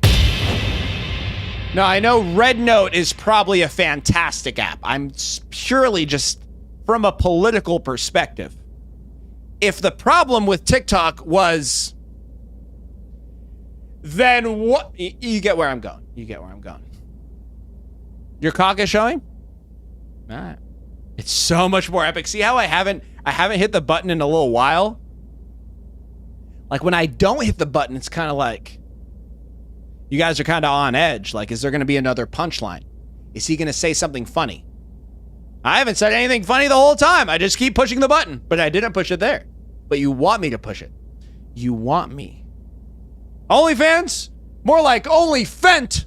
Speaker 1: No, I know Red Note is probably a fantastic app. I'm purely just from a political perspective. If the problem with TikTok was, then what? You get where I'm going. You get where I'm going. Your cock is showing? All right. It's so much more epic. See how I haven't hit the button in a little while? Like when I don't hit the button, it's kind of like you guys are kind of on edge. Like, is there going to be another punchline? Is he going to say something funny? I haven't said anything funny the whole time. I just keep pushing the button, but I didn't push it there. But you want me to push it. You want me. OnlyFans? More like only Fent.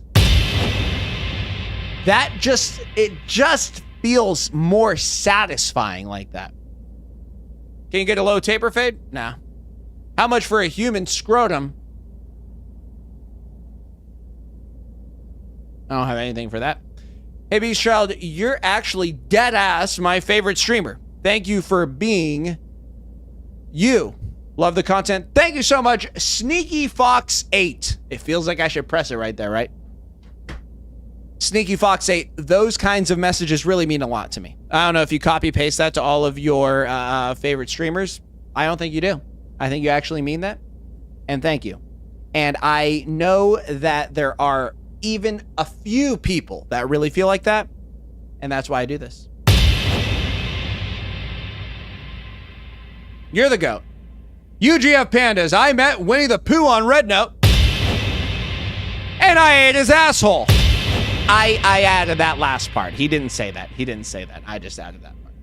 Speaker 1: It just feels more satisfying like that. Can you get a low taper fade? Nah. How much for a human scrotum? I don't have anything for that. Hey, Beast Child, you're actually dead ass my favorite streamer. Thank you for being you. Love the content. Thank you so much, Sneaky Fox 8. It feels like I should press it right there, right? Sneaky Fox 8, those kinds of messages really mean a lot to me. I don't know if you copy paste that to all of your favorite streamers. I don't think you do. I think you actually mean that. And thank you. And I know that there are even a few people that really feel like that. And that's why I do this. You're the GOAT. UGF Pandas, I met Winnie the Pooh on Red Note. And I ate his asshole. I added that last part. He didn't say that. He didn't say that. I just added that part.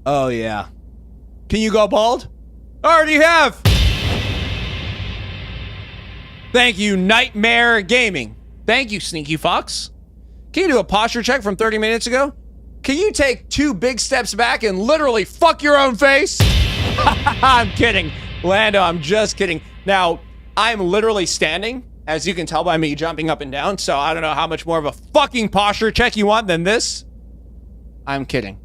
Speaker 1: Oh, yeah. Can you go bald? Already have. Thank you, Nightmare Gaming. Thank you, Sneaky Fox. Can you do a posture check from 30 minutes ago? Can you take 2 big steps back and literally fuck your own face? I'm kidding. Lando, I'm just kidding. Now, I'm literally standing, as you can tell by me jumping up and down, so I don't know how much more of a fucking posture check you want than this. I'm kidding.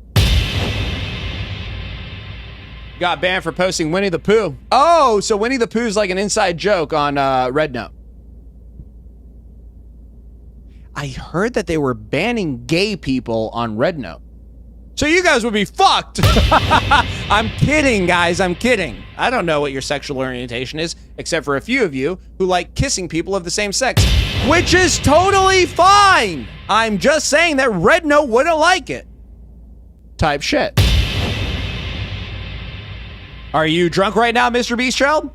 Speaker 1: Got banned for posting Winnie the Pooh. Oh, so Winnie the Pooh's like an inside joke on Red Note. I heard that they were banning gay people on Red Note. So you guys would be fucked. I'm kidding, guys. I'm kidding. I don't know what your sexual orientation is, except for a few of you who like kissing people of the same sex, which is totally fine. I'm just saying that Red Note wouldn't like it. Type shit. Are you drunk right now, Mr. Beast Child?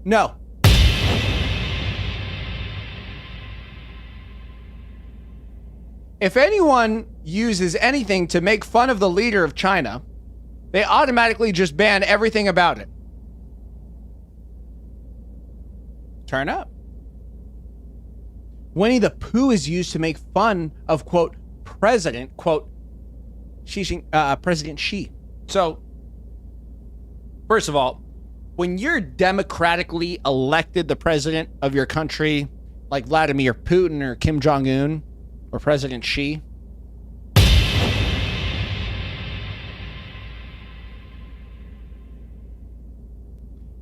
Speaker 1: No. If anyone uses anything to make fun of the leader of China, they automatically just ban everything about it. Turn up. Winnie the Pooh is used to make fun of, quote, President, quote, President Xi. So, first of all, when you're democratically elected the president of your country, like Vladimir Putin or Kim Jong-un or President Xi,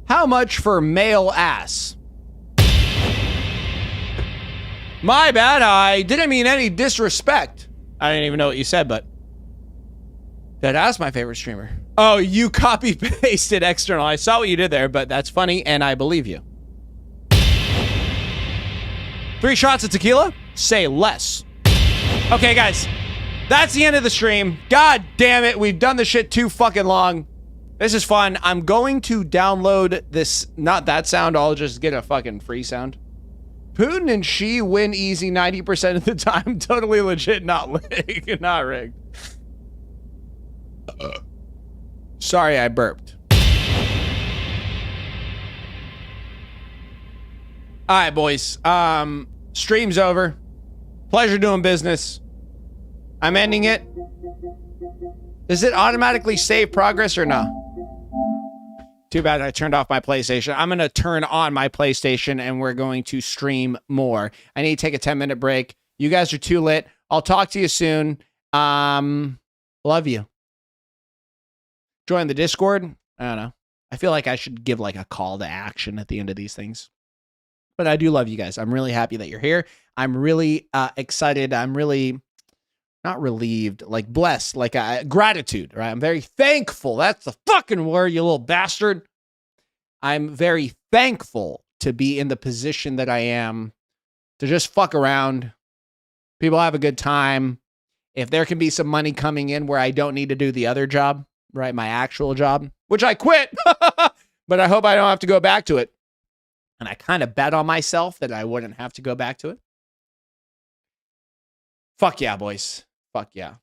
Speaker 1: how much for male ass? My bad, I didn't mean any disrespect. I didn't even know what you said, but that's my favorite streamer. Oh, you copy-pasted external. I saw what you did there, but that's funny, and I believe you. 3 shots of tequila? Say less. Okay, guys. That's the end of the stream. God damn it, we've done this shit too fucking long. This is fun. I'm going to download this, not that sound, I'll just get a fucking free sound. Putin and Xi win easy 90% of the time. Totally legit, not not rigged. Sorry, I burped. All right, boys. Stream's over. Pleasure doing business. I'm ending it. Does it automatically save progress or no? Too bad I turned off my PlayStation. I'm going to turn on my PlayStation and we're going to stream more. I need to take a 10-minute break. You guys are too lit. I'll talk to you soon. Love you. Join the Discord. I don't know. I feel like I should give like a call to action at the end of these things. But I do love you guys. I'm really happy that you're here. I'm really excited. I'm really not relieved, like blessed, like gratitude, right? I'm very thankful. That's the fucking word, you little bastard. I'm very thankful to be in the position that I am, to just fuck around. People have a good time. If there can be some money coming in where I don't need to do the other job, right? My actual job, which I quit, but I hope I don't have to go back to it. And I kind of bet on myself that I wouldn't have to go back to it. Fuck yeah, boys. Fuck yeah.